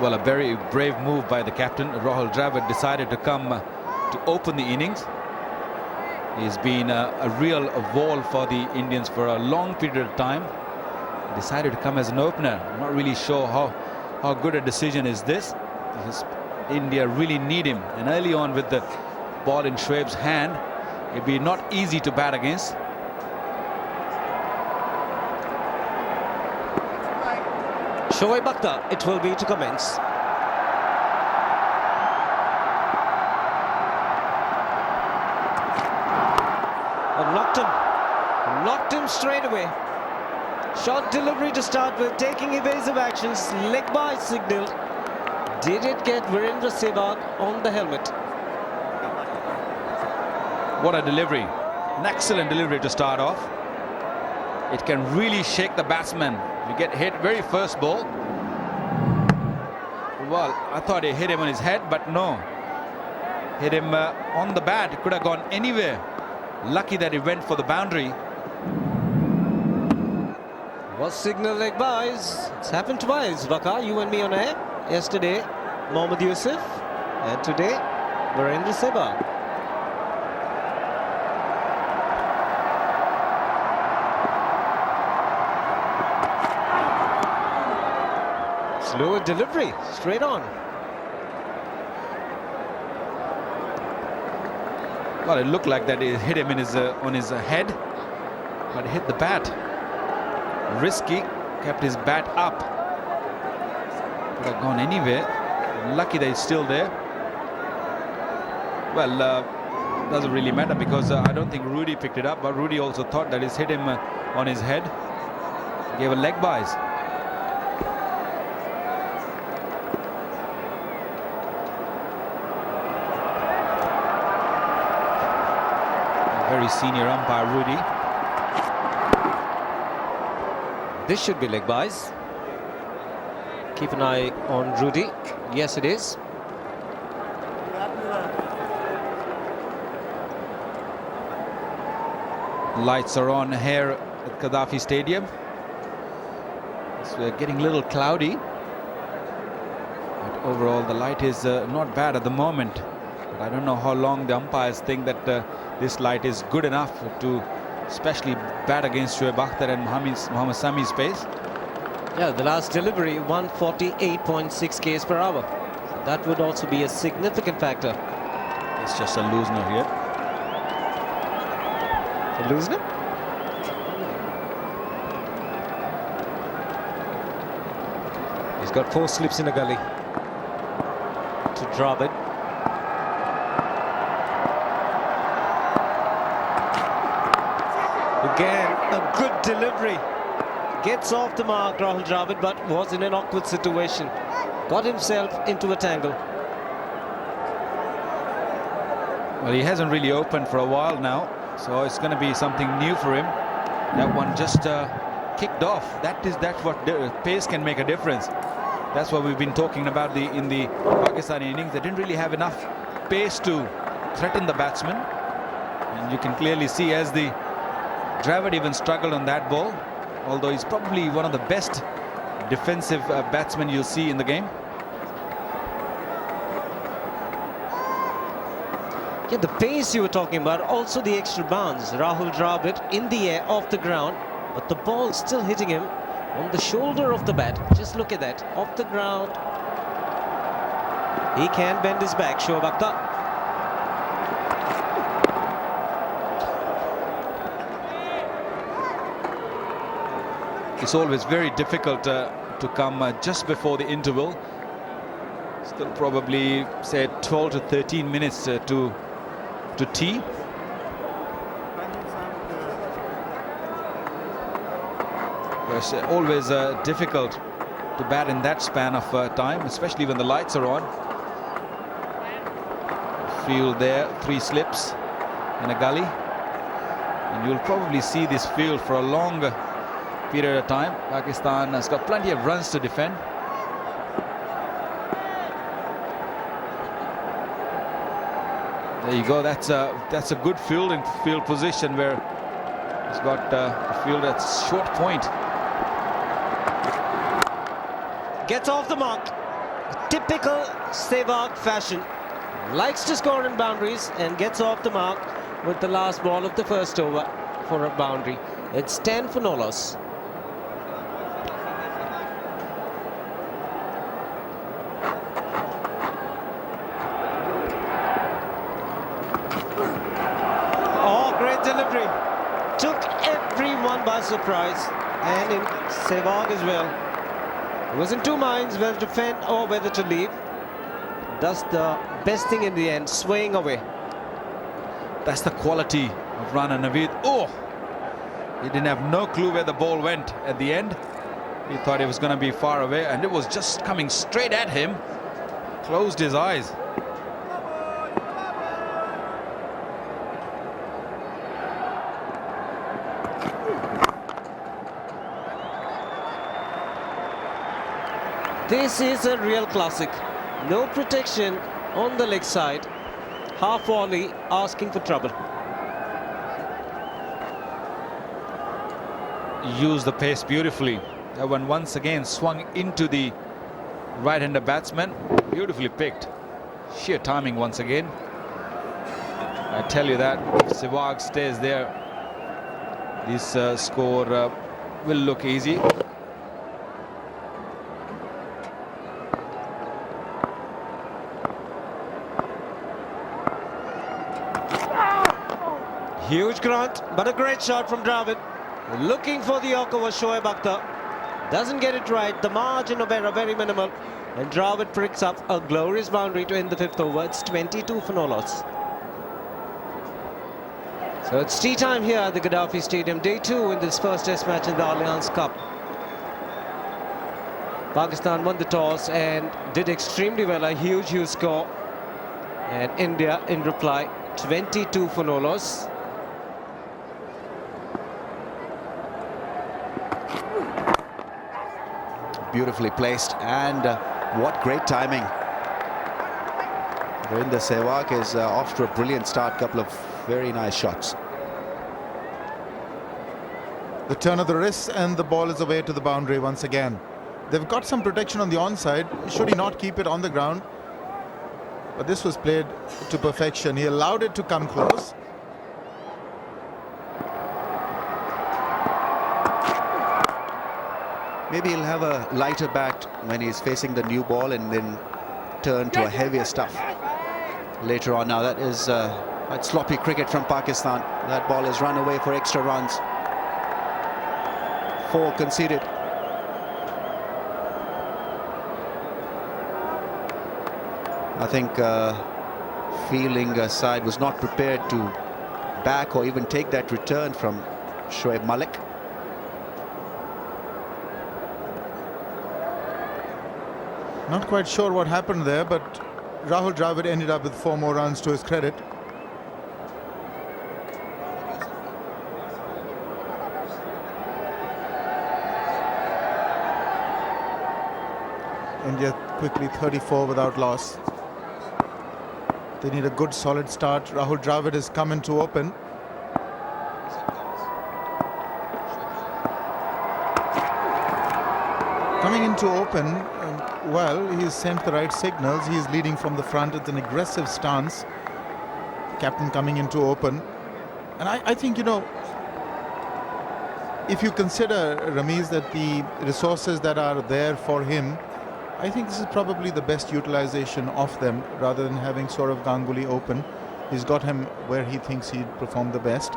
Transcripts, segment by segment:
Well, a very brave move by the captain. Rahul Dravid decided to come to open the innings. He's been a real wall for the Indians for a long period of time. Decided to come as an opener. I'm not really sure how good a decision is this. Because India really need him. And early on with the ball in Shoaib's hand, it'd be not easy to bat against. Shoaib it will be to commence. And knocked him straight away. Short delivery to start with, taking evasive actions. Leg by signaled. Did it get Virender Sehwag on the helmet? What a delivery. An excellent delivery to start off. It can really shake the batsman. You get hit very first ball. Well, I thought he hit him on his head, but no. Hit him on the bat. It could have gone anywhere. Lucky that he went for the boundary. Was signal leg buys. It's happened twice. Waka, you and me on air. Yesterday, Mohammad Yusuf. And today, Virender Sehwag. Slower delivery, straight on. Well, it looked like that it hit him in his on his head, but it hit the bat. Risky, kept his bat up. Could have gone anywhere. Lucky that he's still there. Well, doesn't really matter because I don't think Rudy picked it up, but Rudy also thought that it's hit him on his head. Gave a leg buys. Very senior umpire Rudy. This should be leg buys. Keep an eye on Rudy. Yes, it is. Lights are on here at Gaddafi Stadium. It's getting a little cloudy. But overall, the light is not bad at the moment. But I don't know how long the umpires think that this light is good enough to especially bat against Shoaib Akhtar and Mohammad Sami's pace. Yeah, the last delivery, 148.6 k's per hour. So that would also be a significant factor. It's just a loosener here. A loosener? He's got 4 slips in a gully. To Dravid. Again, a good delivery. Gets off the mark, Rahul Dravid, but was in an awkward situation. Got himself into a tangle. Well, he hasn't really opened for a while now, so it's going to be something new for him. That one just kicked off. That's what pace can make a difference. That's what we've been talking about in the Pakistani innings. They didn't really have enough pace to threaten the batsman. And you can clearly see as the Dravid even struggled on that ball, although he's probably one of the best defensive batsmen you'll see in the game. Yeah, the pace you were talking about, also the extra bounce. Rahul Dravid in the air, off the ground, but the ball still hitting him on the shoulder of the bat. Just look at that, off the ground. He can bend his back, Shoaib Akhtar. It's always very difficult to come just before the interval. Still probably, say, 12 to 13 minutes to tea. It's always difficult to bat in that span of time, especially when the lights are on. Field there, 3 slips in a gully. And you'll probably see this field for a long period of time. Pakistan has got plenty of runs to defend. There you go. That's a good field position where he's got the field at short point. Gets off the mark. Typical Sehwag fashion. Likes to score in boundaries and gets off the mark with the last ball of the first over for a boundary. It's 10 for no loss. Oh, great delivery. Took everyone by surprise, and in Sehwag as well. He was in two minds whether to defend or whether to leave. Does the best thing in the end, swaying away. That's the quality of Rana Naveed. Oh, he didn't have no clue where the ball went at the end. He thought it was going to be far away, and it was just coming straight at him. Closed his eyes. This is a real classic. No protection on the leg side. Half volley asking for trouble. Used the pace beautifully. That one once again swung into the right-hander batsman. Beautifully picked. Sheer timing once again. I tell you that if Sehwag stays there, this score will look easy. Huge grunt, but a great shot from Dravid. Looking for the Yorker was Shoaib Akhtar. Doesn't get it right. The margin of error very minimal. And Dravid picks up a glorious boundary to end the fifth over. It's 22 for no loss. So it's tea time here at the Gaddafi Stadium. Day 2 in this first test match in the Allianz Cup. Pakistan won the toss and did extremely well. A huge score. And India in reply, 22 for no loss. Beautifully placed, and what great timing. Virender Sehwag is off to a brilliant start. Couple of very nice shots. The turn of the wrist, and the ball is away to the boundary once again. They've got some protection on the onside. Should he not keep it on the ground? But this was played to perfection. He allowed it to come close. Maybe he'll have a lighter bat when he's facing the new ball and then turn to a heavier stuff later on. Now that is quite sloppy cricket from Pakistan. That ball has run away for extra runs. 4 conceded. I think fielding side was not prepared to back or even take that return from Shoaib Malik. Not quite sure what happened there, but Rahul Dravid ended up with 4 more runs to his credit. India quickly 34 without loss. They need a good solid start. Rahul Dravid has come into open. Coming into open, well, he's sent the right signals. He's leading from the front. It's an aggressive stance. Captain coming into open. And I think, you know, if you consider, Ramiz, that the resources that are there for him, I think this is probably the best utilization of them, rather than having sort of Ganguly open. He's got him where he thinks he'd perform the best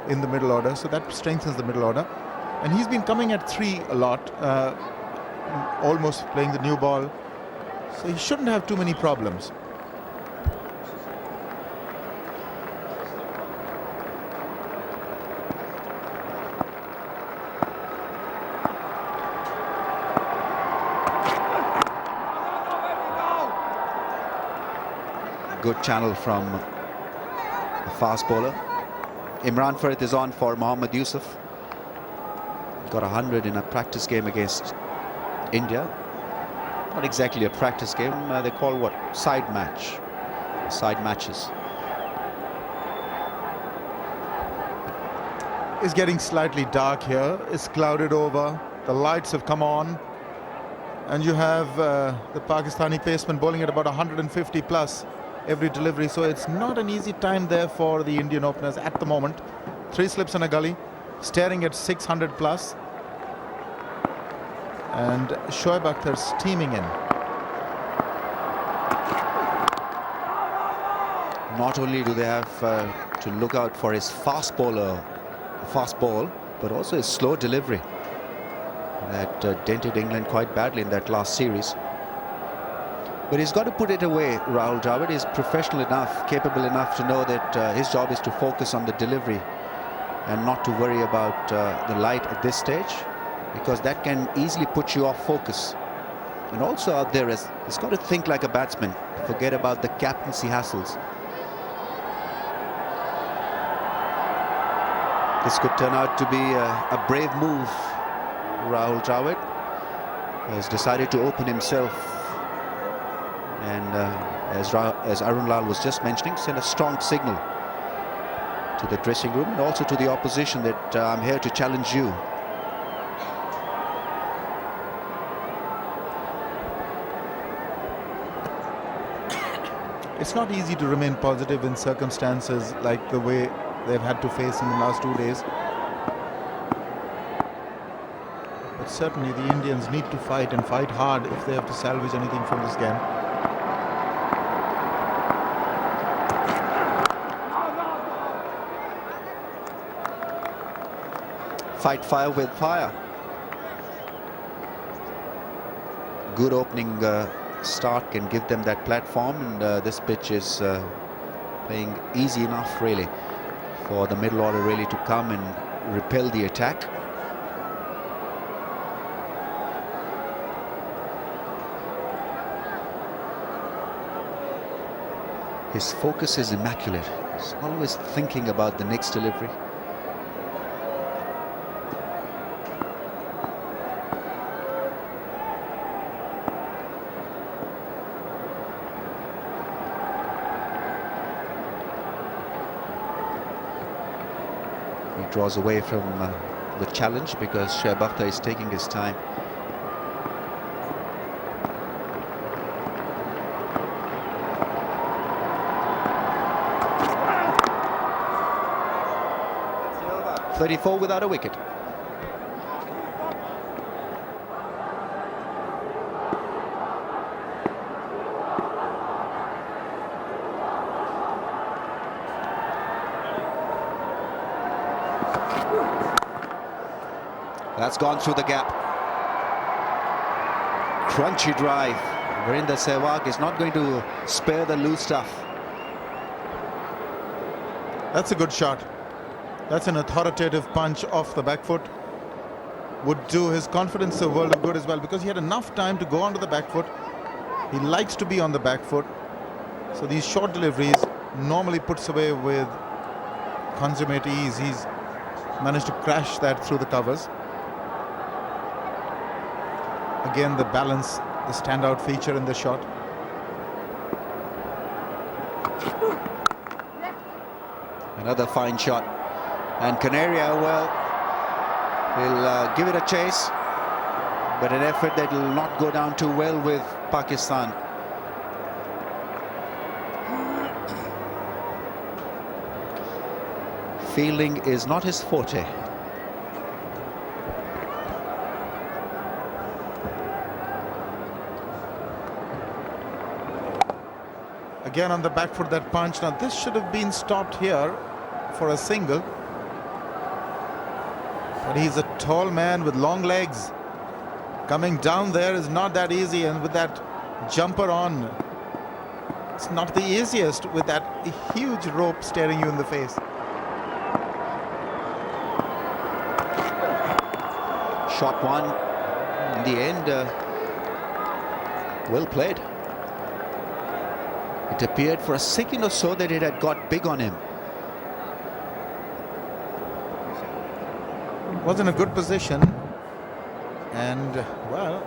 in the middle order. So that strengthens the middle order. And he's been coming at 3 a lot. Almost playing the new ball, so he shouldn't have too many problems. Good channel from a fast bowler. Imran Farid is on for Mohammad Yusuf. Got 100 in a practice game against India. Not exactly a practice game. They call what? Side match. Side matches. It's getting slightly dark here. It's clouded over. The lights have come on. And you have the Pakistani paceman bowling at about 150 plus every delivery. So it's not an easy time there for the Indian openers at the moment. 3 slips and a gully, staring at 600 plus. And Shoaib Akhtar steaming in. Not only do they have to look out for his fast ball, but also his slow delivery that dented England quite badly in that last series. But he's got to put it away. Rahul Dravid is professional enough, capable enough to know that his job is to focus on the delivery and not to worry about the light at this stage, because that can easily put you off focus. And also out there, he's got to think like a batsman, forget about the captaincy hassles. This could turn out to be a brave move. Rahul Dravid has decided to open himself, and as Arun Lal was just mentioning, send a strong signal to the dressing room and also to the opposition that I'm here to challenge you. It's not easy to remain positive in circumstances like the way they've had to face in the last 2 days. But certainly the Indians need to fight, and fight hard, if they have to salvage anything from this game. Fight fire with fire. Good opening start can give them that platform, and this pitch is playing easy enough really for the middle order really to come and repel the attack. His focus is immaculate. He's always thinking about the next delivery. He draws away from the challenge because Shoaib Akhtar is taking his time. .34 without a wicket. That's gone through the gap. Crunchy drive. Virender Sehwag is not going to spare the loose stuff. That's a good shot. That's an authoritative punch off the back foot. Would do his confidence a world of good as well, because he had enough time to go onto the back foot. He likes to be on the back foot. So these short deliveries normally puts away with consummate ease. He's managed to crash that through the covers. Again, the balance, the standout feature in the shot. Another fine shot. And Canaria, well, will give it a chase, but an effort that will not go down too well with Pakistan. Fielding is not his forte. Again on the back foot, that punch. Now this should have been stopped here for a single. But he's a tall man with long legs. Coming down there is not that easy, and with that jumper on, it's not the easiest with that huge rope staring you in the face. Shot one. In the end, well played. It appeared for a second or so that it had got big on him. Was in a good position, and well,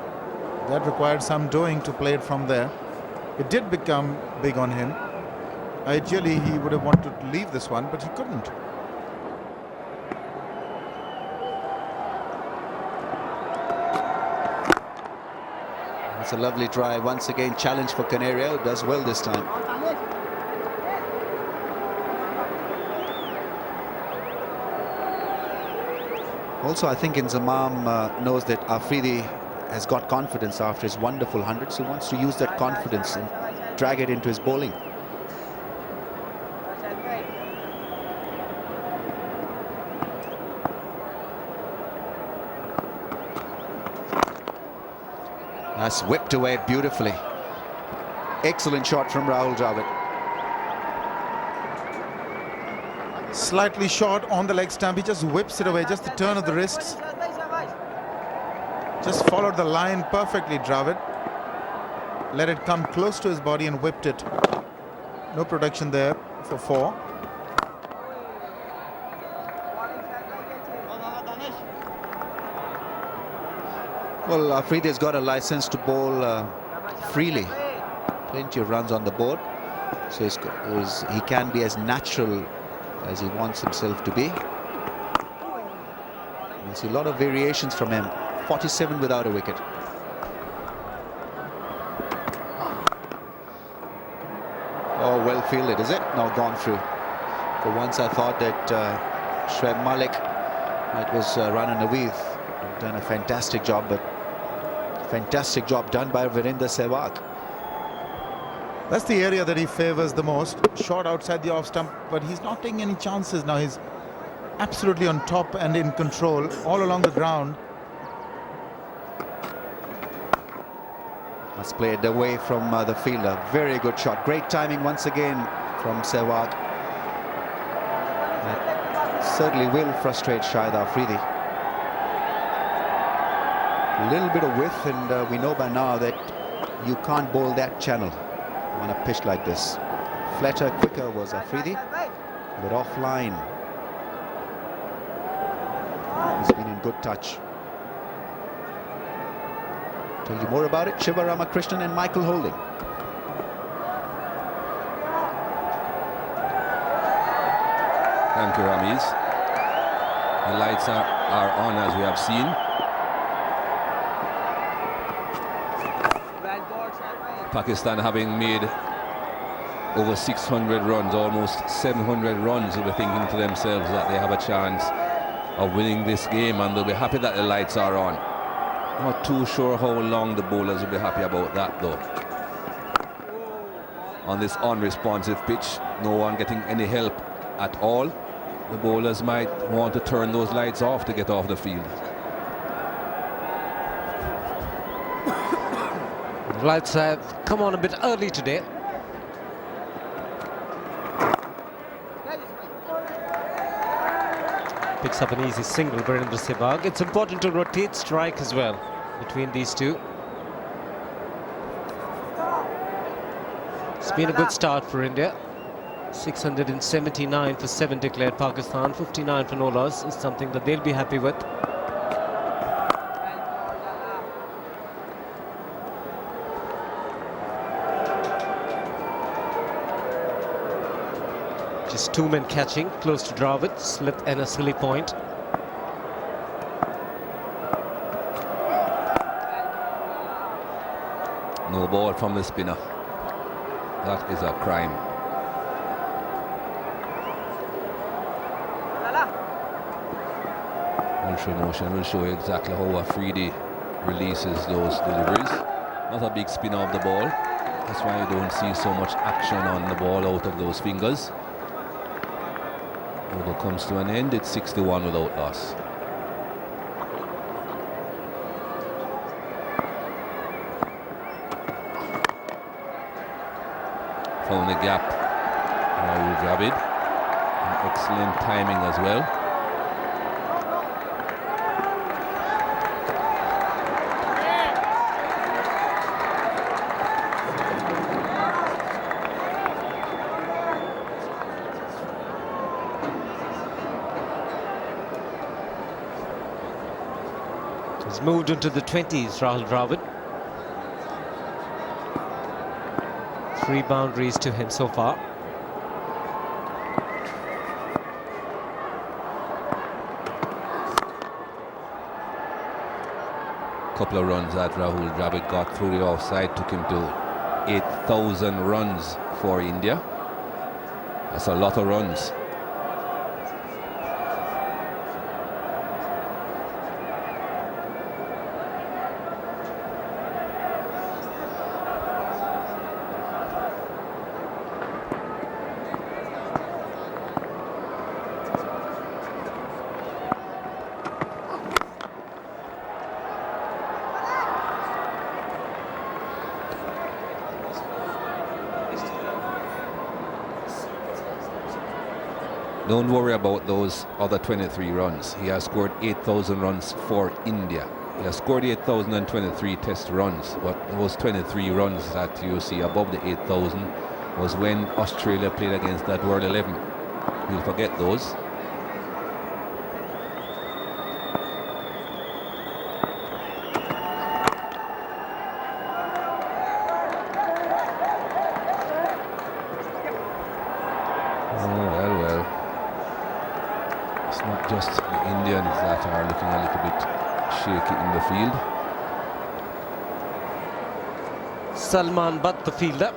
that required some doing to play it from there. It did become big on him. Ideally he would have wanted to leave this one, but he couldn't. It's a lovely drive. Once again, challenge for Canario. Does well this time. Also, I think Inzamam knows that Afridi has got confidence after his wonderful 100, so he wants to use that confidence and drag it into his bowling. That's whipped away beautifully. Excellent shot from Rahul Dravid. Slightly short on the leg stump. He just whips it away. Just the turn of the wrists. Just followed the line perfectly, Dravid. Let it come close to his body and whipped it. No protection there for 4. Well, Afridi has got a license to bowl freely. Plenty of runs on the board. So he can be as natural as he wants himself to be. You'll see a lot of variations from him. 47 without a wicket. Oh, well fielded, is it? No, gone through. For once I thought that Shoaib Malik was running away. Done a fantastic job, but fantastic job done by virender Sehwag. That's the area that he favors the most. Shot outside the off stump, but he's not taking any chances now. He's absolutely on top and in control all along the ground. That's played away from the fielder. Very good shot. Great timing once again from Sehwag. That certainly will frustrate Shahid Afridi. A little bit of width, and we know by now that you can't bowl that channel on a pitch like this. Flatter, quicker was Afridi, but offline. He's been in good touch. Tell you more about it, Shiva Ramakrishnan and Michael Holding. Thank you, Ramiz. The lights are on, as we have seen. Pakistan having made over 600 runs, almost 700 runs, will be thinking to themselves that they have a chance of winning this game, and they'll be happy that the lights are on. Not too sure how long the bowlers will be happy about that, though. On this unresponsive pitch, no one getting any help at all. The bowlers might want to turn those lights off to get off the field. Lights have come on a bit early today. Picks up an easy single, Virender Sehwag. It's important to rotate strike as well between these two. It's been a good start for India. 679 for 7 declared. Pakistan 59 for no loss is something that they'll be happy with. Just 2 men catching close to Dravid, slip and a silly point. No ball from the spinner. That is a crime. Ultra motion will show you exactly how Afridi releases those deliveries. Not a big spinner of the ball. That's why you don't see so much action on the ball out of those fingers. Over comes to an end. It's 61 without loss. Found the gap. Rahul Dravid. An excellent timing as well. He's moved into the 20s, Rahul Dravid. 3 boundaries to him so far. couple of runs that Rahul Dravid got through the offside took him to 8,000 runs for India. That's a lot of runs. Don't worry about those other 23 runs. He has scored 8,000 runs for India. He has scored 8,023 test runs, but those 23 runs that you see above the 8,000 was when Australia played against that World 11. We'll forget those. Just the Indians that are looking a little bit shaky in the field. Salman Butt, the fielder.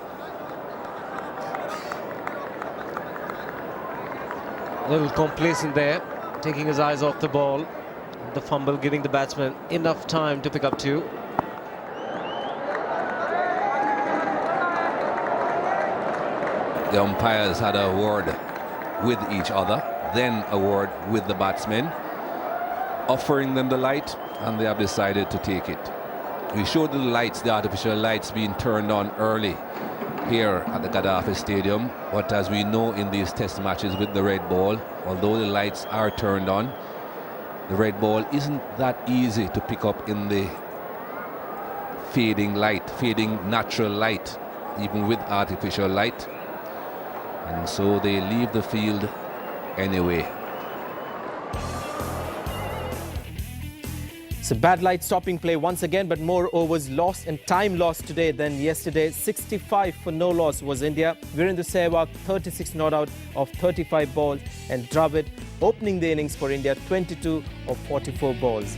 A little complacent there, taking his eyes off the ball. The fumble giving the batsman enough time to pick up two. The umpires had a word with each other, then a word with the batsmen, offering them the light, and they have decided to take it. We showed the lights, the artificial lights being turned on early here at the Gaddafi Stadium, but as we know in these test matches with the red ball, although the lights are turned on, the red ball isn't that easy to pick up in the fading light, fading natural light, even with artificial light. And so they leave the field anyway. So bad light stopping play once again, but more overs lost and time lost today than yesterday. 65 for no loss was India. Virender Sehwag 36 not out of 35 balls, and Dravid opening the innings for India 22 of 44 balls.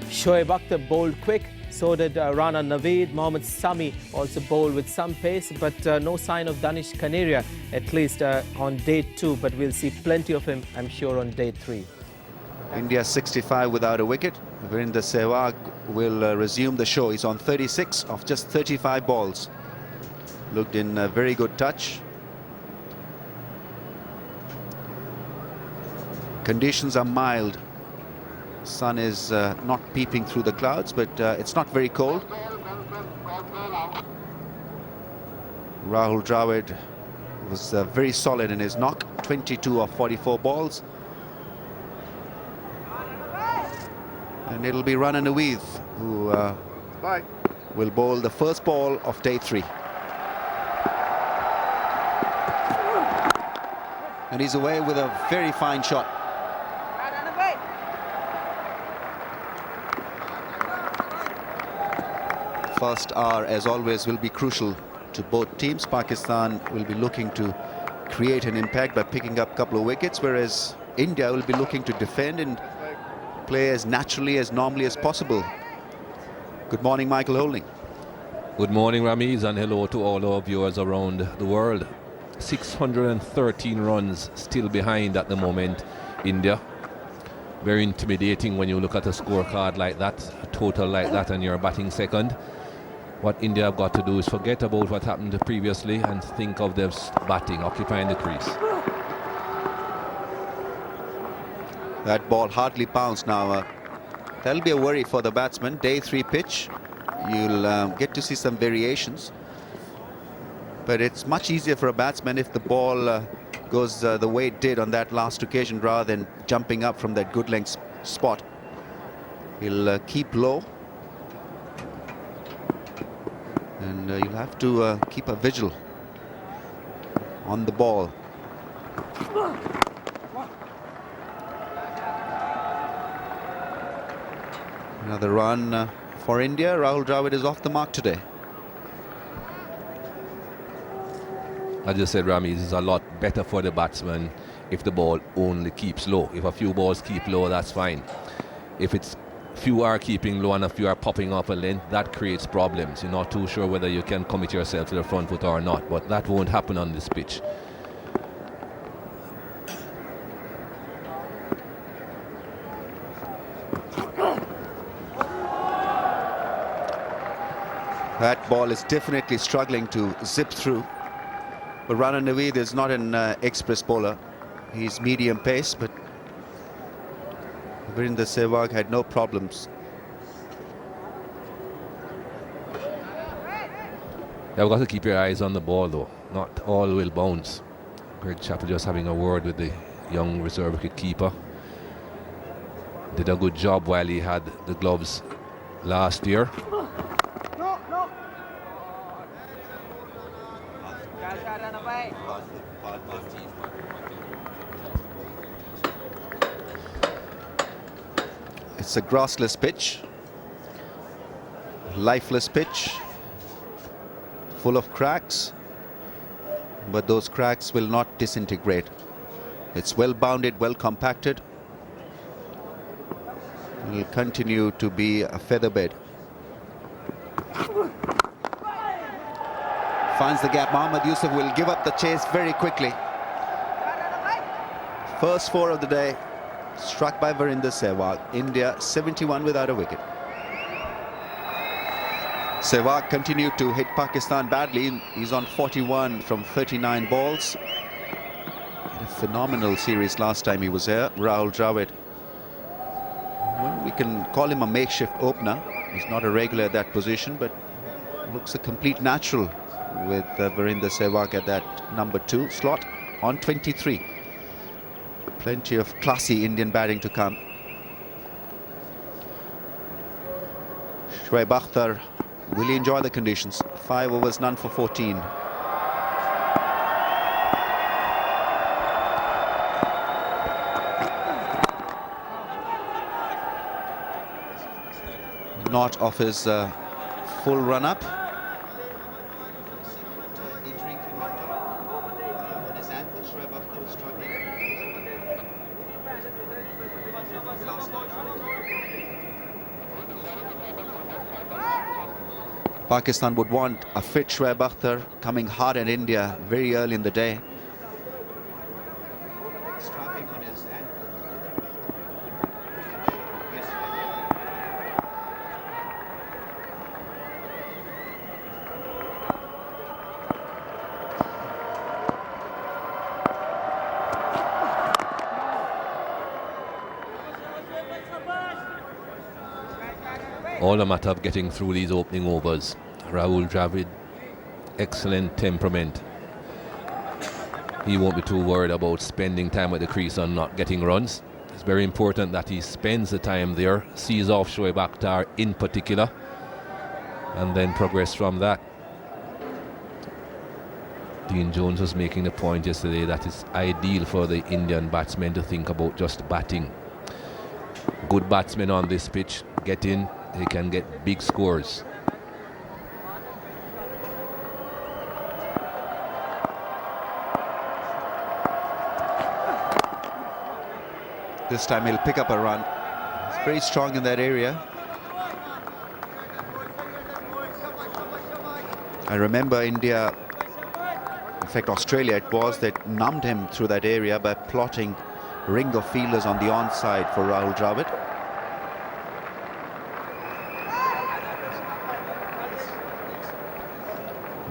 Shoaib Akhtar bowled quick, so did Rana Naveed. Mohammad Sami also bowled with some pace, but no sign of Danish Kaneria, at least on day 2, but we'll see plenty of him, I'm sure, on day 3. India 65 without a wicket. Virender Sehwag will resume the show. He's on 36 of just 35 balls. Looked in very good touch. Conditions are mild. Sun is not peeping through the clouds, but it's not very cold. Rahul Dravid was very solid in his knock. 22 of 44 balls. And it'll be Rana Naveed who will bowl the first ball of day 3. And he's away with a very fine shot. First hour, as always, will be crucial to both teams. Pakistan will be looking to create an impact by picking up a couple of wickets, whereas India will be looking to defend and play as naturally, as normally as possible. Good morning, Michael Holding. Good morning, Ramiz, and hello to all our viewers around the world. 613 runs still behind at the moment, India. Very intimidating when you look at a scorecard like that, a total like that, and you're batting second. What India have got to do is forget about what happened previously and think of their batting, occupying the crease. That ball hardly bounced now. That'll be a worry for the batsman. Day 3 pitch. You'll get to see some variations. But it's much easier for a batsman if the ball goes the way it did on that last occasion rather than jumping up from that good length spot. He'll keep low. And you'll have to keep a vigil on the ball. Another run for India. Rahul Dravid is off the mark today. I just said, Ramiz, is a lot better for the batsman if the ball only keeps low. If a few balls keep low, that's fine. If it's few are keeping low and a few are popping off a length, that creates problems. You're not too sure whether you can commit yourself to the front foot or not, but that won't happen on this pitch. That ball is definitely struggling to zip through. But Dravid is not an express bowler. He's medium pace, but Virender Sehwag had no problems. You've got to keep your eyes on the ball though. Not all will bounce. Greg Chappell just having a word with the young reserve wicket keeper. Did a good job while he had the gloves last year. It's a grassless pitch, lifeless pitch, full of cracks, but those cracks will not disintegrate. It's well bounded, well compacted. It will continue to be a featherbed. Finds the gap. Mohammad Yusuf will give up the chase very quickly. First 4 of the day struck by Virender Sehwag. India 71 without a wicket. Sehwag continued to hit Pakistan badly. He's on 41 from 39 balls. Had a phenomenal series last time he was here. Rahul Dravid. Well, we can call him a makeshift opener. He's not a regular at that position, but looks a complete natural with Virender Sehwag at that number 2 slot on 23. Plenty of classy Indian batting to come. Shoaib Akhtar, will he enjoy the conditions? 5 overs, none for 14. Not off his full run-up. Pakistan would want a fit Shoaib Akhtar coming hard at India very early in the day. Strapping on his All a matter of getting through these opening overs. Rahul Dravid, excellent temperament. He won't be too worried about spending time at the crease and not getting runs. It's very important that he spends the time there, sees off Shoaib Akhtar in particular, and then progress from that. Dean Jones was making the point yesterday that it's ideal for the Indian batsmen to think about just batting. Good batsmen on this pitch get in, they can get big scores. This time he'll pick up a run. He's very strong in that area. I remember India, in fact Australia it was, that numbed him through that area by plotting ring of fielders on the onside for Rahul Dravid.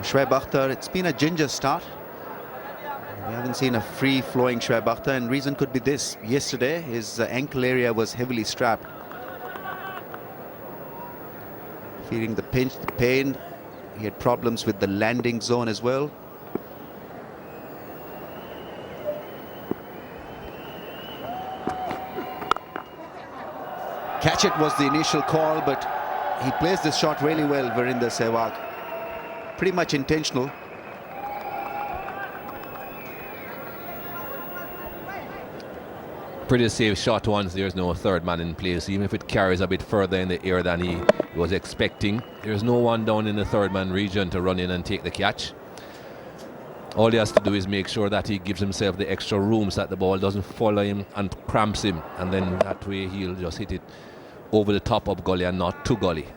Shoaib Akhtar, it's been a ginger start. We haven't seen a free-flowing Shoaib Akhtar, and reason could be this. Yesterday, his ankle area was heavily strapped. Feeling the pinch, the pain. He had problems with the landing zone as well. Catch it was the initial call, but he plays this shot really well, Virender Sehwag. Pretty much intentional. Pretty safe shot once there's no third man in place, even if it carries a bit further in the air than he was expecting. There's no one down in the third man region to run in and take the catch. All he has to do is make sure that he gives himself the extra room so that the ball doesn't follow him and cramps him, and then that way he'll just hit it over the top of gully and not to gully.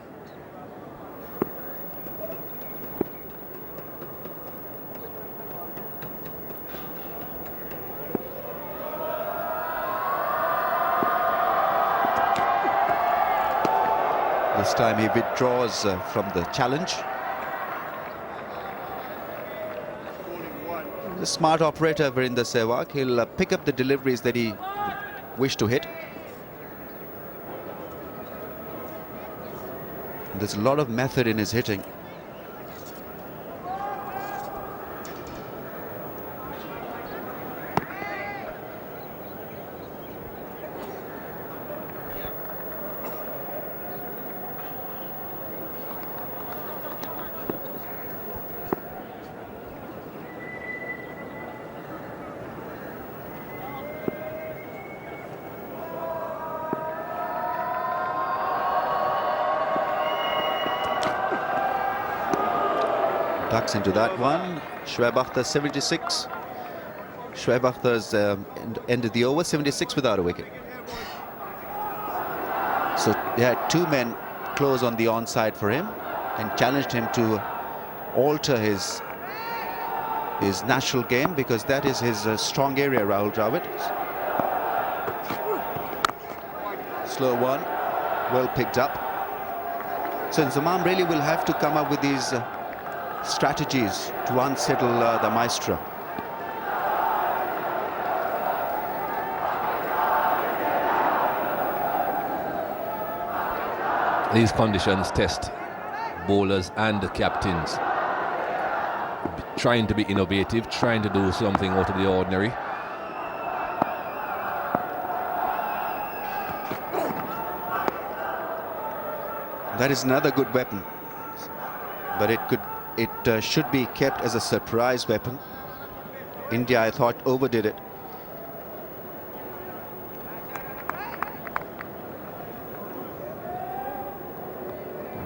This time he withdraws from the challenge. The smart operator, Virender Sehwag, he'll pick up the deliveries that he wished to hit. There's a lot of method in his hitting. Ducks into that one. Sehwag 76. Sehwag's ended the over 76 without a wicket. So they had two men close on the onside for him and challenged him to alter his natural game, because that is his strong area, Rahul Dravid. Slow one, well picked up. So Inzamam really will have to come up with these strategies to unsettle the maestro. These conditions test bowlers and the captains. Trying to be innovative, trying to do something out of the ordinary. That is another good weapon, but it should be kept as a surprise weapon. India, I thought, overdid it.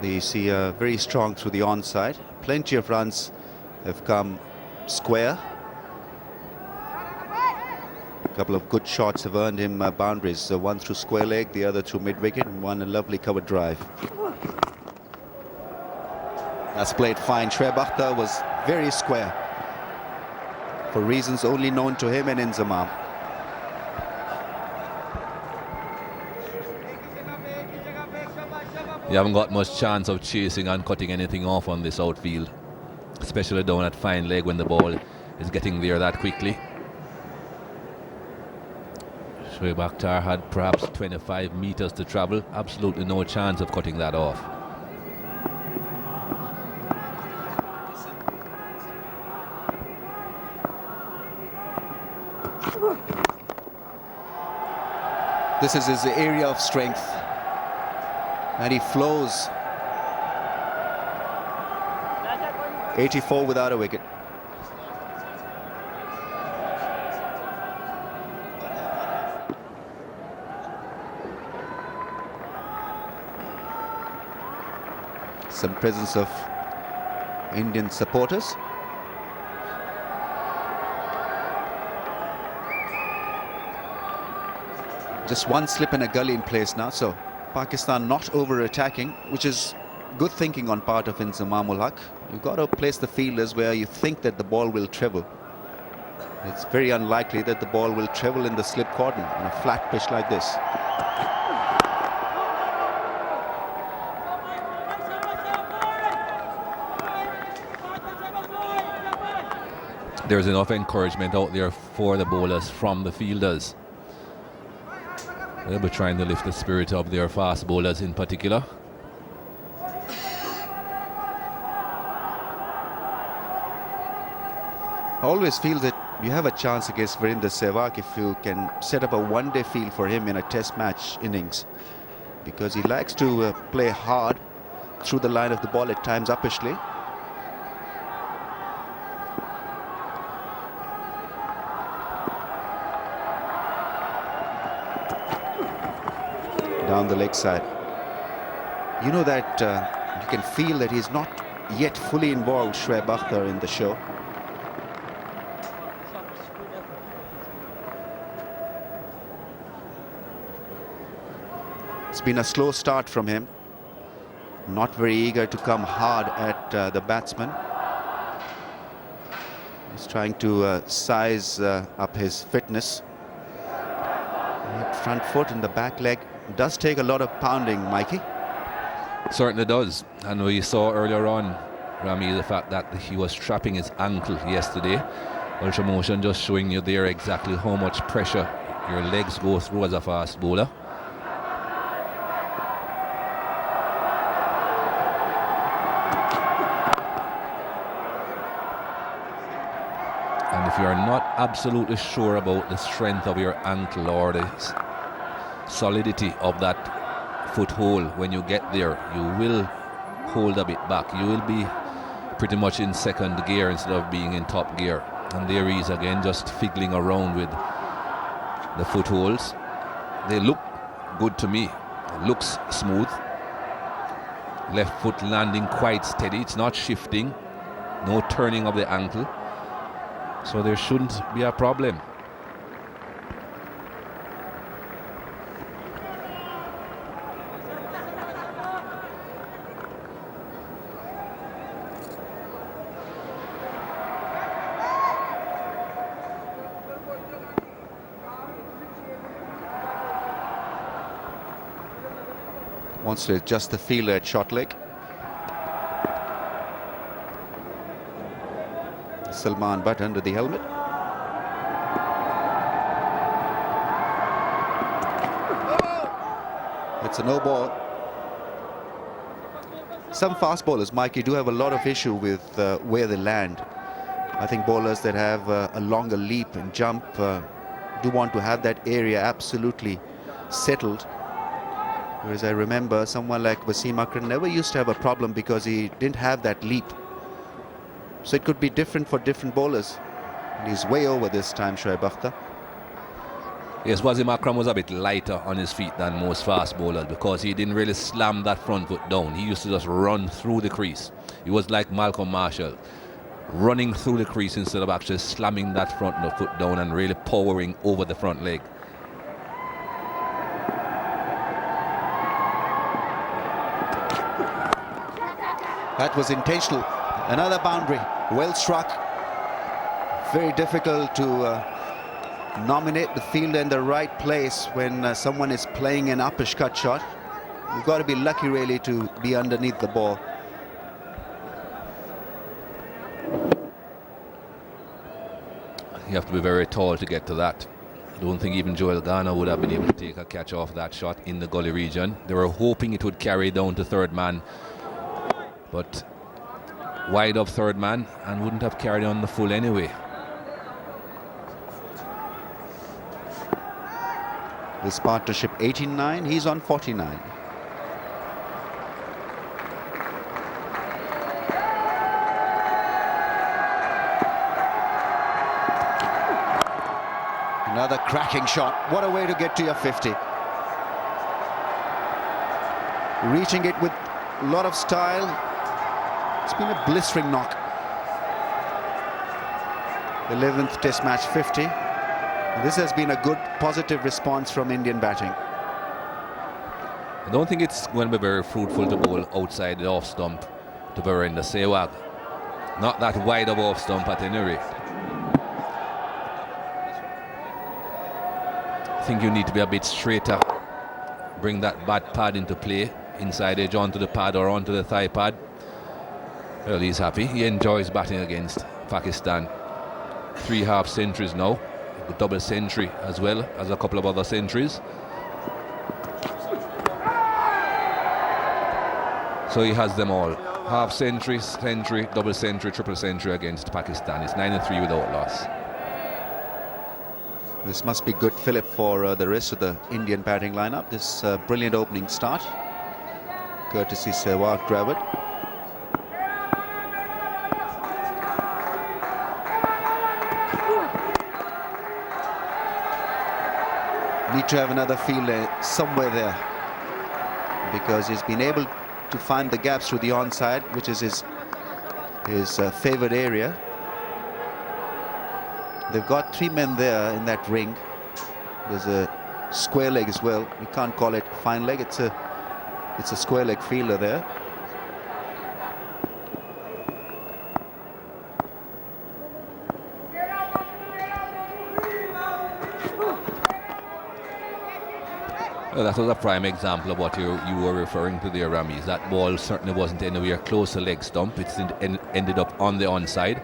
They see very strong through the onside. Plenty of runs have come square. A couple of good shots have earned him boundaries. One through square leg, the other through mid-wicket, and one a lovely covered drive. That's played fine. Sehwag was very square for reasons only known to him and Inzamam. You haven't got much chance of chasing and cutting anything off on this outfield, especially down at fine leg when the ball is getting there that quickly. Sehwag had perhaps 25 meters to travel. Absolutely no chance of cutting that off. This is his area of strength, and he flows. 84 without a wicket. Some presence of Indian supporters. Just one slip and a gully in place now, so Pakistan not over-attacking, which is good thinking on part of Inzamam ul Haq. You've got to place the fielders where you think that the ball will travel. It's very unlikely that the ball will travel in the slip cordon on a flat pitch like this. There's enough encouragement out there for the bowlers from the fielders. They'll be trying to lift the spirit of their fast bowlers in particular. I always feel that you have a chance against Virender Sehwag if you can set up a one-day field for him in a test match innings, because he likes to play hard through the line of the ball at times uppishly. Down the leg side. You know that you can feel that he's not yet fully involved, Sehwag, in the show. It's been a slow start from him. Not very eager to come hard at the batsman. He's trying to size up his fitness. That front foot and the back leg does take a lot of pounding, Mikey. Certainly does. And we saw earlier on, Rami, the fact that he was trapping his ankle yesterday. Ultra motion just showing you there exactly how much pressure your legs go through as a fast bowler. And if you are not absolutely sure about the strength of your ankle or the solidity of that foothold when you get there, you will hold a bit back. You will be pretty much in second gear instead of being in top gear. And there he is again, just fiddling around with the footholds. They look good to me. It looks smooth. Left foot landing quite steady. It's not shifting. No turning of the ankle. So there shouldn't be a problem. Wants to adjust the fielder at short leg. Salman Butt under the helmet. It's a no ball. Some fast bowlers, Mikey, do have a lot of issue with where they land. I think bowlers that have a longer leap and jump do want to have that area absolutely settled. Whereas I remember someone like Wasim Akram never used to have a problem because he didn't have that leap. So it could be different for different bowlers. And he's way over this time, Shoaib Akhtar. Yes, Wasim Akram was a bit lighter on his feet than most fast bowlers because he didn't really slam that front foot down. He used to just run through the crease. He was like Malcolm Marshall, running through the crease instead of actually slamming that front foot down and really powering over the front leg. That was intentional. Another boundary, well struck. Very difficult to nominate the fielder in the right place when someone is playing an uppish cut shot. You've got to be lucky really to be underneath the ball. You have to be very tall to get to that. I don't think even Joel Garner would have been able to take a catch off that shot in the gully region. They were hoping it would carry down to third man, but wide of third man and wouldn't have carried on the full anyway. This partnership 89, he's on 49. Another cracking shot. What a way to get to your 50. Reaching it with a lot of style. It's been a blistering knock. 11th Test match 50. This has been a good positive response from Indian batting. I don't think it's going to be very fruitful to bowl outside the off stump to virender Sehwag. Not that wide of off stump at any rate. I think you need to be a bit straighter. Bring that bat pad into play. Inside edge onto the pad or onto the thigh pad. Well, he's happy. He enjoys batting against Pakistan. 3 half centuries now. The double century as well as a couple of other centuries. So he has them all. Half century, century, double century, triple century against Pakistan. It's 9-3 without loss. This must be good, Philip, for the rest of the Indian batting lineup. This brilliant opening start. Courtesy Sehwag, Dravid. Need to have another fielder somewhere there, because he's been able to find the gaps through the onside, which is his favoured area. They've got 3 men there in that ring. There's a square leg as well. You can't call it fine leg. It's a square leg fielder there. Well, that was a prime example of what you were referring to there, Ramiz. That ball certainly wasn't anywhere close to leg stump. It ended up on the onside.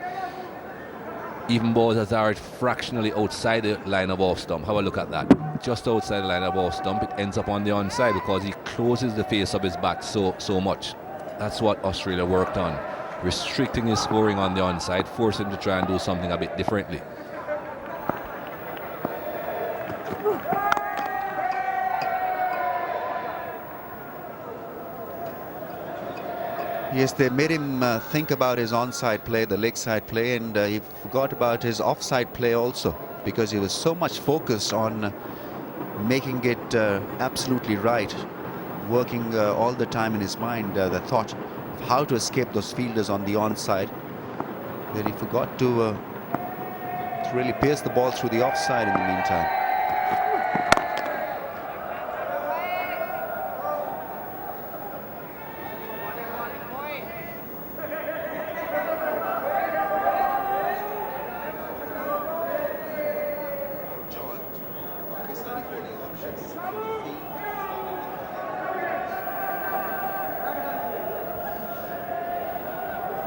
Even balls that are fractionally outside the line of off stump. Have a look at that. Just outside the line of off stump, it ends up on the onside because he closes the face of his bat so much. That's what Australia worked on. Restricting his scoring on the onside, forcing him to try and do something a bit differently. Yes, they made him think about his onside play, the leg side play, and he forgot about his offside play also, because he was so much focused on making it absolutely right, working all the time in his mind the thought of how to escape those fielders on the onside, that he forgot to really pierce the ball through the offside in the meantime.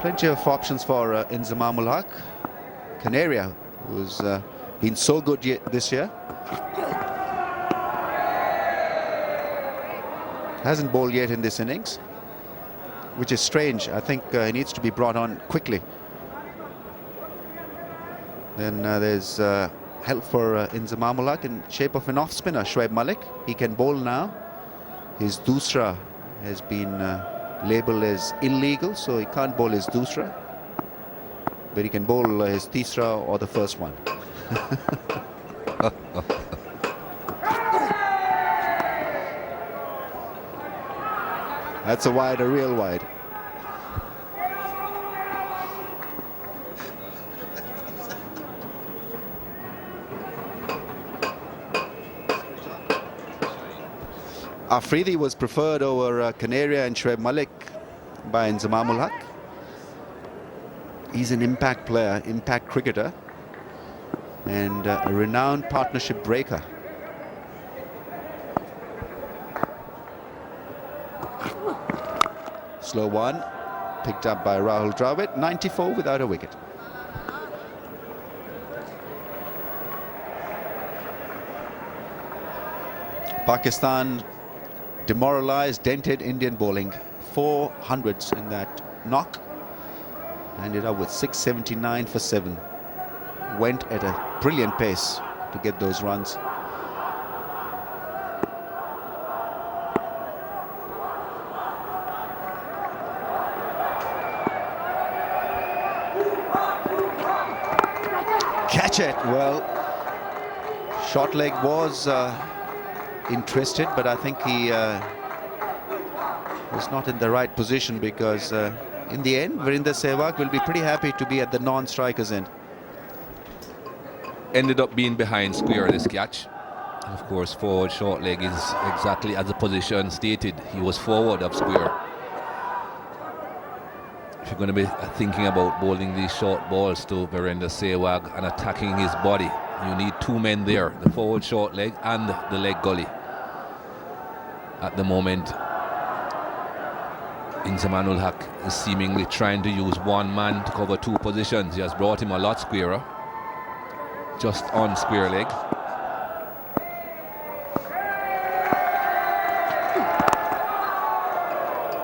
Plenty of options for Inzamam ul Haq. Canaria, who's been so good this year. Hasn't bowled yet in this innings, which is strange. I think he needs to be brought on quickly. Then there's help for Inzamam ul Haq in shape of an off-spinner, Shoaib Malik. He can bowl now. His Dusra has been labelled as illegal, so he can't bowl his Dusra, but he can bowl his Tisra or the first one. That's a wide, a real wide. Afridi was preferred over Canaria and Shoaib Malik by Inzamam ul Haq. He's an impact player, impact cricketer, and a renowned partnership breaker. Slow one, picked up by Rahul Dravid, 94 without a wicket. Pakistan demoralized, dented Indian bowling. 400s in that knock. Ended up with 679 for 7. Went at a brilliant pace to get those runs. Catch it. Well, short leg was interested, but I think he was not in the right position, because in the end Virender Sehwag will be pretty happy to be at the non-striker's end. Ended up being behind square, this catch. And of course, forward short leg is exactly as the position stated. He was forward of square. If you're going to be thinking about bowling these short balls to Virender Sehwag and attacking his body, you need two men there, the forward short leg and the leg gully. At the moment, Inzamam ul Haq is seemingly trying to use one man to cover two positions. He has brought him a lot squarer, just on square leg.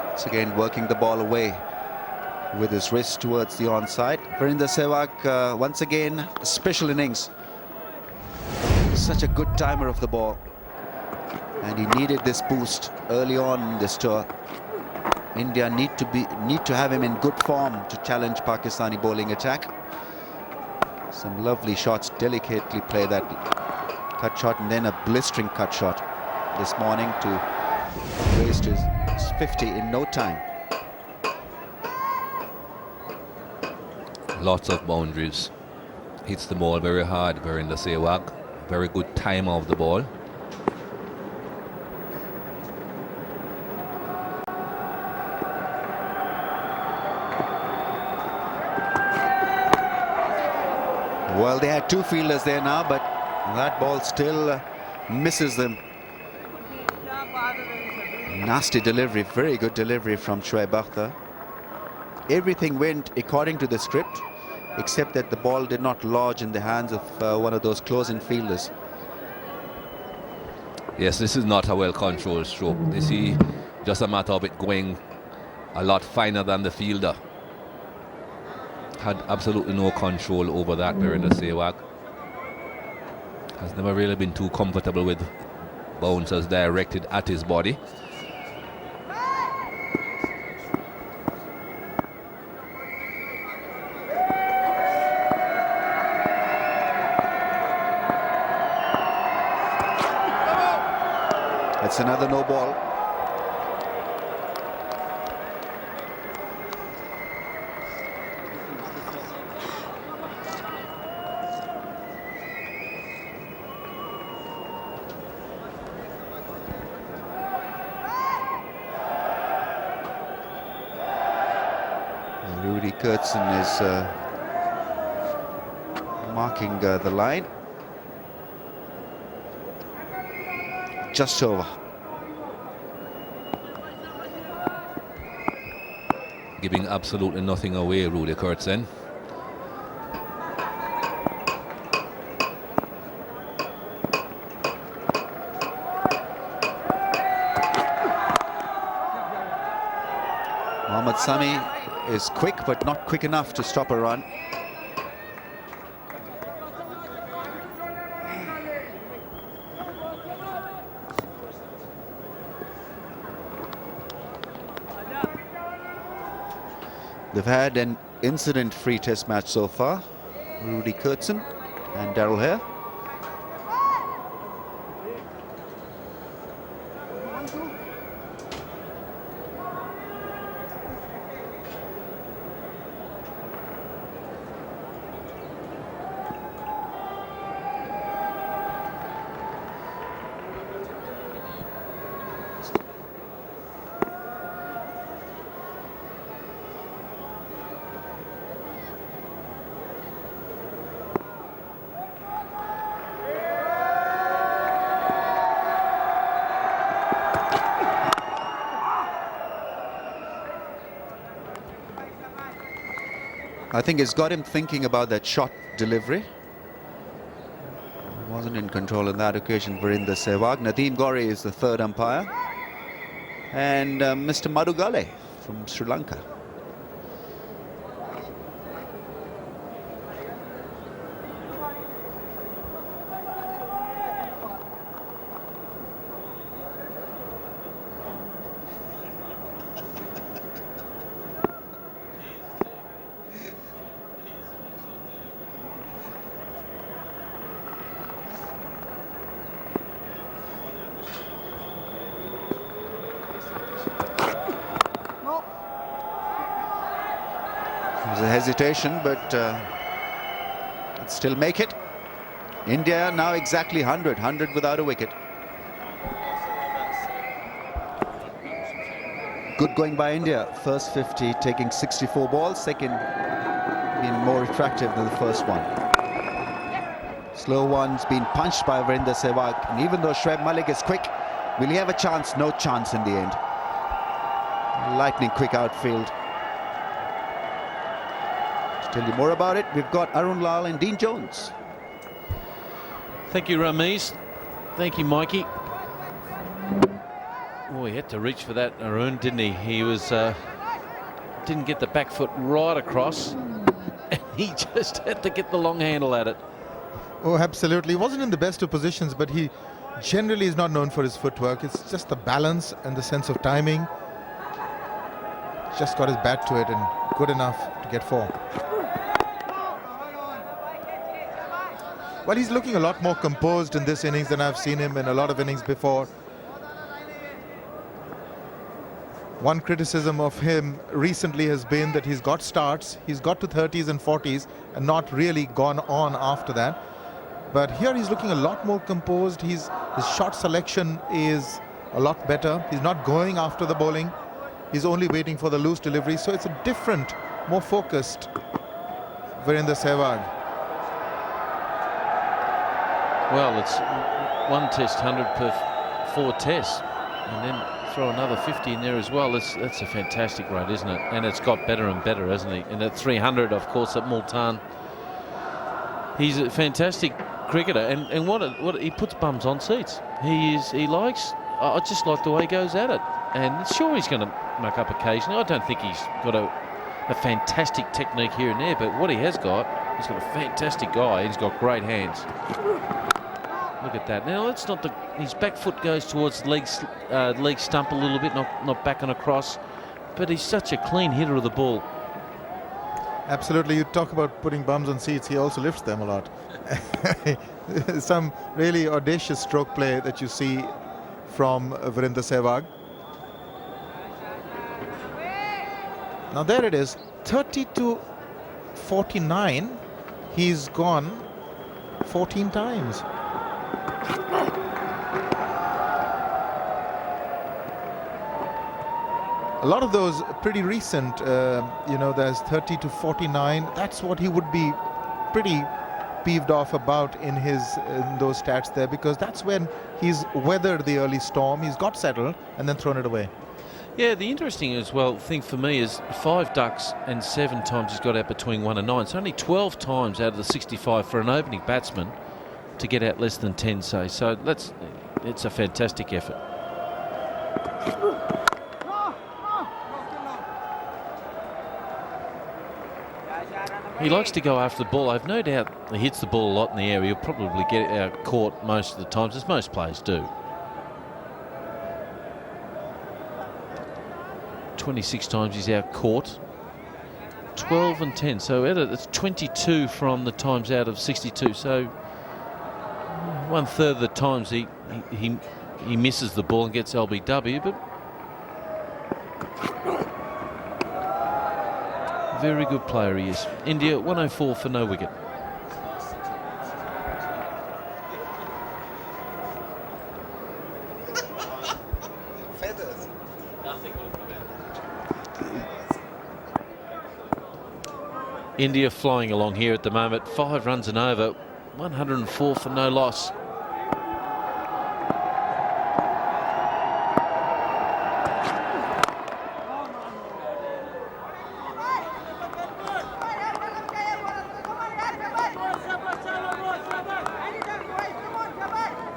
Once again working the ball away with his wrist towards the onside. Virender Sehwag once again a special innings. Such a good timer of the ball, and he needed this boost early on in this tour. India need to have him in good form to challenge Pakistani bowling attack. Some lovely shots, delicately play that cut shot, and then a blistering cut shot this morning to raise to his 50 in no time. Lots of boundaries. Hits the ball very hard, Virender Sehwag. Very good time of the ball. Well, they had two fielders there now, but that ball still misses them. Nasty delivery, very good delivery from Shoaib Akhtar. Everything went according to the script, except that the ball did not lodge in the hands of one of those close-in fielders. Yes, this is not a well-controlled stroke. This is just a matter of it going a lot finer than the fielder. Had absolutely no control over that, Virender Sehwag. Has never really been too comfortable with bouncers directed at his body. That's another no ball. Rudy Kurtzen is marking the line. Just over. Giving absolutely nothing away, Rudy Kurtzen. Mohammad Sami is quick, but not quick enough to stop a run. They've had an incident-free test match so far. Rudy Kurtzen and Daryl Hare. I think it's got him thinking about that shot delivery. Wasn't in control on that occasion, Virender Sehwag. Nadeem Gore is the third umpire. And Mr. Madugale from Sri Lanka. There's a hesitation, but it still make it. India now exactly 100 without a wicket. Good going by India. First 50 taking 64 balls, second being more attractive than the first one. Slow one's been punched by Virender Sehwag, and even though Shoaib Malik is quick, will he have a chance? No chance in the end. Lightning quick outfield. To tell you more about it, we've got Arun Lal and Dean Jones. Thank you, Ramiz. Thank you, Mikey. Oh, he had to reach for that, Arun, didn't he? He was didn't get the back foot right across, and he just had to get the long handle at it. Oh, absolutely. He wasn't in the best of positions, but he generally is not known for his footwork. It's just the balance and the sense of timing. Just got his bat to it and good enough to get 4. Well, he's looking a lot more composed in this innings than I've seen him in a lot of innings before. One criticism of him recently has been that he's got starts, he's got to 30s and 40s and not really gone on after that. But here he's looking a lot more composed. His shot selection is a lot better. He's not going after the bowling. He's only waiting for the loose delivery. So it's a different, more focused Virender Sehwag. Well, it's 1 test 100 per 4 tests, and then throw another 50 in there as well. That's a fantastic rate, isn't it? And it's got better and better, hasn't he? And at 300, of course, at Multan, he's a fantastic cricketer. And what he puts bums on seats. He likes. I just like the way he goes at it. And sure, he's going to muck up occasionally. I don't think he's got a fantastic technique here and there, but what he has got, he's got a fantastic guy. He's got great hands. Look at that. Now, that's not his back foot goes towards the leg stump a little bit, not back and across, but he's such a clean hitter of the ball. Absolutely. You talk about putting bums on seats, he also lifts them a lot. Some really audacious stroke play that you see from Virender Sehwag. Now there it is, 30-49. He's gone 14 times. A lot of those pretty recent, there's 30-49. That's what he would be pretty peeved off about in those stats there, because that's when he's weathered the early storm, he's got settled and then thrown it away. Yeah, the interesting as well thing for me is 5 ducks and 7 times he's got out between 1 and 9. It's only 12 times out of the 65 for an opening batsman to get out less than 10, say. So it's a fantastic effort. He likes to go after the ball. I've no doubt he hits the ball a lot in the air. He'll probably get it out caught most of the times, as most players do. 26 times he's out caught. 12 and 10. So it's 22 from the times out of 62. So 1/3 of the times he misses the ball and gets LBW, but very good player he is. India 104 for no wicket. India flying along here at the moment. 5 runs and over. 104 for no loss.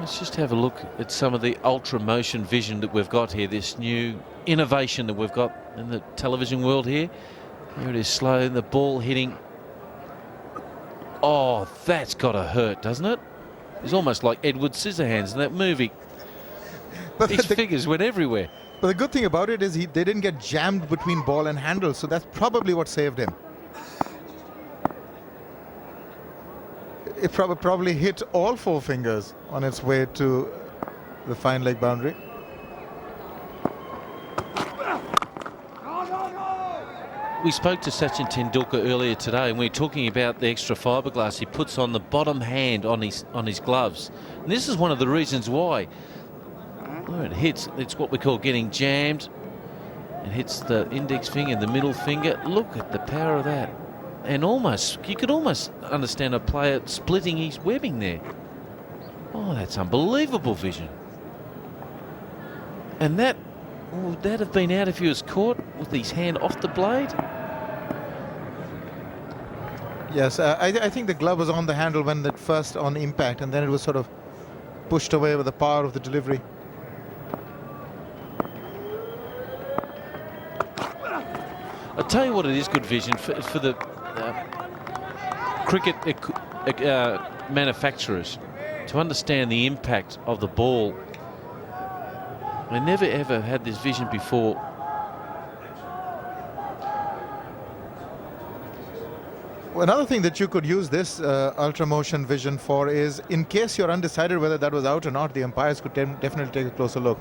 Let's just have a look at some of the ultra motion vision that we've got here, this new innovation that we've got in the television world here. Here it is, slow, the ball hitting. Oh, that's got to hurt, doesn't it? It's almost like Edward Scissorhands in that movie. But his figures went everywhere. But the good thing about it is they didn't get jammed between ball and handle, so that's probably what saved him. It probably hit all 4 fingers on its way to the fine leg boundary. We spoke to Sachin Tendulkar earlier today, and we were talking about the extra fiberglass he puts on the bottom hand on his gloves. And this is one of the reasons why. Where it hits, it's what we call getting jammed. It hits the index finger and the middle finger. Look at the power of that. And you could almost understand a player splitting his webbing there. Oh, that's unbelievable vision. And that, would that have been out if he was caught with his hand off the blade? Yes, I think the glove was on the handle when it first on impact, and then it was sort of pushed away with the power of the delivery. I'll tell you what, it is good vision for the cricket manufacturers to understand the impact of the ball. I never ever had this vision before. Well, another thing that you could use this ultra motion vision for is, in case you're undecided whether that was out or not, the umpires could definitely take a closer look.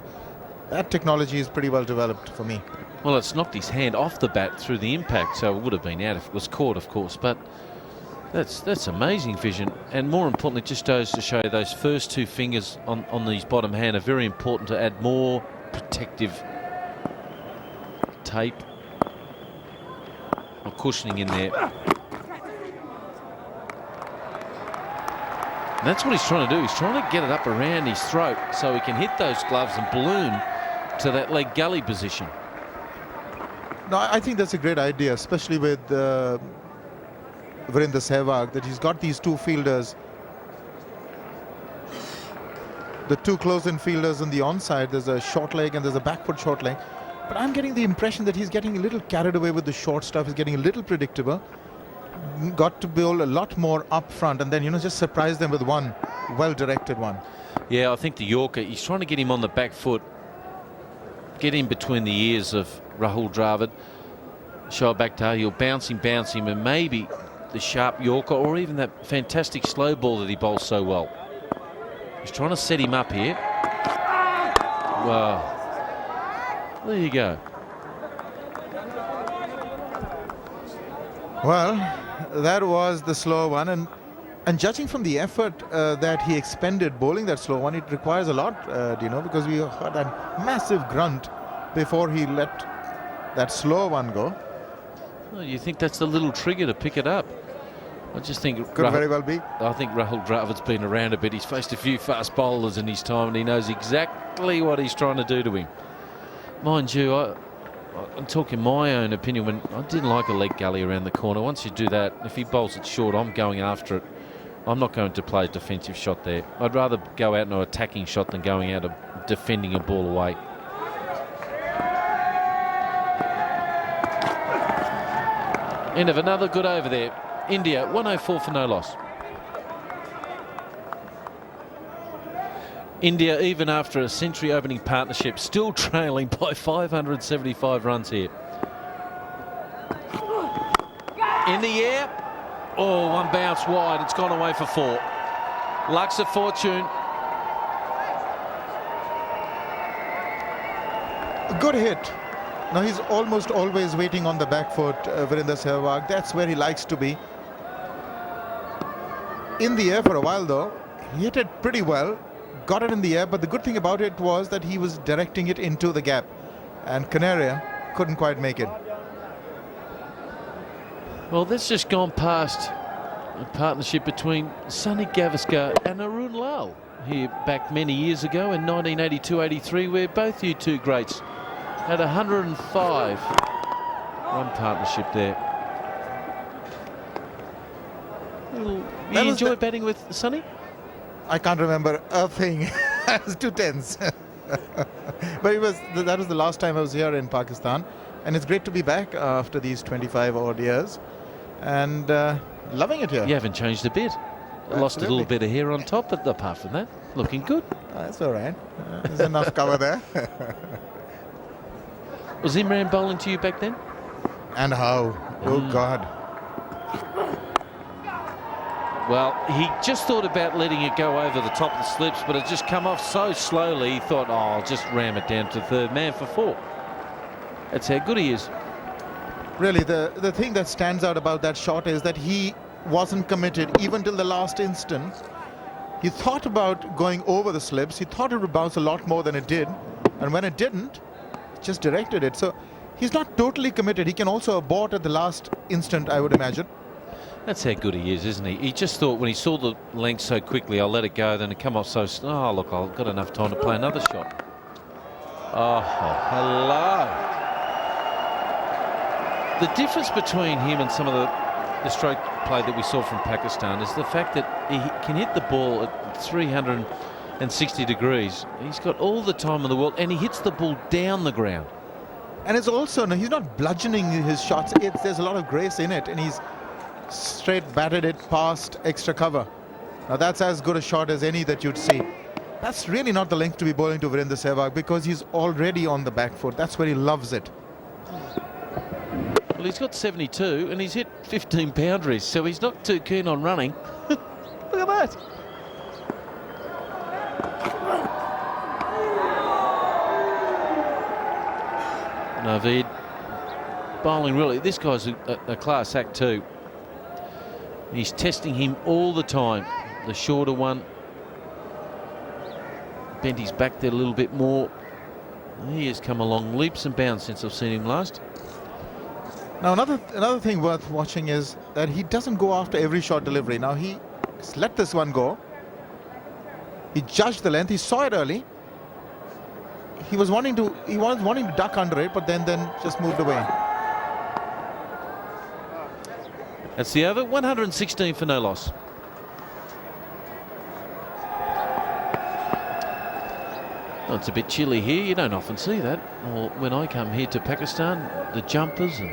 That technology is pretty well developed for me. Well, it's knocked his hand off the bat through the impact, so it would have been out if it was caught, of course. But that's amazing vision, and more importantly, it just goes to show you those first 2 fingers on these bottom hand are very important to add more protective tape or cushioning in there. And that's what he's trying to do. He's trying to get it up around his throat so he can hit those gloves and balloon to that leg gully position. No, I think that's a great idea, especially with Virender Sehwag, that he's got these two fielders, the two close-in fielders on the onside. There's a short leg and there's a backward short leg. But I'm getting the impression that he's getting a little carried away with the short stuff. He's getting a little predictable. Got to bowl a lot more up front and then, you know, just surprise them with one well-directed one. Yeah, I think the Yorker, he's trying to get him on the back foot, get in between the ears of Rahul Dravid, show it back to He'll bounce him, and maybe the sharp Yorker or even that fantastic slow ball that he bowls so well. He's trying to set him up here. Wow. There you go. Well, that was the slow one, and judging from the effort that he expended bowling that slow one, it requires a lot, because we heard that massive grunt before he let that slow one go. Well, you think that's the little trigger to pick it up? I just think Could very well be. I think Rahul Dravid's been around a bit. He's faced a few fast bowlers in his time, and he knows exactly what he's trying to do to him. Mind you, I'm talking my own opinion. When I didn't like a leg gully around the corner. Once you do that, if he bowls it short, I'm going after it. I'm not going to play a defensive shot there. I'd rather go out in an attacking shot than going out of defending a ball away. End of another good over there. India 104 for no loss. India, even after a century opening partnership, still trailing by 575 runs here. In the air. Oh, one bounce wide. It's gone away for 4. Lucks of fortune. A good hit. Now he's almost always waiting on the back foot, Virender Sehwag. That's where he likes to be. In the air for a while though, he hit it pretty well. Got it in the air, but the good thing about it was that he was directing it into the gap, and Canaria couldn't quite make it. Well, that's just gone past a partnership between Sunny Gavaskar and Arun Lal here back many years ago in 1982-83, where both you two greats had 105 run partnership there. You enjoy batting with Sunny? I can't remember a thing. It was 2 10s. But that was the last time I was here in Pakistan, and it's great to be back after these 25 odd years, and loving it here. You haven't changed a bit. Lost a little bit of hair on top, but apart from that, looking good. That's all right. There's enough cover there. Was Imran bowling to you back then? And how? Oh God. Well, he just thought about letting it go over the top of the slips, but it just come off so slowly. He thought, oh, I'll just ram it down to third man for 4. That's how good he is. Really, the thing that stands out about that shot is that he wasn't committed even till the last instant. He thought about going over the slips. He thought it would bounce a lot more than it did. And when it didn't, just directed it. So he's not totally committed. He can also abort at the last instant, I would imagine. That's how good he is, isn't he? He just thought when he saw the length so quickly, I'll let it go, then it come off so... Oh, look, I've got enough time to play another shot. Oh, hello. The difference between him and some of the stroke play that we saw from Pakistan is the fact that he can hit the ball at 360 degrees. He's got all the time in the world, and he hits the ball down the ground. And it's also, no, he's not bludgeoning his shots. There's a lot of grace in it, and he's straight batted it past extra cover. Now that's as good a shot as any that you'd see. That's really not the length to be bowling to Virender Sehwag, because he's already on the back foot. That's where he loves it. Well, he's got 72 and he's hit 15 boundaries, so he's not too keen on running. Look at that. Dravid bowling really. This guy's a class act too. He's testing him all the time. The shorter one. Bent his back there a little bit more. He has come along leaps and bounds since I've seen him last. Now another thing worth watching is that he doesn't go after every shot delivery. Now he let this one go, He judged the length. He saw it early. He was wanting to duck under it, but then just moved away. That's the over. 116 for no loss. Well, it's a bit chilly here. You don't often see that. Or when I come here to Pakistan, the jumpers and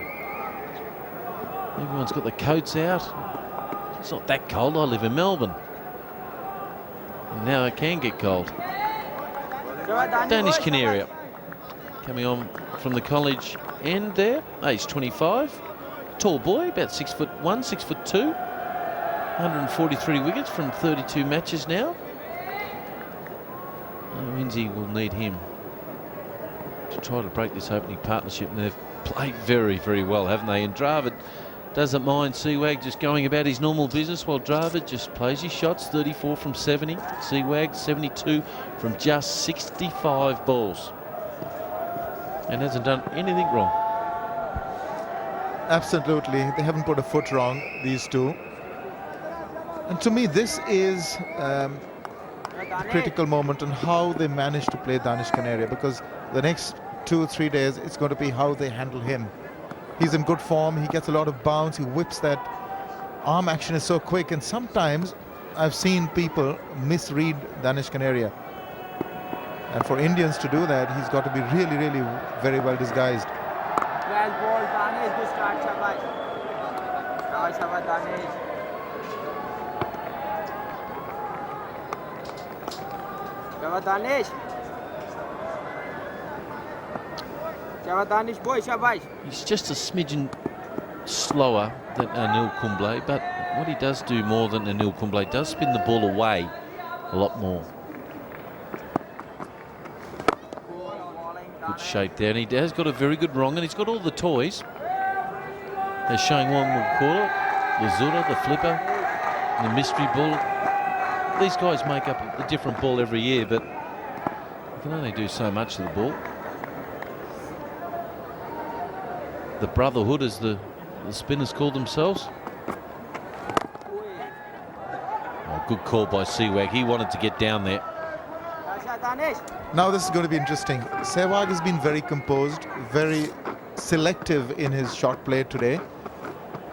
everyone's got the coats out. It's not that cold. I live in Melbourne. And now it can get cold. Danish Canary coming on from the college end there, age 25. Tall boy, about 6'1", 6'2". 143 wickets from 32 matches now. Windsy will need him to try to break this opening partnership, and they've played very, very well, haven't they? And Dravid doesn't mind Sehwag just going about his normal business, while Dravid just plays his shots. 34 from 70. Sehwag 72 from just 65 balls, and hasn't done anything wrong. Absolutely, they haven't put a foot wrong, these two. And to me, this is the critical moment on how they manage to play Danish Canary, because the next 2 or 3 days, it's going to be how they handle him. He's in good form. He gets a lot of bounce. He whips. That arm action is so quick, and sometimes I've seen people misread Danish Canary. And for Indians to do that, he's got to be really, really very well disguised. Well ball, Danish. Good start, Shabash. Shabash, Danish. Shabash, Danish. Shabash, Danish boy, Shabash. He's just a smidgen slower than Anil Kumble, but what he does do more than Anil Kumble does spin the ball away a lot more. Good shape there, and he has got a very good wrong, and he's got all the toys. As Shane Wong will call it, the Zura, the flipper, the mystery ball. These guys make up a different ball every year, but you can only do so much to the ball. The Brotherhood, as the spinners call themselves. Oh, good call by Sehwag. He wanted to get down there. Now this is going to be interesting. Sehwag has been very composed, very selective in his shot play today.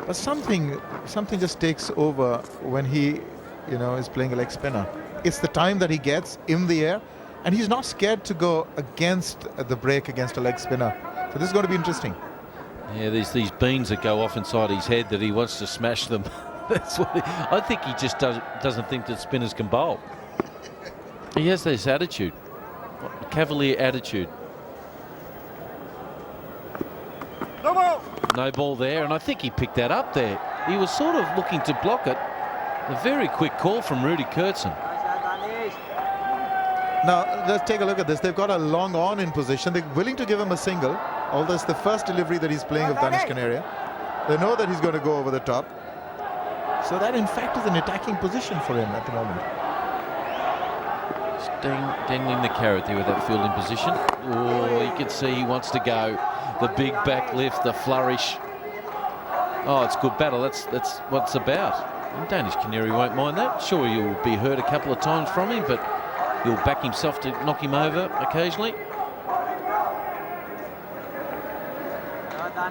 But something just takes over when he, is playing a leg spinner. It's the time that he gets in the air, and he's not scared to go against the break against a leg spinner. So this is going to be interesting. Yeah, there's these beans that go off inside his head that he wants to smash them. That's what I think he just doesn't think that spinners can bowl. He has this attitude, a cavalier attitude. No ball there, and I think he picked that up there. He was sort of looking to block it. A very quick call from Rudy Kurtzen. Now, let's take a look at this. They've got a long on in position. They're willing to give him a single, although it's the first delivery that he's playing of Danish Canary. They know that he's going to go over the top. So that, in fact, is an attacking position for him at the moment. Dangling the carrot there with that fielding position. Oh, you can see he wants to go. The big back lift, the flourish. Oh, it's good battle. That's what it's about. And Danish Canary won't mind that. Sure, you'll be hurt a couple of times from him, but he'll back himself to knock him over occasionally.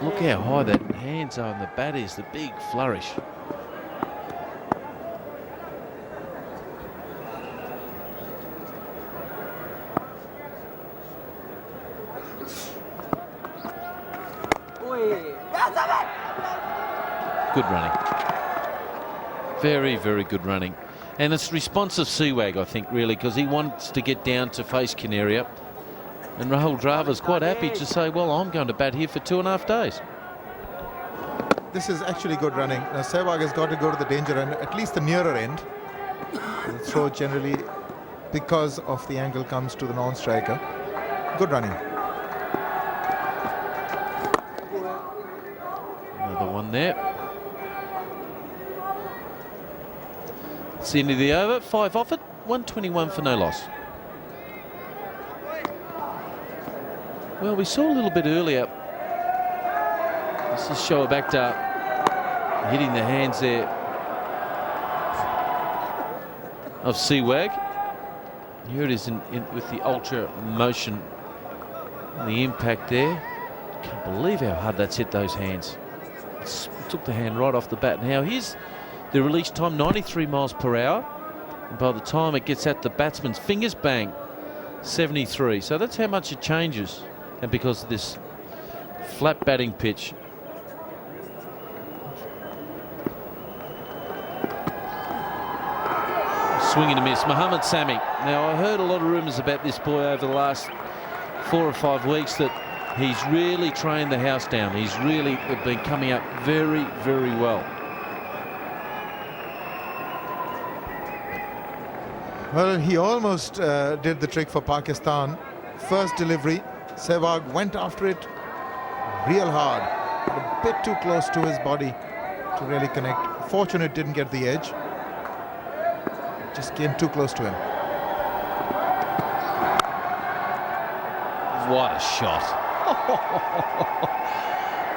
Look how high that hands are on the bat is, the big flourish. Good running. Very, very good running. And it's responsive Sehwag, I think, really, because he wants to get down to face Canaria. And Rahul Dravid's quite happy to say, well, I'm going to bat here for 2.5 days. This is actually good running. Now, Sehwag has got to go to the danger end, at least the nearer end. The throw generally, because of the angle, comes to the non-striker. Good running. Another one there. It's the end of the over. 5 off it. 121 for no loss. Well, we saw a little bit earlier. This is Shoaib Akhtar hitting the hands there of Sehwag. Here it is with the ultra motion, the impact there. Can't believe how hard that's hit those hands. Took the hand right off the bat. Now here's the release time, 93 miles per hour. And by the time it gets at the batsman's fingers, bang, 73. So that's how much it changes. And because of this flat batting pitch. Swing and a miss. Mohammad Sami. Now I heard a lot of rumours about this boy over the last 4 or 5 weeks that he's really trained the house down. He's really been coming up very, very well. Well, he almost did the trick for Pakistan. First delivery, Sehwag went after it real hard, but a bit too close to his body to really connect. Fortunate didn't get the edge. Just came too close to him. What a shot.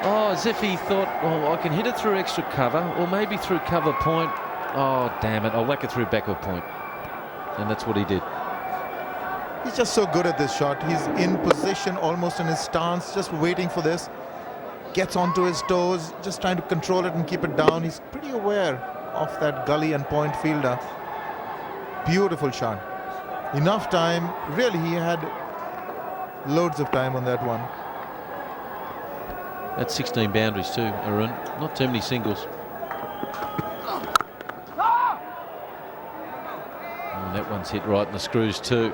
Oh, as if he thought, oh, I can hit it through extra cover, or maybe through cover point. Oh, damn it, I'll whack it through backward point. And that's what he did. He's just so good at this shot. He's in position, almost in his stance, just waiting for this. Gets onto his toes, just trying to control it and keep it down. He's pretty aware of that gully and point fielder. Beautiful shot. Enough time. Really, he had loads of time on that one. That's 16 boundaries too, Arun. Not too many singles. And that one's hit right in the screws too.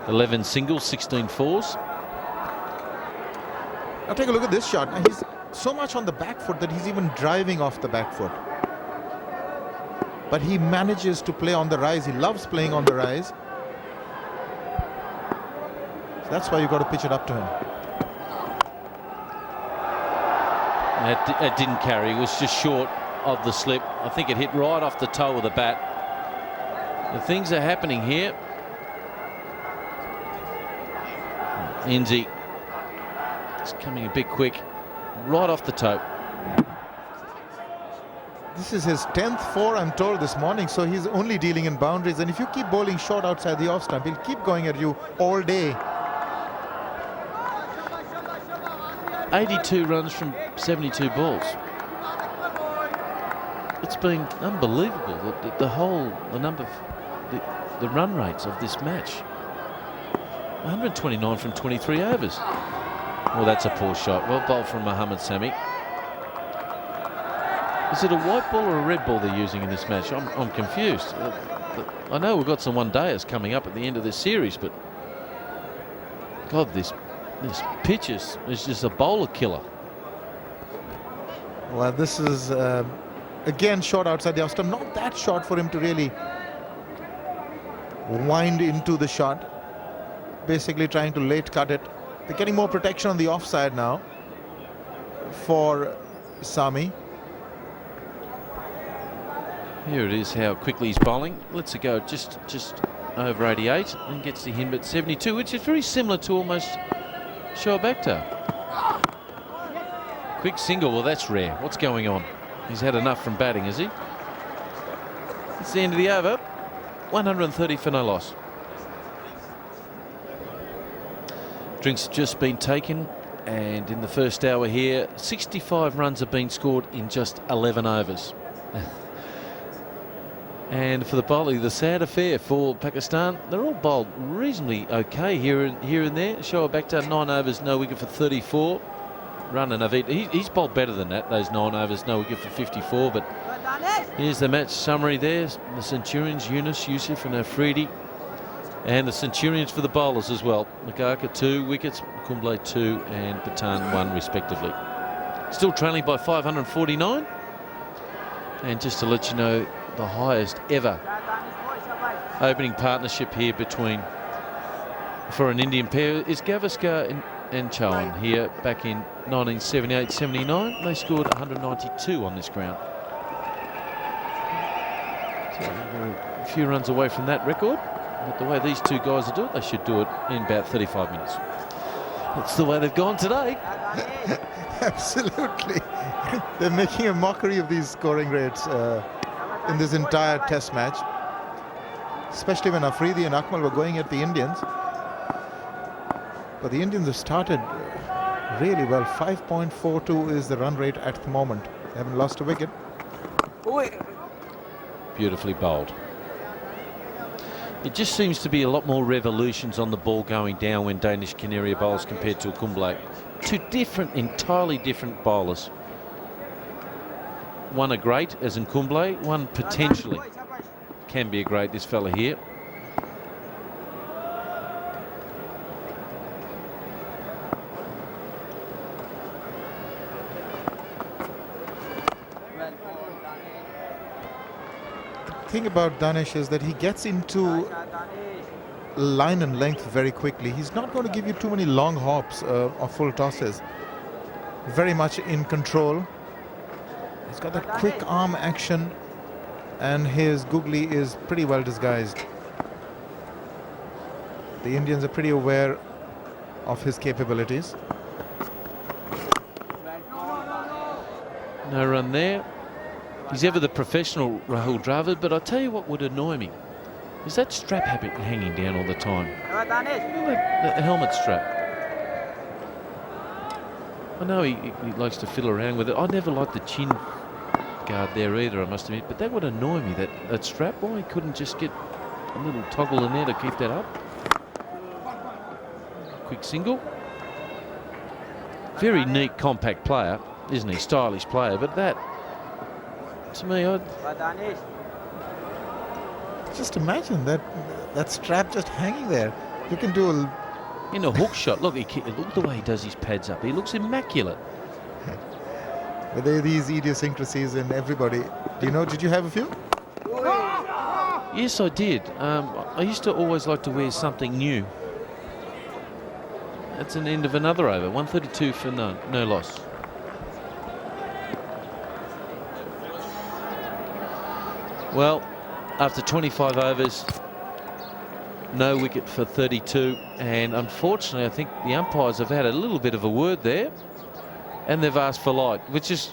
$11 singles, 16 fours. Now take a look at this shot. He's so much on the back foot that he's even driving off the back foot. But he manages to play on the rise. He loves playing on the rise. So that's why you got to pitch it up to him. It didn't carry. It was just short of the slip. I think it hit right off the toe of the bat. The things are happening here. Indy is coming a bit quick, right off the toe. This is his 10th four, I'm told, this morning, so he's only dealing in boundaries. And if you keep bowling short outside the off stump, he'll keep going at you all day. 82 runs from 72 balls. It's been unbelievable. The run rates of this match. 129 from 23 overs. Well, that's a poor shot. Well bowled from Mohammad Sami. Is it a white ball or a red ball they're using in this match? I'm confused. I know we've got some one-dayers coming up at the end of this series, but God, this pitch is just a bowler killer. Well, this is again short outside the off stump. Not that short for him to really wind into the shot. Basically trying to late cut it. They're getting more protection on the offside now for Sami. Here it is, how quickly he's bowling. Lets it go just over 88 and gets to him at 72, which is very similar to almost Sehwag. Quick single, well that's rare. What's going on? He's had enough from batting, is he? It's the end of the over. 130 for no loss. Drinks have just been taken, and in the first hour here, 65 runs have been scored in just 11 overs. And for the bowling, the sad affair for Pakistan, they're all bowled reasonably okay here and there. Sehwag 9 overs, no wicket for 34. Run and he's bowled better than that, those 9 overs, no wicket for 54. But here's the match summary there. The Centurions, Yunus, Yusuf and Afridi. And the Centurions for the bowlers as well. Magaka 2 wickets, Kumble 2 and Patan 1 respectively. Still trailing by 549. And just to let you know, the highest ever opening partnership here for an Indian pair is Gavaskar and Chauhan here back in 1978-79. They scored 192 on this ground. So they're a few runs away from that record. But the way these two guys will do it, they should do it in about 35 minutes. That's the way they've gone today. Absolutely. They're making a mockery of these scoring rates. in this entire test match, especially when Afridi and Akmal were going at the Indians. But the Indians have started really well. 5.42 is the run rate at the moment. They haven't lost a wicket. Beautifully bowled. It just seems to be a lot more revolutions on the ball going down when Danish Canary bowls compared to a Kumble. Two different, entirely different bowlers. One a great, as in Kumble, one potentially can be a great, this fella here. The thing about Danish is that he gets into line and length very quickly. He's not going to give you too many long hops or full tosses. Very much in control. He's got that quick arm action, and his googly is pretty well disguised. The Indians are pretty aware of his capabilities. No run there. He's ever the professional Rahul Dravid, but I tell you what would annoy me is that strap habit hanging down all the time. You know that helmet strap. I know he likes to fiddle around with it. I never liked the chin guard there either, I must admit, but that would annoy me, that strap. Why he couldn't just get a little toggle in there to keep that up. Quick single. Very neat, compact player, isn't he? Stylish player, but that, to me, Just imagine that strap just hanging there. You can do in a hook shot. Look the way he does his pads up. He looks immaculate. But there are these idiosyncrasies in everybody. Did you have a few? Yes, I did. I used to always like to wear something new. That's an end of another over. 132 for no loss. Well, after 25 overs, no wicket for 32, and unfortunately I think the umpires have had a little bit of a word there, and they've asked for light, which is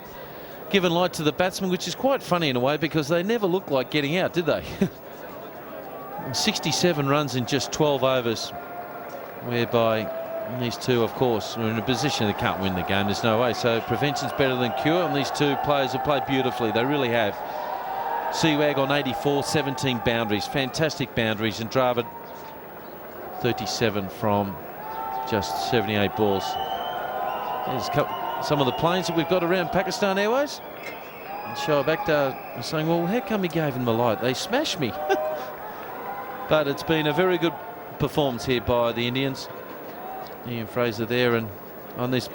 given light to the batsman, which is quite funny in a way because they never looked like getting out, did they? 67 runs in just 12 overs, whereby these two, of course, are in a position they can't win the game. There's no way. So prevention's better than cure, and these two players have played beautifully. They really have. Sehwag on 84, 17 boundaries, fantastic boundaries, and Dravid 37 from just 78 balls. There's some of the planes that we've got around Pakistan Airways. And Sehwag are saying, well, how come he gave him the light? They smashed me. But it's been a very good performance here by the Indians. Ian Fraser there, and on this,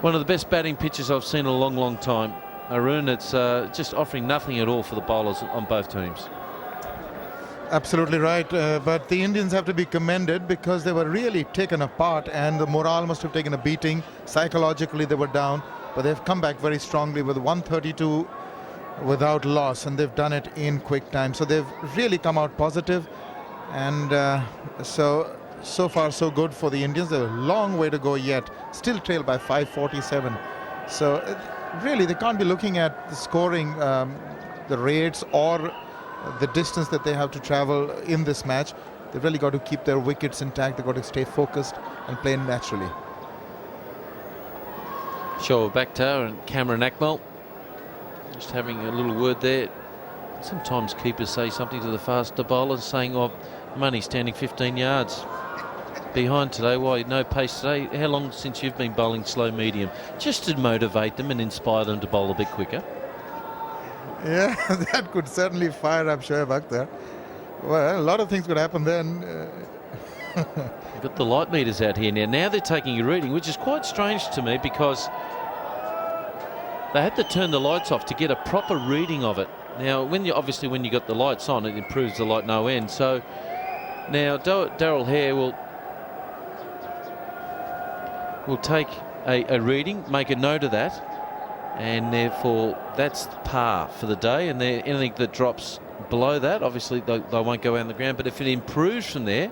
one of the best batting pitches I've seen in a long, long time. Arun, it's just offering nothing at all for the bowlers on both teams. Absolutely right, but the Indians have to be commended because they were really taken apart, and the morale must have taken a beating. Psychologically they were down, but they've come back very strongly with 132 without loss, and they've done it in quick time. So they've really come out positive, and so far so good for the Indians. There's a long way to go yet, still trailed by 547. So really they can't be looking at the scoring, the rates or the distance that they have to travel in this match. They've really got to keep their wickets intact. They've got to stay focused and play naturally. Sehwag and Cameron Akmal just having a little word there. Sometimes keepers say something to the faster bowlers, saying, oh, I'm only standing 15 yards behind today. Why no pace today? How long since you've been bowling slow medium? Just to motivate them and inspire them to bowl a bit quicker. Yeah, that could certainly fire up Sehwag there. Well, a lot of things could happen then. We've got the light meters out here now. Now they're taking a reading, which is quite strange to me because they had to turn the lights off to get a proper reading of it. Now, when you got the lights on, it improves the light no end. So now Daryl Hare will take a reading, make a note of that, and therefore that's par for the day. And anything that drops below that, obviously they won't go out on the ground. But if it improves from there,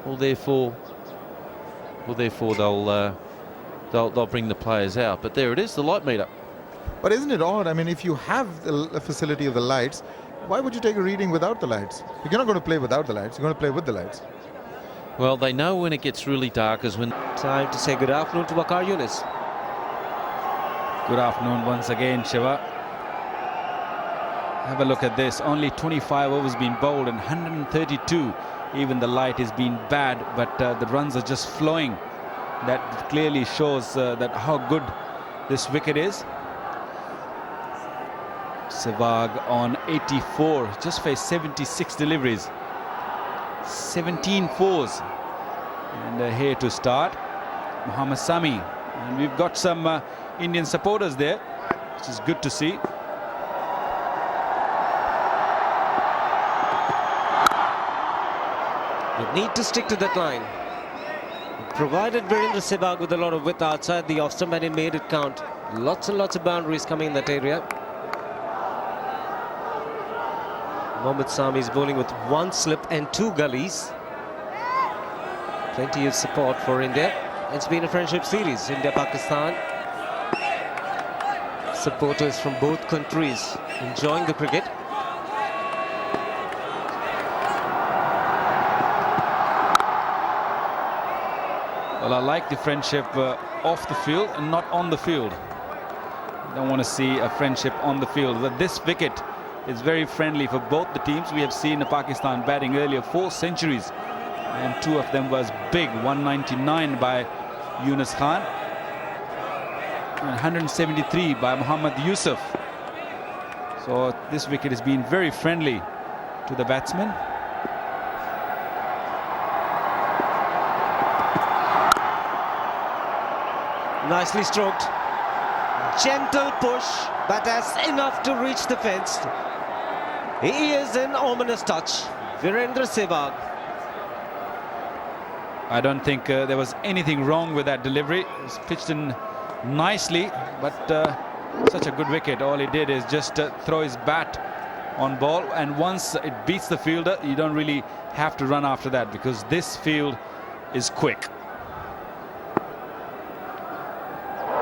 well, therefore they'll bring the players out. But there it is, the light meter. But isn't it odd? I mean, if you have the facility of the lights, why would you take a reading without the lights? You're not going to play without the lights. You're going to play with the lights. Well, they know when it gets really dark is when. Time to say good afternoon to Waqar Younis. Good afternoon once again, Shiva. Have a look at this. Only 25 overs been bowled and 132. Even the light has been bad, but the runs are just flowing. That clearly shows that how good this wicket is. Sehwag on 84, just faced 76 deliveries. 17 fours. And here to start, Mohammad Sami. And we've got some Indian supporters there, which is good to see. You need to stick to that line. It provided Virender Sehwag with a lot of width outside the off stump, and he made it count. Lots and lots of boundaries coming in that area. Mohammad Sami is bowling with 1 slip and 2 gullies. Plenty of support for India. It's been a friendship series, India-Pakistan. Supporters from both countries enjoying the cricket. Well, I like the friendship off the field and not on the field. I don't want to see a friendship on the field. But this wicket is very friendly for both the teams. We have seen Pakistan batting earlier 4 centuries, and 2 of them was big. 199 by Yunus Khan and 173 by Muhammad Yusuf. So this wicket has been very friendly to the batsmen. Nicely stroked. Gentle push, but that's enough to reach the fence. He is in ominous touch. Virender Sehwag. I don't think there was anything wrong with that delivery. It was pitched in nicely, but such a good wicket. All he did is just throw his bat on ball, and once it beats the fielder, you don't really have to run after that, because this field is quick.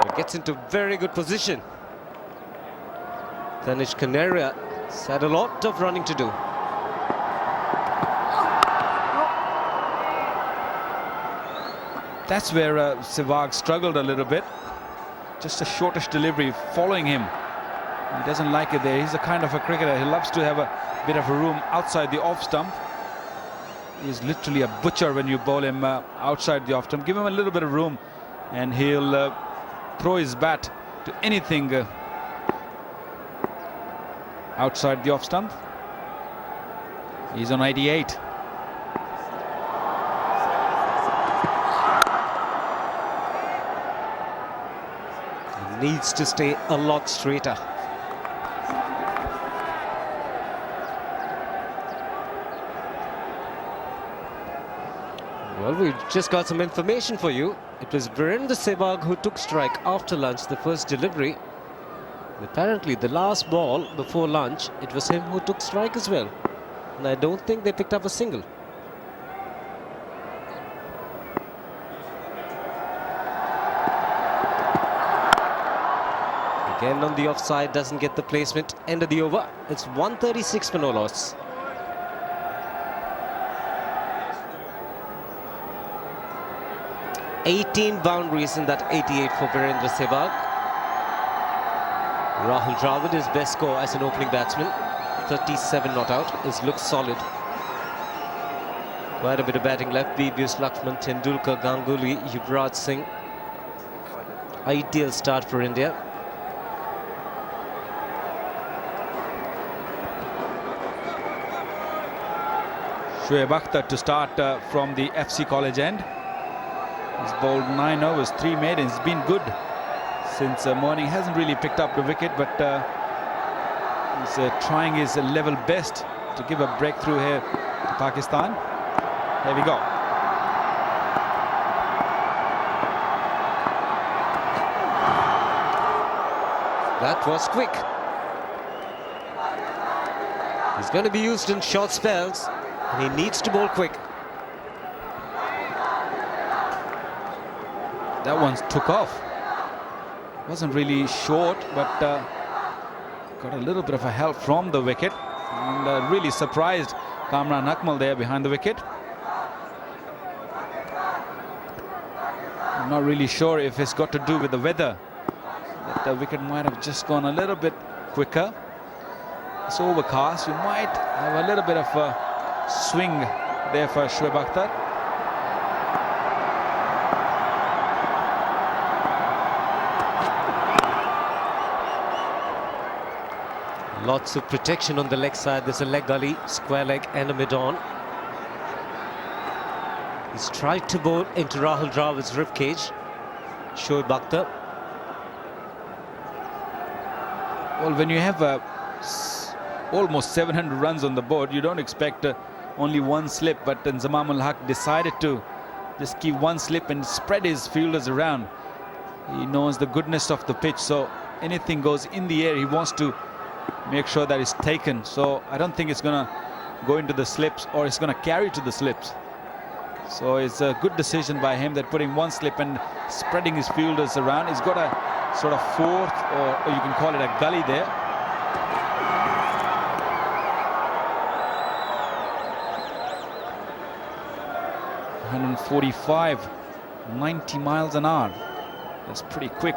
He gets into very good position. Danish Canaria had a lot of running to do. That's where Sehwag struggled a little bit. Just a shortish delivery following him. He doesn't like it there. He's a kind of a cricketer. He loves to have a bit of a room outside the off stump. He's literally a butcher when you bowl him outside the off stump. Give him a little bit of room and he'll throw his bat to anything outside the off stump. He's on 88. He needs to stay a lot straighter. Well, we've just got some information for you. It was Virender Sehwag who took strike after lunch, the first delivery. And apparently, the last ball before lunch, it was him who took strike as well. And I don't think they picked up a single. Again on the offside, doesn't get the placement. End of the over. It's 136 for no loss. "18 boundaries in that 88 for Virender Sehwag. Rahul Dravid, his best score as an opening batsman. 37 not out. His looks solid. Quite a bit of batting left. VVS, Lakshman, Tendulkar, Ganguly, Yuvraj Singh. Ideal start for India. Shoaib Akhtar to start from the FC College end. He's bowled 9 overs, 3 maidens. He's been good since morning. Hasn't really picked up the wicket, but he's trying his level best to give a breakthrough here to Pakistan. There we go. That was quick. He's going to be used in short spells, and he needs to bowl quick. That one took off. Wasn't really short, but got a little bit of a help from the wicket, and really surprised Kamran Akmal there behind the wicket. I'm not really sure if it's got to do with the weather, that the wicket might have just gone a little bit quicker. It's overcast, you might have a little bit of a swing there for Shoaib Akhtar. Lots of protection on the leg side. There's a leg gully, square leg and a mid-on. He's tried to bowl into Rahul Dravid's ribcage. Shoaib Akhtar. Well, when you have almost 700 runs on the board, you don't expect only one slip, but Zamam ul Haq decided to just keep one slip and spread his fielders around. He knows the goodness of the pitch, so anything goes in the air, he wants to make sure that it's taken. So I don't think it's going to go into the slips, or it's going to carry to the slips. So it's a good decision by him, that putting one slip and spreading his fielders around. He's got a sort of fourth, or you can call it a gully there. .145, 90 miles an hour. That's pretty quick.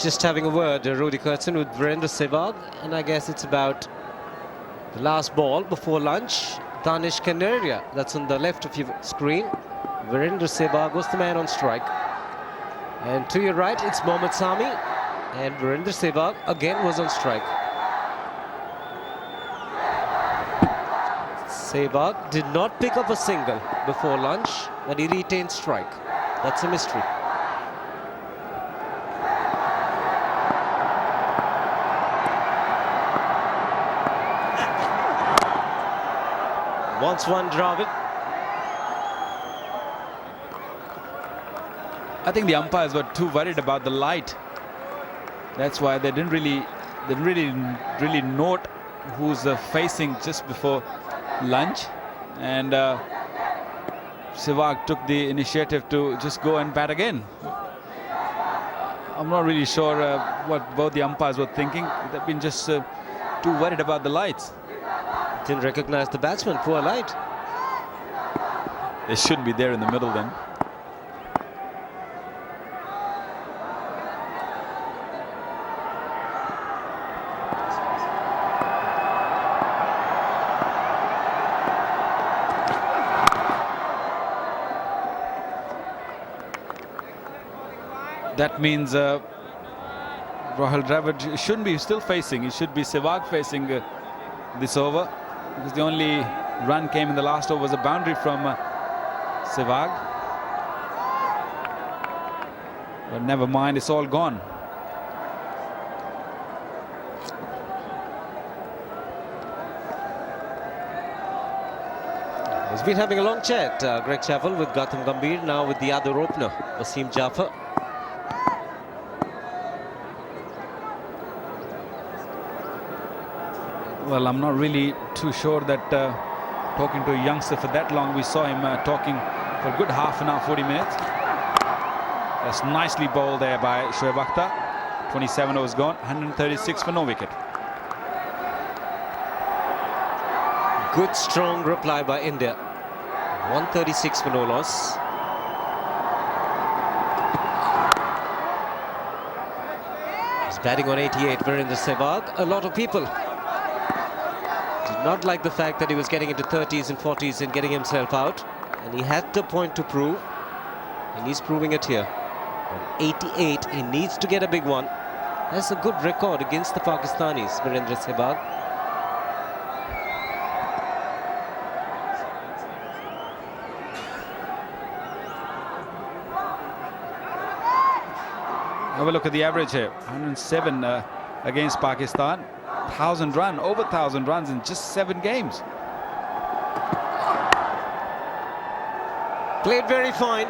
Just having a word, Rudy Kurtzen, with Virender Sehwag, and I guess it's about the last ball before lunch. Danish Canaria, that's on the left of your screen. Virender Sehwag was the man on strike. And to your right, it's Mohammad Sami, and Virender Sehwag again was on strike. Sehwag did not pick up a single before lunch, but he retained strike. That's a mystery. Once one, Dravid. I think the umpires were too worried about the light. That's why they didn't really note who's facing just before lunch, and Sehwag took the initiative to just go and bat again. I'm not really sure what both the umpires were thinking. They've been just too worried about the lights. Didn't recognize the batsman, poor light. They shouldn't be there in the middle then. That means Rahul Dravid shouldn't be still facing. It should be Sehwag facing this over, because the only run came in the last over was a boundary from Sehwag. But never mind, it's all gone. He's been having a long chat, Greg Chappell, with Gautam Gambhir, now with the other opener, Wasim Jaffer. Well, I'm not really too sure that talking to a youngster for that long. We saw him talking for a good half an hour, 40 minutes. That's nicely bowled there by Shoaib Akhtar. 27 overs gone, 136 for no wicket. Good strong reply by India. 136 for no loss. He's batting on 88, Virender Sehwag. A lot of people did not like the fact that he was getting into 30s and 40s and getting himself out. And he had the point to prove, and he's proving it here. On 88, he needs to get a big one. That's a good record against the Pakistanis, Virender Sehwag. Have a look at the average here. 107 against Pakistan. 1,000 run, over 1,000 runs in just 7 games. Played very fine.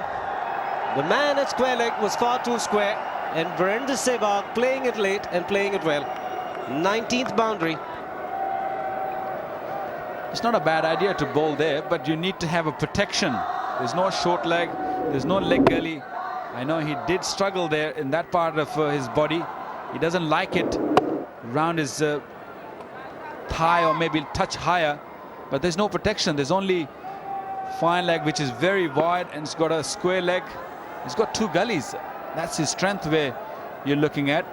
The man at square leg was far too square, and Virender Sehwag playing it late and playing it well. 19th boundary. It's not a bad idea to bowl there, but you need to have a protection. There's no short leg, there's no leg gully. I know he did struggle there in that part of his body. He doesn't like it around his thigh or maybe touch higher, but there's no protection. There's only fine leg, which is very wide, and it's got a square leg. It's got two gullies. That's his strength where you're looking at.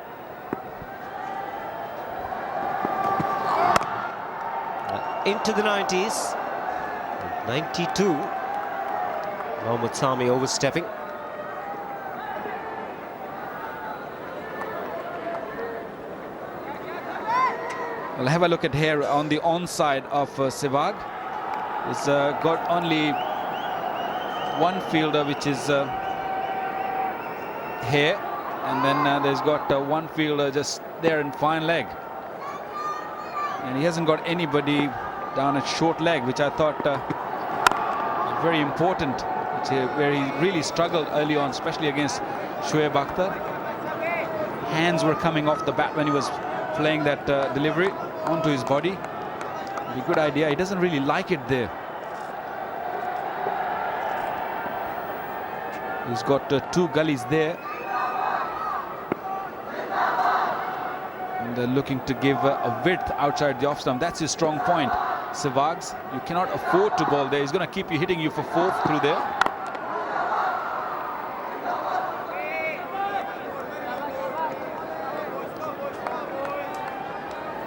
Into the 90s. 92. Mohammad Sami overstepping. We'll have a look at here on the onside of Sehwag. He's got only one fielder, which is here, and then there's got one fielder just there in fine leg, and he hasn't got anybody down at short leg, which I thought very important, where he really struggled early on, especially against Shoaib Akhtar. Hands were coming off the bat when he was playing that delivery onto his body. Be a good idea. He doesn't really like it there. He's got two gullies there, and they're looking to give a width outside the off stump. That's his strong point. Sehwag's, you cannot afford to bowl there. He's going to keep you hitting you for fourth through there.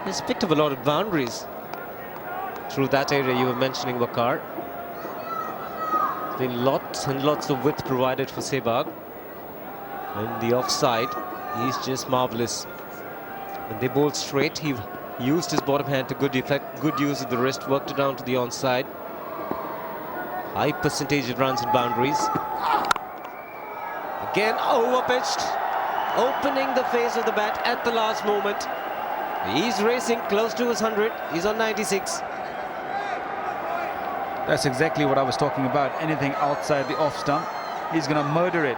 He's picked up a lot of boundaries through that area you were mentioning, Waqar. There's been lots and lots of width provided for Sehwag. And the offside, he's just marvellous. When they bowled straight, he used his bottom hand to good effect, good use of the wrist, worked it down to the onside. High percentage of runs and boundaries. Again, overpitched, opening the face of the bat at the last moment. He's racing close to his 100. He's on 96. That's exactly what I was talking about. Anything outside the off stump, he's going to murder it.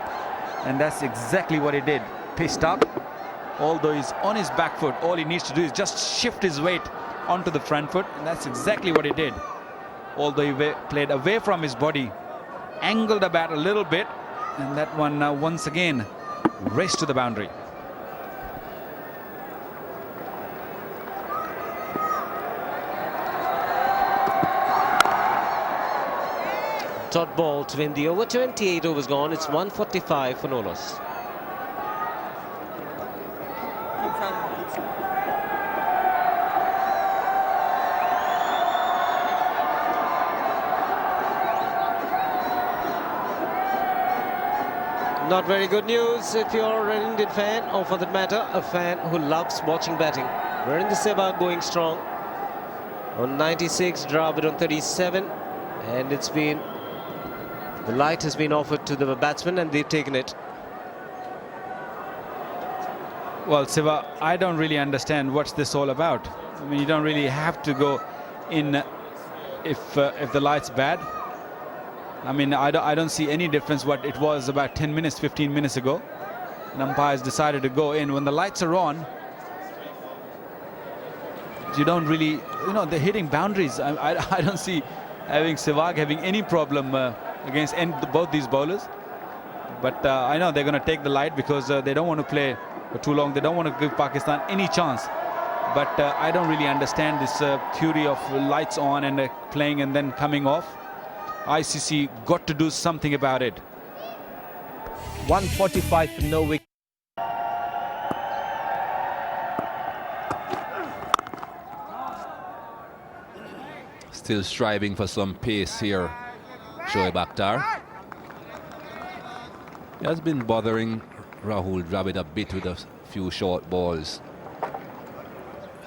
And that's exactly what he did. Pissed up. Although he's on his back foot, all he needs to do is just shift his weight onto the front foot. And that's exactly what he did. Although he played away from his body, angled the bat a little bit. And that one once again raced to the boundary. Dot ball to win the over. 28 overs gone. It's 145 for no loss. Not very good news if you're an Indian fan, or for that matter, a fan who loves watching batting. Virender Sehwag going strong on 96, Dravid on 37, and it's been, the light has been offered to the batsmen and they've taken it. Well, Siva, I don't really understand what's this all about. I mean, you don't really have to go in if the light's bad. I mean, I don't see any difference what it was about 10 minutes, 15 minutes ago. And umpires decided to go in. When the lights are on, you don't really, you know, they're hitting boundaries. I don't see Sehwag having any problem against both these bowlers. But I know they're going to take the light because they don't want to play for too long. They don't want to give Pakistan any chance. But I don't really understand this theory of lights on and playing and then coming off. ICC got to do something about it. 145 for no wicket. Still striving for some pace here, Shoaib Akhtar. He has been bothering Rahul Dravid a bit with a few short balls.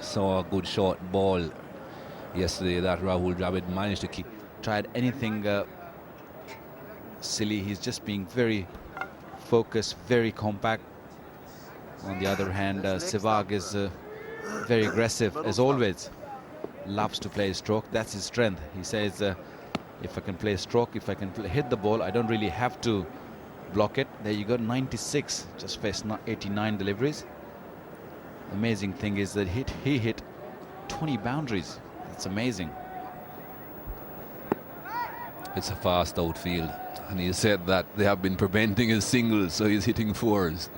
Saw a good short ball yesterday that Rahul Dravid managed to keep. Tried anything silly. He's just being very focused, very compact. On the other hand, Sehwag is very aggressive as always. Loves to play stroke. That's his strength. He says, if I can play stroke, if I can hit the ball, I don't really have to block it. There you go, 96. Just faced 89 deliveries. Amazing thing is that he hit 20 boundaries. That's amazing. It's a fast outfield, and he said that they have been preventing his singles, so he's hitting fours.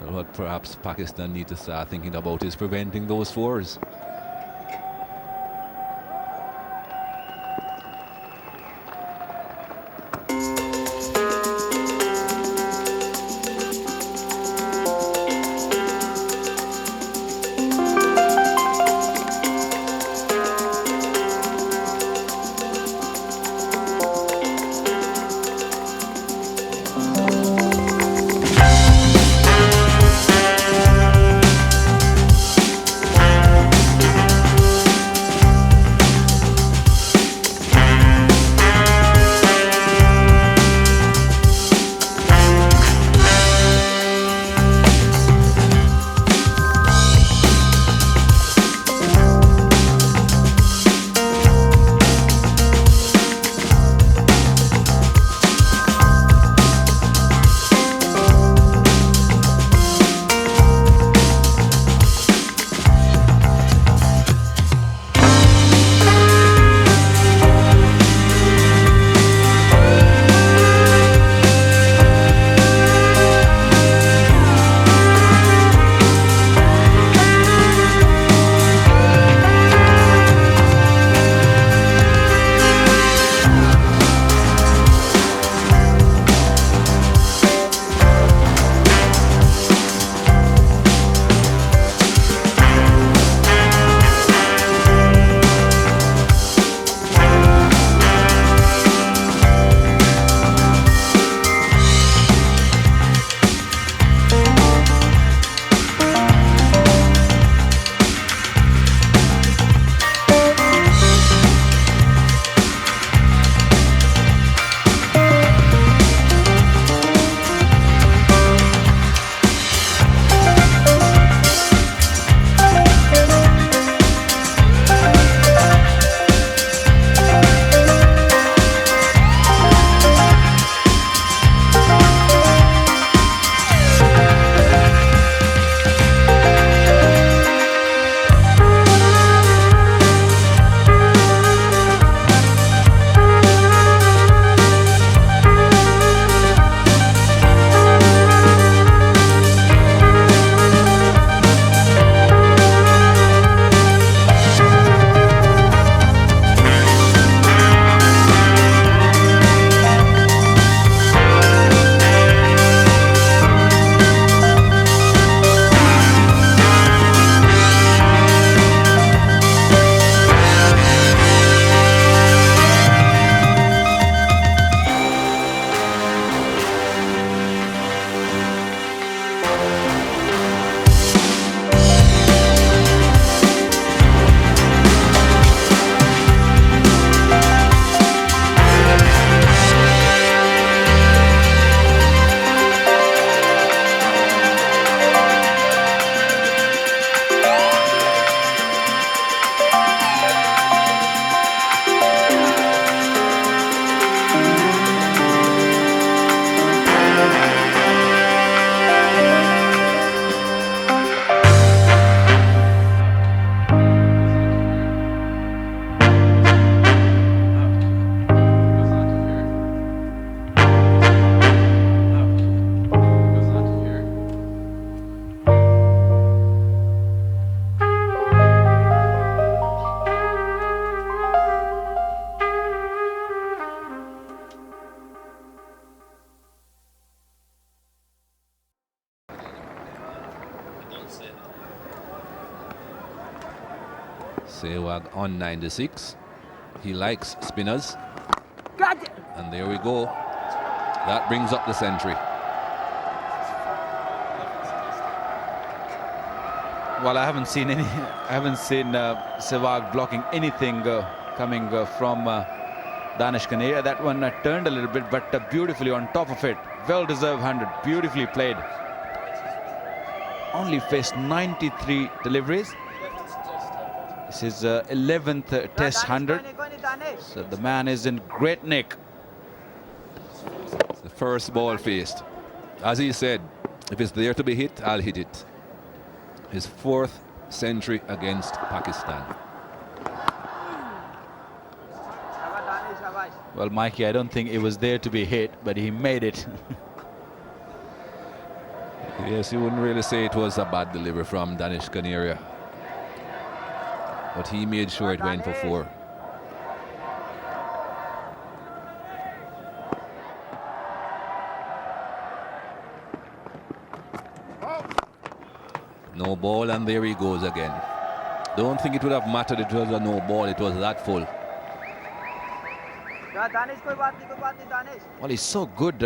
What perhaps Pakistan need to start thinking about is preventing those fours. Sehwag on 96. He likes spinners. And there we go. That brings up the century. Well, I haven't seen Sehwag blocking anything coming from Danish Kanea. That one turned a little bit, but beautifully on top of it. Well-deserved 100, beautifully played. Only faced 93 deliveries. This is 11th test 100. So the man is in great nick. The first ball faced. As he said, if it's there to be hit, I'll hit it. His 4th century against Pakistan. शाबाश. Well, Mikey, I don't think it was there to be hit, but he made it. Yes, you wouldn't really say it was a bad delivery from Danish Kanaria, but he made sure it went for 4. No ball, and there he goes again. Don't think it would have mattered if it was a no ball. It was that full. Yeah, Danish, कोई बात नहीं, Danish. Well, he's so good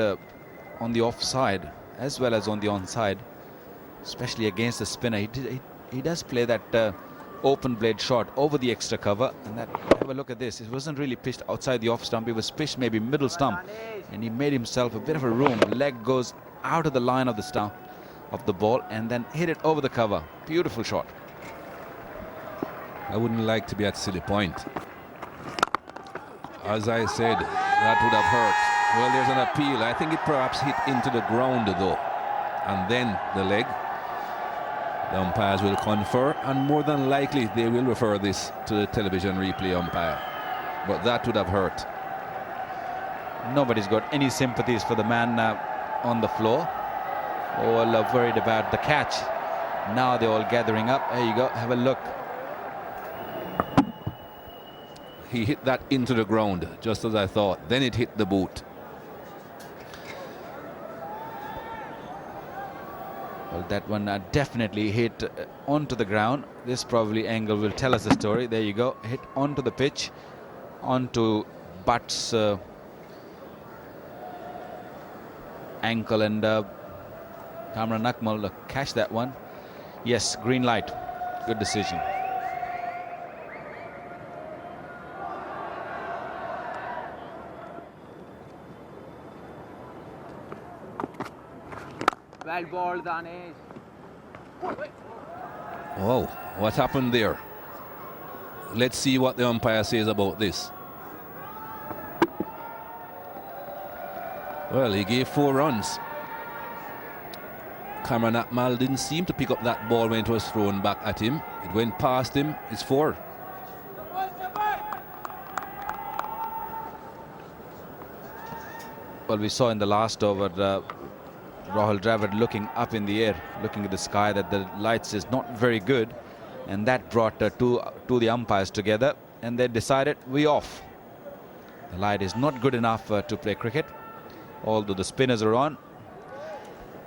on the offside as well as on the onside, especially against the spinner. He does play that open blade shot over the extra cover, and that, have a look at this. It wasn't really pitched outside the off stump. It was pitched maybe middle stump, and he made himself a bit of a room. Leg goes out of the line of the stump of the ball and then hit it over the cover. Beautiful shot. I wouldn't like to be at silly point. As I said, that would have hurt. Well, there's an appeal. I think it perhaps hit into the ground though, and then the leg. The umpires will confer, and more than likely they will refer this to the television replay umpire. But that would have hurt. Nobody's got any sympathies for the man on the floor. All worried about the catch. Now they're all gathering up. There you go, have a look. He hit that into the ground, just as I thought. Then it hit the boot. Well, that one definitely hit onto the ground. This probably angle will tell us the story. There you go, hit onto the pitch, onto Butt's ankle, and Kamran Akmal catch that one. Yes, green light. Good decision. Well ball, Danish. Oh, what happened there? Let's see what the umpire says about this. Well, he gave 4 runs. Kamran Akmal didn't seem to pick up that ball when it was thrown back at him. It went past him. It's 4. Well, we saw in the last over Rahul Dravid looking up in the air, looking at the sky, that the lights is not very good, and that brought two the umpires together, and they decided we off. The light is not good enough to play cricket, although the spinners are on,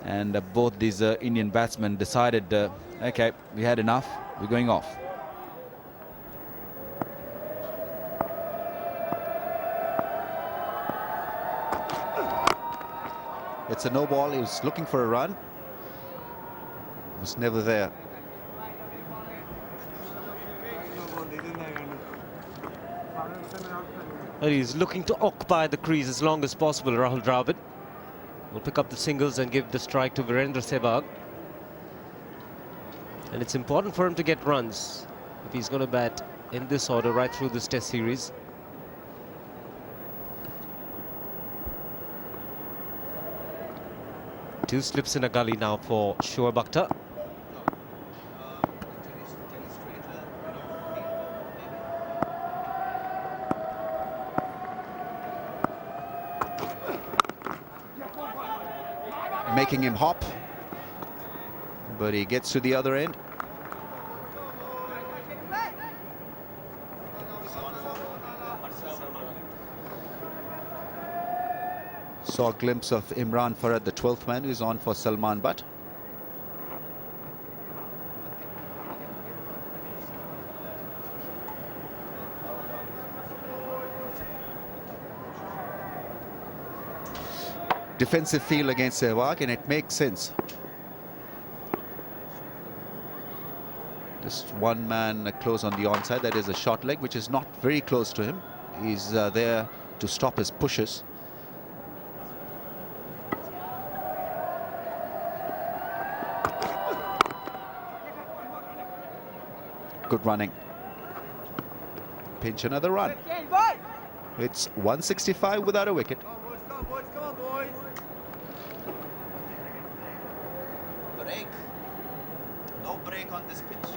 and both these Indian batsmen decided, okay, we had enough, we're going off. It's a no ball. He was looking for a run. It was never there. Well, he's looking to occupy the crease as long as possible. Rahul Dravid will pick up the singles and give the strike to Virender Sehwag. And it's important for him to get runs if he's going to bat in this order right through this test series. Two slips in a gully now for Shoaib Akhtar. Making him hop, but he gets to the other end. Saw a glimpse of Imran Farad, the 12th man, who's on for Salman Butt. Defensive field against Sehwag, and it makes sense. Just one man close on the onside. That is a short leg, which is not very close to him. He's there to stop his pushes. Good running. Pinch another run. It's 165 without a wicket. Break. No break on this pitch.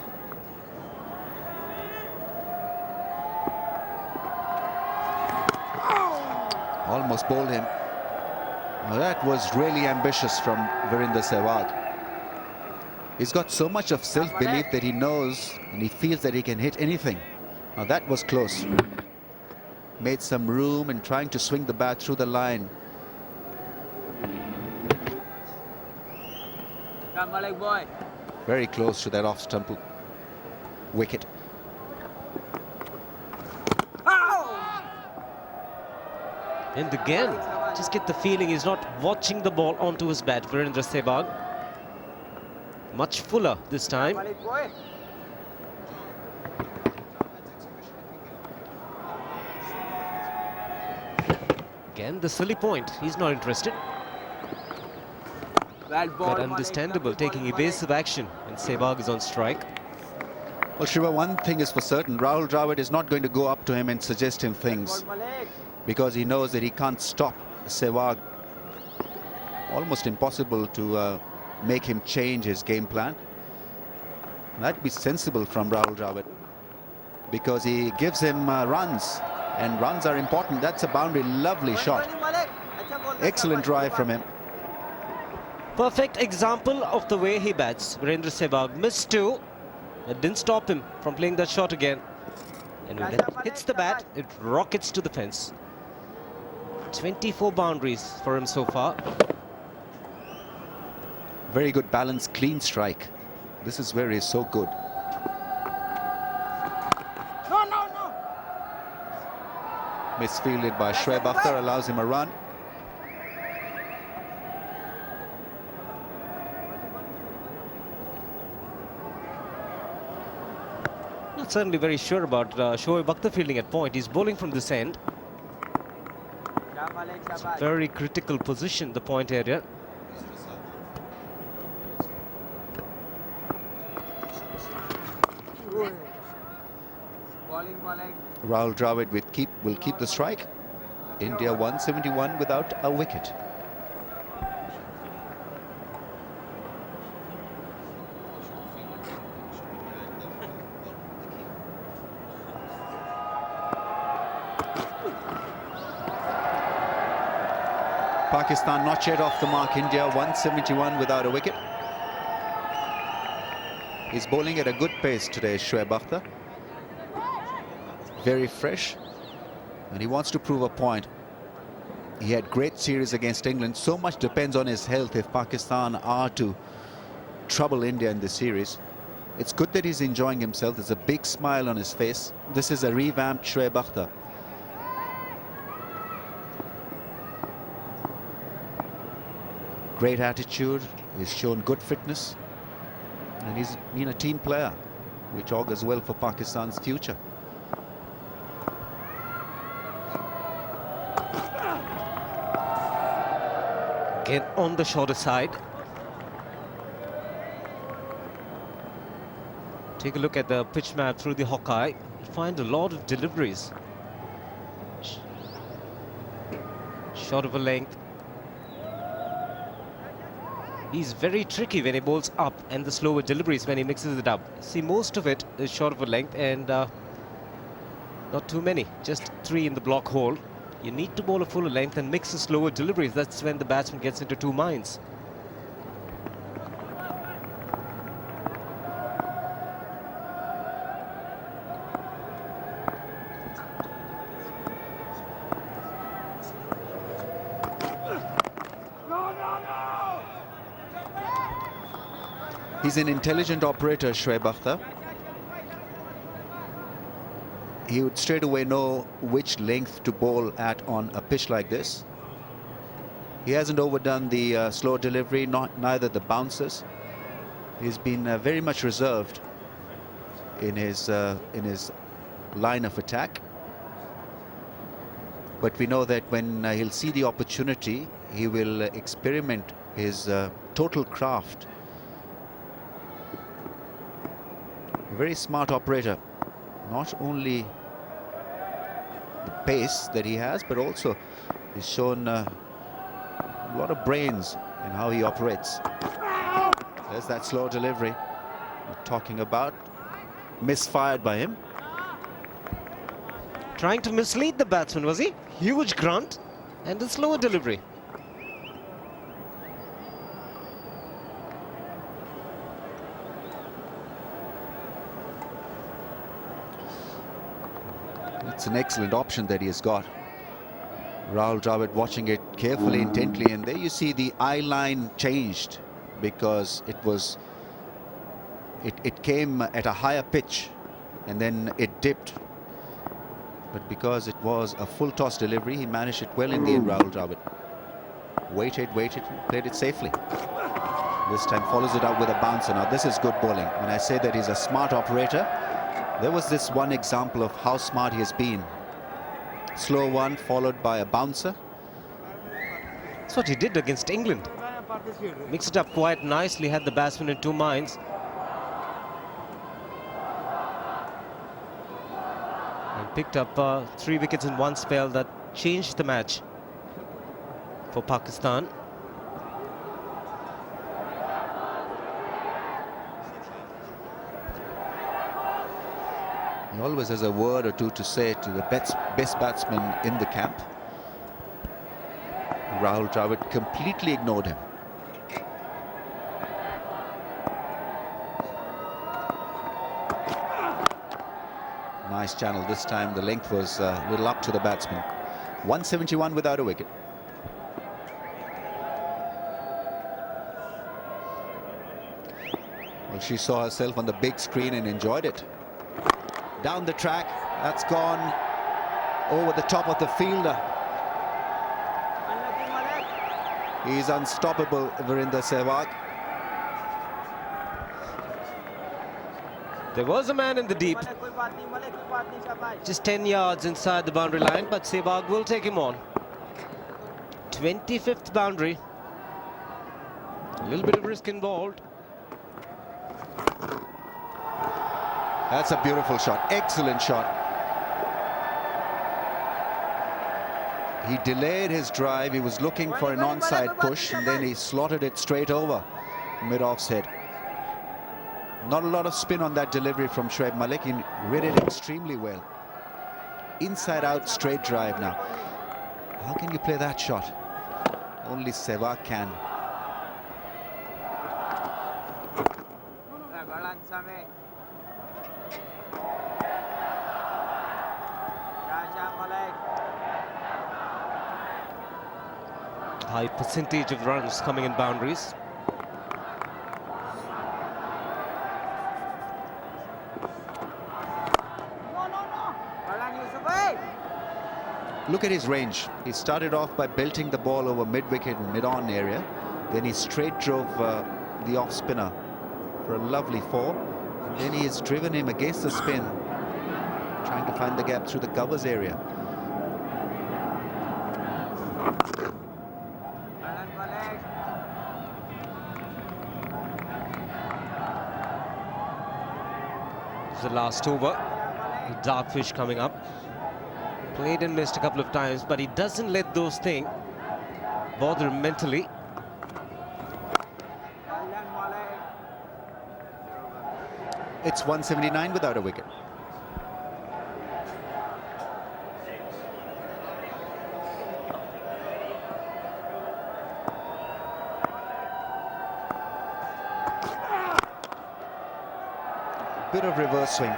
Almost bowled him. Now that was really ambitious from Virender Sehwag. He's got so much of self-belief that he knows and he feels that he can hit anything. Now that was close. Made some room and trying to swing the bat through the line. Very close to that off-stump wicket. And again, just get the feeling he's not watching the ball onto his bat, Virender Sehwag. Much fuller this time. Again, the silly point. He's not interested. But understandable, taking evasive action, and Sehwag is on strike. Well, Shiva, one thing is for certain. Rahul Dravid is not going to go up to him and suggest him things, because he knows that he can't stop Sehwag. Almost impossible to make him change his game plan. That'd be sensible from Rahul Dravid, because he gives him runs, and runs are important. That's a boundary. Lovely shot. Excellent drive from him. Perfect example of the way he bats. Virender Sehwag missed two. It didn't stop him from playing that shot again. And when it hits the bat, it rockets to the fence. 24 boundaries for him so far. Very good balance, clean strike. This is where he's so good. Misfielded by Shoaib Akhtar, allows him a run. Not certainly very sure about Shoaib Akhtar fielding at point. He's bowling from this end. It's a very critical position, the point area. Rahul Dravid will keep the strike. India 171 without a wicket. Pakistan not yet off the mark. India 171 without a wicket. He's bowling at a good pace today, Shoaib Akhtar. Very fresh, and he wants to prove a point. He had great series against England. So much depends on his health if Pakistan are to trouble India in this series. It's good that he's enjoying himself. There's a big smile on his face. This is a revamped Shoaib Akhtar. Great attitude. He's shown good fitness, and he's been a team player, which augurs well for Pakistan's future. Again on the shorter side. Take a look at the pitch map through the Hawkeye. You find a lot of deliveries. Short of a length. He's very tricky when he bowls up, and the slower deliveries when he mixes it up. See, most of it is short of a length, and not too many, just 3 in the block hole. You need to bowl a fuller length and mix the slower deliveries. That's when the batsman gets into two minds. He's an intelligent operator, Shoaib Akhtar. He would straight away know which length to bowl at on a pitch like this. He hasn't overdone the slow delivery, neither the bounces. He's been very much reserved in his line of attack. But we know that when he'll see the opportunity, he will experiment his total craft. A very smart operator. Not only the pace that he has, but also he's shown a lot of brains in how he operates. There's that slow delivery we're talking about. Misfired by him. Trying to mislead the batsman, was he? Huge grunt. And a slower delivery. It's an excellent option that he has got. Rahul Dravid watching it carefully, intently, and there you see the eye line changed because it came at a higher pitch and then it dipped. But because it was a full toss delivery, he managed it well in the end, Rahul Dravid. Waited, played it safely. This time follows it up with a bouncer. Now this is good bowling. When I say that he's a smart operator, there was this one example of how smart he has been. Slow one followed by a bouncer. That's what he did against England. Mixed it up quite nicely, had the batsman in two minds. And picked up 3 wickets in one spell that changed the match for Pakistan. He always has a word or two to say to the best batsman in the camp. Rahul Dravid completely ignored him. Nice channel this time. The length was a little up to the batsman. 171 without a wicket. Well, she saw herself on the big screen and enjoyed it. Down the track, that's gone over the top of the fielder. He's unstoppable, Virender Sehwag. There was a man in the deep, just 10 yards inside the boundary line, but Sehwag will take him on. 25th boundary. A little bit of risk involved. That's a beautiful shot, excellent shot. He delayed his drive, he was looking for an onside push, and then he slotted it straight over mid-off's head. Not a lot of spin on that delivery from Shoaib Malik. He read it extremely well. Inside out straight drive now. How can you play that shot? Only Sehwag can. High percentage of runs coming in boundaries. Look at his range. He started off by belting the ball over mid-wicket and mid-on area. Then he straight drove the off-spinner for a lovely 4. And then he has driven him against the spin, trying to find the gap through the covers area. The last over, the dartfish coming up. Played and missed a couple of times, but he doesn't let those things bother him mentally. It's 179 without a wicket. Bit of reverse swing,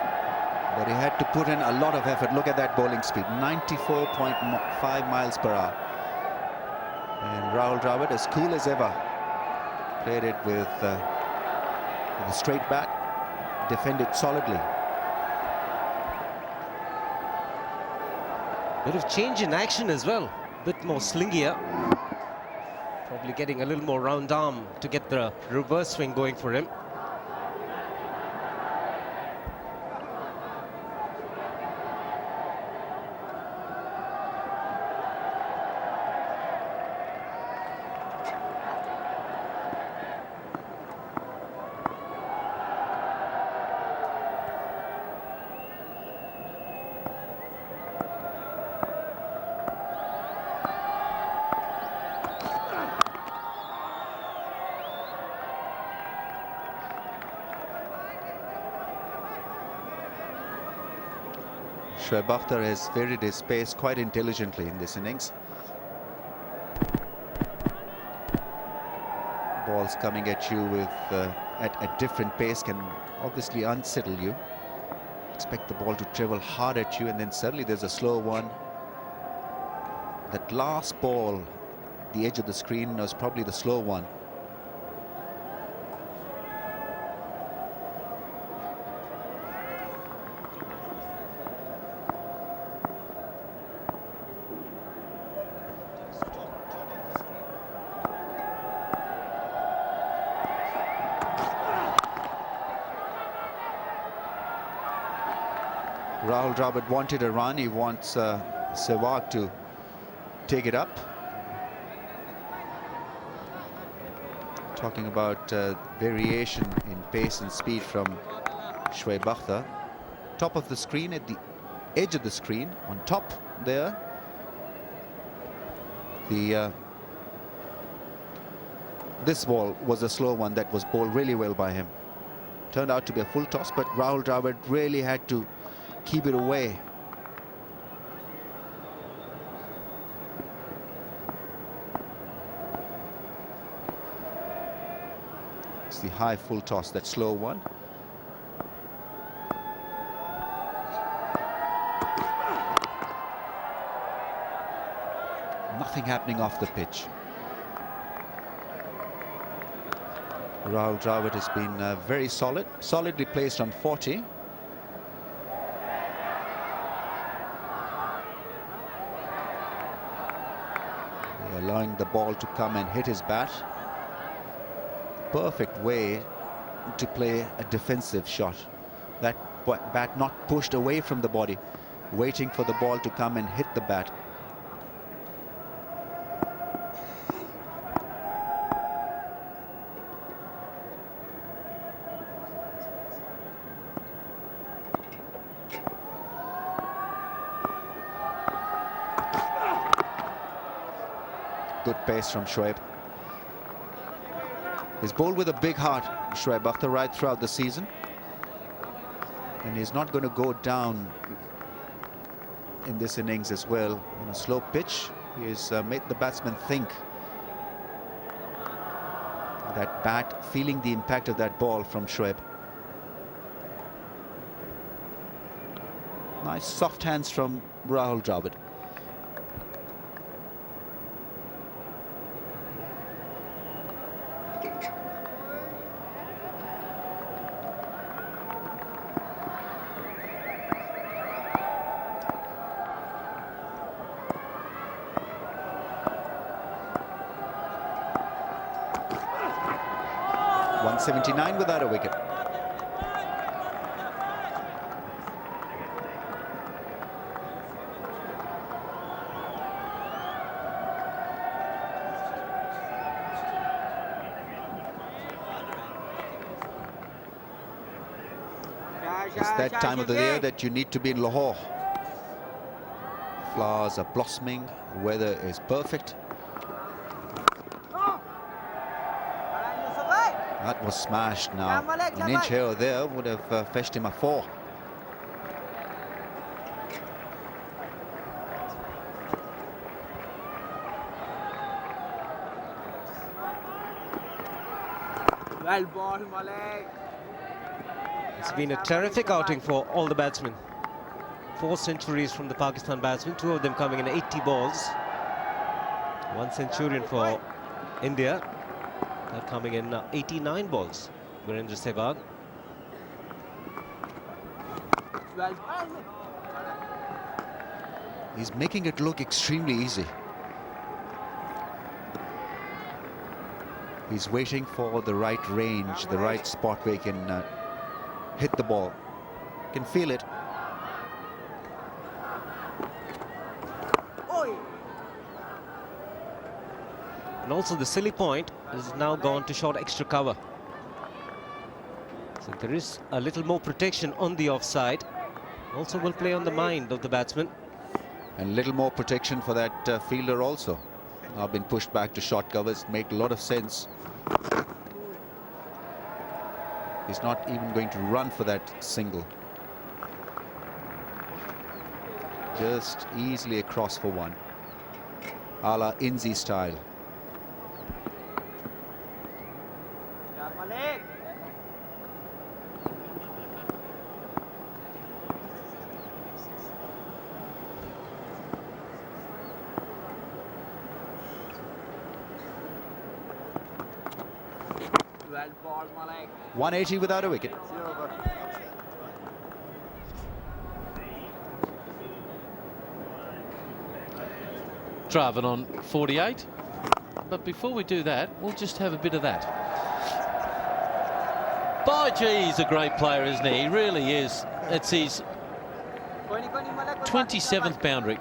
but he had to put in a lot of effort. Look at that bowling speed, 94.5 miles per hour. And Rahul Dravid, as cool as ever, played it with a straight bat, defended solidly. Bit of change in action as well, bit more slingier. Probably getting a little more round arm to get the reverse swing going for him. Shoaib Akhtar has varied his pace quite intelligently in this innings. Balls coming at you with at a different pace can obviously unsettle you. Expect the ball to travel hard at you, and then suddenly there's a slow one. That last ball, the edge of the screen, was probably the slow one. Rahul Dravid wanted a run. He wants Sehwag to take it up. Talking about variation in pace and speed from Shoaib Akhtar. Top of the screen, at the edge of the screen, on top there. This ball was a slow one that was bowled really well by him. Turned out to be a full toss, but Rahul Dravid really had to keep it away. It's the high full toss, that slow one. Nothing happening off the pitch. Rahul Dravid has been very solidly placed on 40. Allowing the ball to come and hit his bat. Perfect way to play a defensive shot. That bat not pushed away from the body, waiting for the ball to come and hit the bat. Good pace from Shoaib. He's bowled with a big heart, Shoaib Akhtar, right throughout the season. And he's not going to go down in this innings as well. On a slow pitch, he's made the batsman think. That bat, feeling the impact of that ball from Shoaib. Nice soft hands from Rahul Dravid. .179 without a wicket. It's that time of the year that you need to be in Lahore. Flowers are blossoming, the weather is perfect. That was smashed now. An inch here or there would have fetched him a 4. Well ball, Malik. It's been a terrific outing for all the batsmen. 4 centuries from the Pakistan batsmen, 2 of them coming in 80 balls. 1 centurion for India. They're coming in 89 balls. Virender Sehwag. He's making it look extremely easy. He's waiting for the right range, the right spot where he can hit the ball. Can feel it. And also the silly point is now gone to short extra cover. So there is a little more protection on the offside. Also will play on the mind of the batsman. And little more protection for that fielder also. Now been pushed back to short covers. Make a lot of sense. He's not even going to run for that single. Just easily across for 1. A la Inzi style. Malik. Well ball, Malik. 180 without a wicket. Dravid on 48. But before we do that, we'll just have a bit of that. By gee, he's a great player, isn't he? He really is. It's his 27th boundary.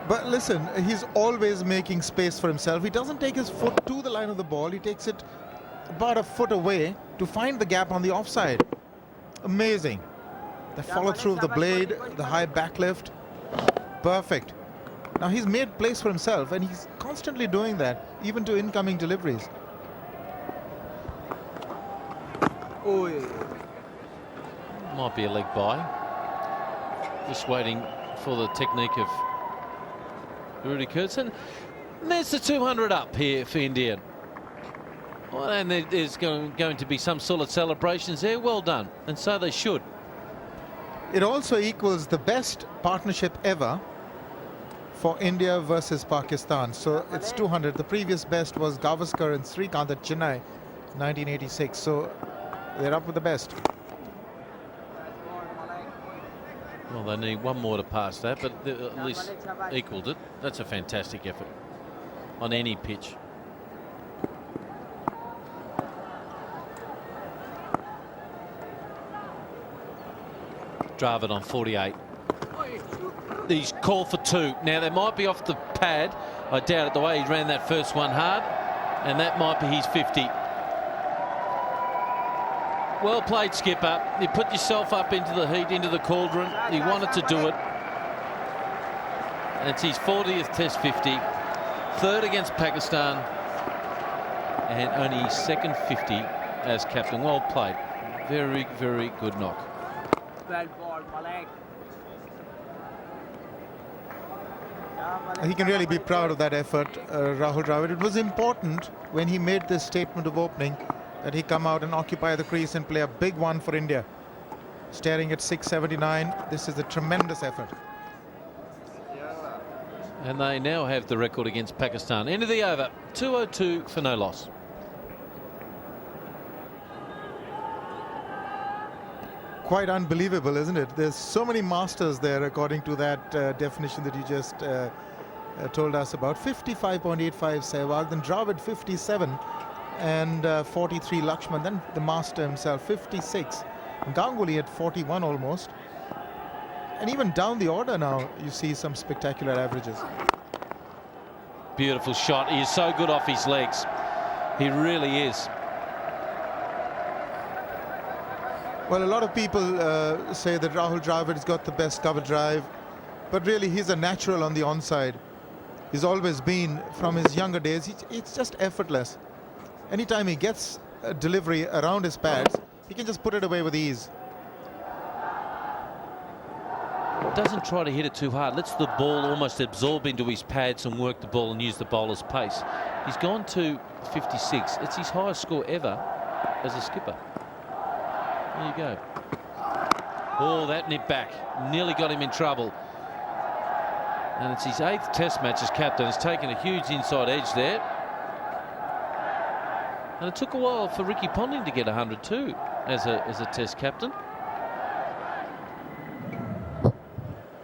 But listen, he's always making space for himself. He doesn't take his foot to the line of the ball. He takes it about a foot away to find the gap on the offside. Amazing. The follow through of the blade, the high back lift. Perfect. Now he's made place for himself, and he's constantly doing that, even to incoming deliveries. Might be a leg by. Just waiting for the technique of Rudy Kurtzen. And there's the 200 up here for India. Well, and there's going to be some sort of celebrations there. Well done. And so they should. It also equals the best partnership ever for India versus Pakistan. So it's 200. The previous best was Gavaskar and Srikanth at Chennai, 1986. So they're up with the best. Well, they need one more to pass that, but they at least equalled it. That's a fantastic effort on any pitch. Dravid on 48. He's called for 2. Now, they might be off the pad. I doubt it, the way he ran that first one hard. And that might be his 50. Well played, skipper. You put yourself up into the heat, into the cauldron. He wanted to do it. And it's his 40th Test 50. Third against Pakistan. And only his second 50 as captain. Well played. Very, very good knock. Well ball, Malik. He can really be proud of that effort, Rahul Dravid. It was important when he made this statement of opening that he come out and occupy the crease and play a big one for India. Staring at 679, this is a tremendous effort. And they now have the record against Pakistan. End of the over, 202 for no loss. Quite unbelievable, isn't it? There's so many masters there, according to that definition that you just told us about. 55.85 Sehwag, then Dravid 57, and 43 Lakshman, then the master himself 56. Ganguly at 41 almost. And even down the order now, you see some spectacular averages. Beautiful shot. He is so good off his legs. He really is. Well, a lot of people say that Rahul Dravid's got the best cover drive, but really he's a natural on the onside. He's always been from his younger days. It's just effortless. Anytime he gets a delivery around his pads, he can just put it away with ease. Doesn't try to hit it too hard. Lets the ball almost absorb into his pads and work the ball and use the bowler's pace. He's gone to 56. It's his highest score ever as a skipper. There you go. Oh, that nip back. Nearly got him in trouble. And it's his 8th Test match as captain. He's taken a huge inside edge there. And it took a while for Ricky Ponting to get 100 too as a Test captain.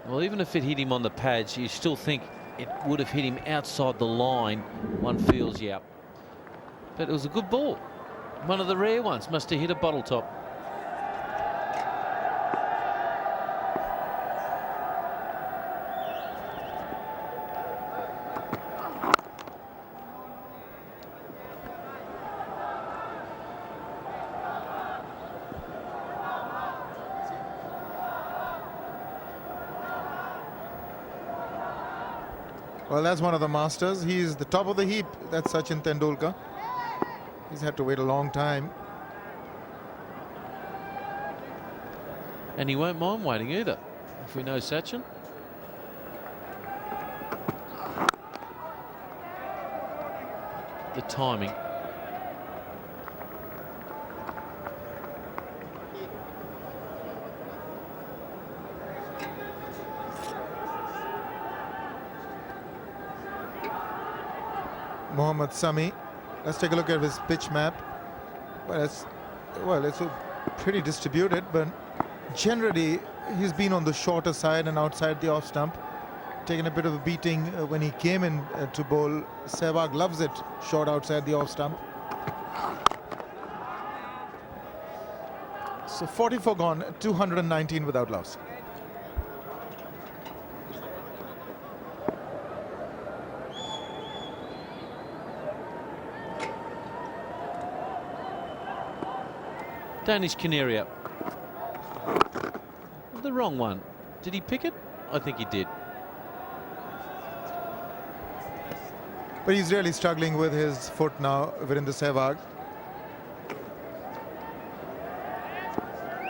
Well, even if it hit him on the pads, you still think it would have hit him outside the line. One feels, yeah. But it was a good ball. One of the rare ones. Must have hit a bottle top. Well, that's one of the masters. He's the top of the heap. That's Sachin Tendulkar. He's had to wait a long time. And he won't mind waiting either, if we know Sachin. The timing. Mohammad Sami. Let's take a look at his pitch map. It's pretty distributed, but generally he's been on the shorter side and outside the off stump. Taken a bit of a beating when he came in to bowl. Sehwag loves it short outside the off stump. So 44 gone, 219 without loss. Danish Canary up. The wrong one. Did he pick it? I think he did. But he's really struggling with his foot now, Virender Sehwag.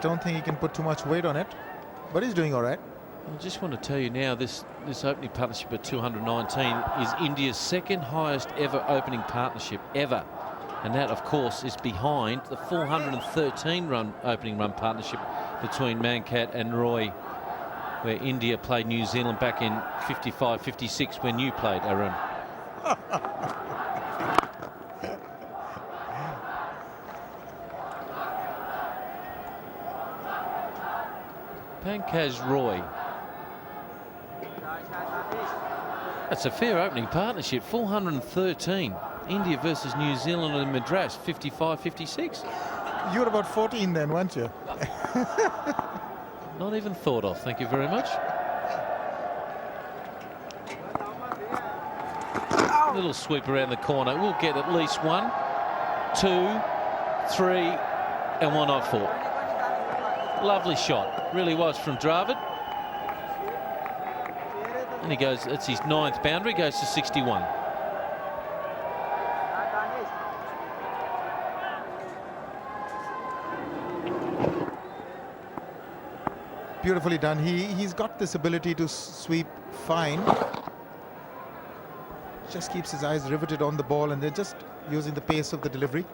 Don't think he can put too much weight on it, but he's doing all right. I just want to tell you now, this opening partnership at 219 is India's second highest ever opening partnership ever. And that, of course, is behind the 413 opening run partnership between Mankat and Roy, where India played New Zealand back in 55-56 when you played, Arun. Pankaj Roy. That's a fair opening partnership, 413. India versus New Zealand in Madras, 55-56. You were about 14 then, weren't you? Not even thought of, thank you very much. Little sweep around the corner. We'll get at least 1, 2, 3, and 1 off 4. Lovely shot, really was from Dravid. And he goes, it's his 9th boundary, goes to 61. Beautifully done. He's got this ability to sweep fine. Just keeps his eyes riveted on the ball, and they're just using the pace of the delivery.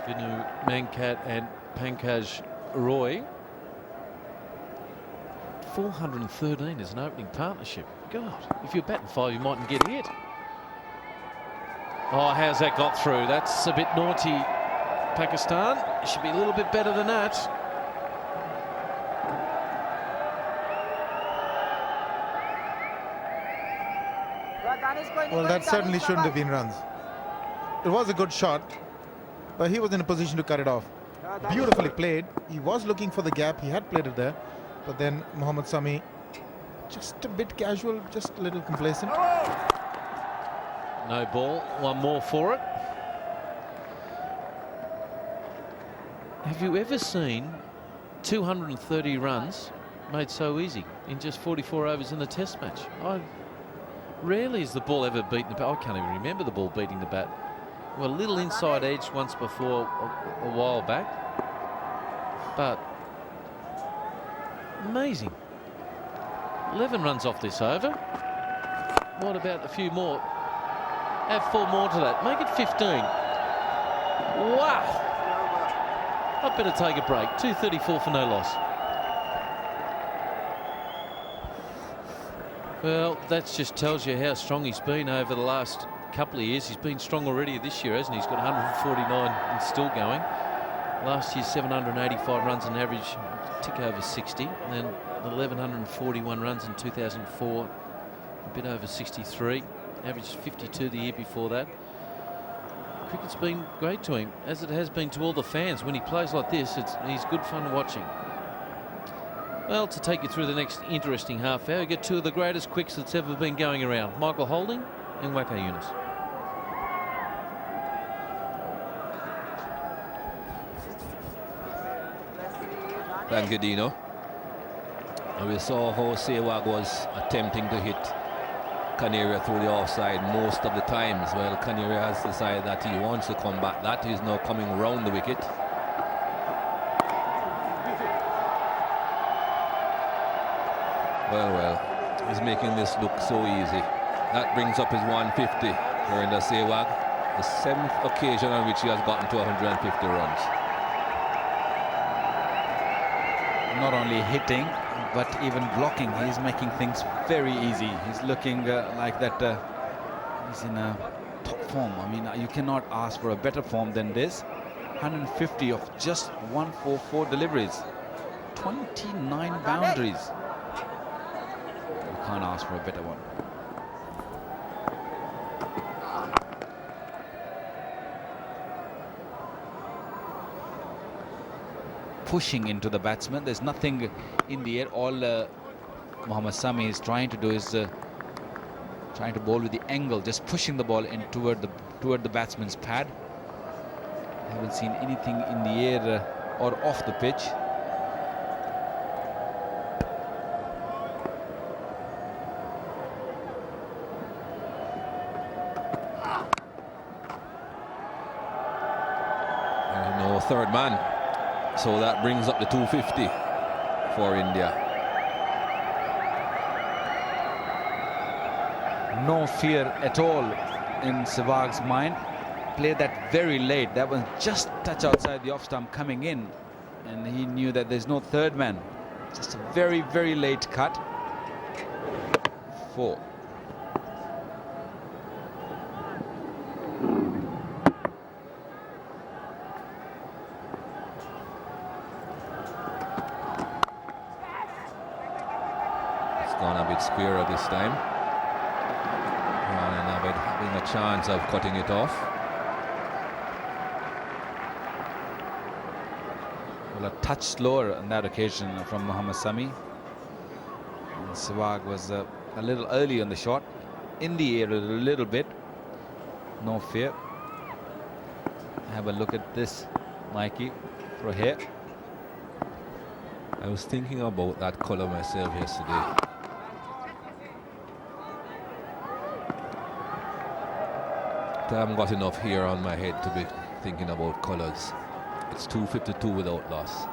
Vinu Mankat and Pankaj Roy. 413 is an opening partnership. God, if you're batting 5, you mightn't get hit. Oh, how's that got through? That's a bit naughty, Pakistan. It should be a little bit better than that. Well, that certainly shouldn't have been runs. It was a good shot, but he was in a position to cut it off. Beautifully played. He was looking for the gap. He had played it there. But then Mohammad Sami, just a bit casual, just a little complacent. No ball, 1 more for it. Have you ever seen 230 runs made so easy in just 44 overs in the test match? Rarely has the ball ever beaten the bat. I can't even remember the ball beating the bat. Well, a little inside edge once before a while back. But amazing. 11 runs off this over. What about a few more? Add 4 more to that. Make it 15. Wow. I'd better take a break. 234 for no loss. Well, that just tells you how strong he's been over the last couple of years. He's been strong already this year, hasn't he? He's got 149 and still going. Last year, 785 runs on average, tick over 60. And then 1,141 runs in 2004, a bit over 63. Averaged 52 the year before that. Cricket's been great to him, as it has been to all the fans. When he plays like this, he's good fun watching. Well, to take you through the next interesting half hour, you get 2 of the greatest quicks that's ever been going around. Michael Holding and Waqar Younis. Thank you, Dino. And we saw how Sehwag was attempting to hit Canary through the offside most of the times. Well, Canary has decided that he wants to come back. That is now coming round the wicket. Well, he's making this look so easy. That brings up his 150. Virender Sehwag. The 7th occasion on which he has gotten to 150 runs. Not only hitting, but even blocking. He's making things very easy. He's looking like that he's in a top form. I mean, you cannot ask for a better form than this. 150 of just 144 deliveries. 29 boundaries. You can't ask for a better one. Pushing into the batsman. There's nothing in the air. All Mohammad Sami is trying to do is trying to bowl with the angle, just pushing the ball in toward the batsman's pad. Haven't seen anything in the air or off the pitch. No third man. So that brings up the 250 for India. No fear at all in Sehwag's mind. Played that very late. That was just touch outside the off stump coming in. And he knew that there's no third man. Just a very, very late cut. 4. Gone a bit squarer this time. And Navid having a chance of cutting it off. Well, a touch slower on that occasion from Mohammad Sami. And Sehwag was a little early on the shot. In the air a little bit. No fear. Have a look at this, Mikey, for here. I was thinking about that colour myself yesterday. I haven't got enough hair on my head to be thinking about colours. It's 252 without loss.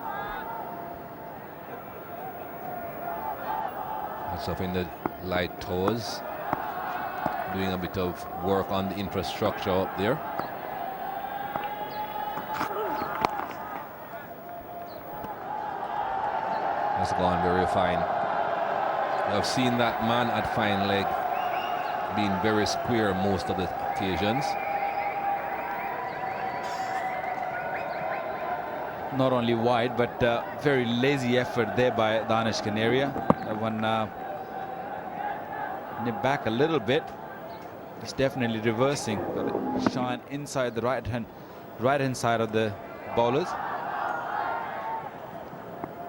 That's up in the light toes. Doing a bit of work on the infrastructure up there. That's gone very fine. I've seen that man at fine leg being very square most of the occasions. Not only wide, but very lazy effort there by Danish Canaria. That one nipped back a little bit. He's definitely reversing. Got it shine inside the right hand side of the bowlers.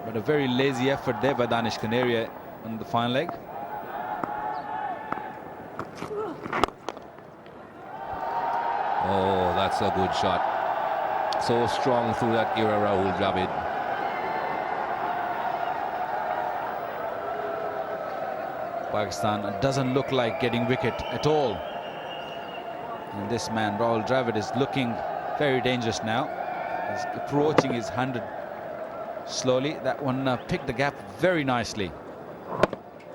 But a very lazy effort there by Danish Canaria on the fine leg. Oh, that's a good shot. So strong through that era, Rahul Dravid. Pakistan doesn't look like getting wicket at all. And this man, Rahul Dravid, is looking very dangerous now. He's approaching his 100 slowly. That one picked the gap very nicely.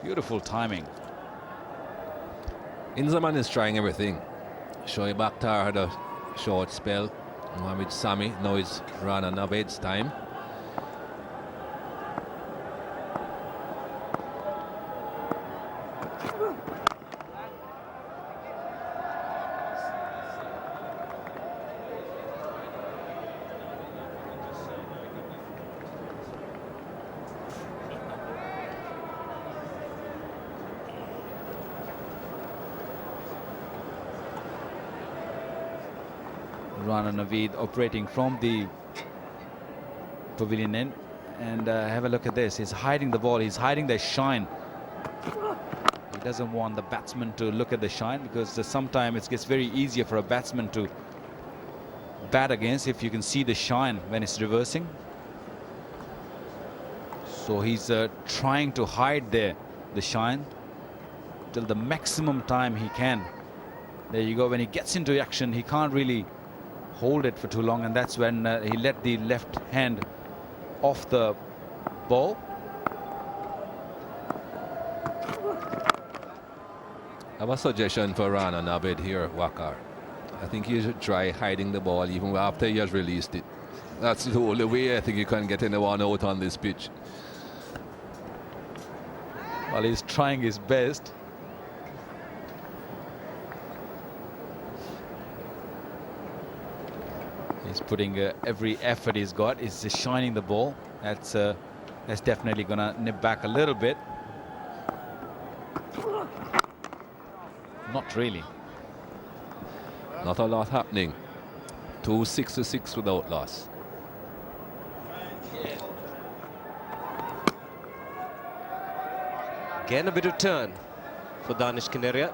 Beautiful timing. Inzaman is trying everything. Shoaib Akhtar had a short spell. Mohammad Sami, now it's Rana Navid's time. Rana Navid operating from the pavilion end. And have a look at this. He's hiding the ball. He's hiding the shine. He doesn't want the batsman to look at the shine, because sometimes it gets very easier for a batsman to bat against if you can see the shine when it's reversing. So he's trying to hide the shine till the maximum time he can. There you go. When he gets into action, he can't really hold it for too long, and that's when he let the left hand off the ball. I have a suggestion for Rana Navid here, Wakar. I think he should try hiding the ball even after he has released it. That's the only way I think you can get anyone out on this pitch. Well, he's trying his best. He's putting every effort he's got. He's just shining the ball. That's definitely gonna nip back a little bit. Not really. Not a lot happening. 2 6-6 without loss. Again, a bit of turn for Danish Canaria.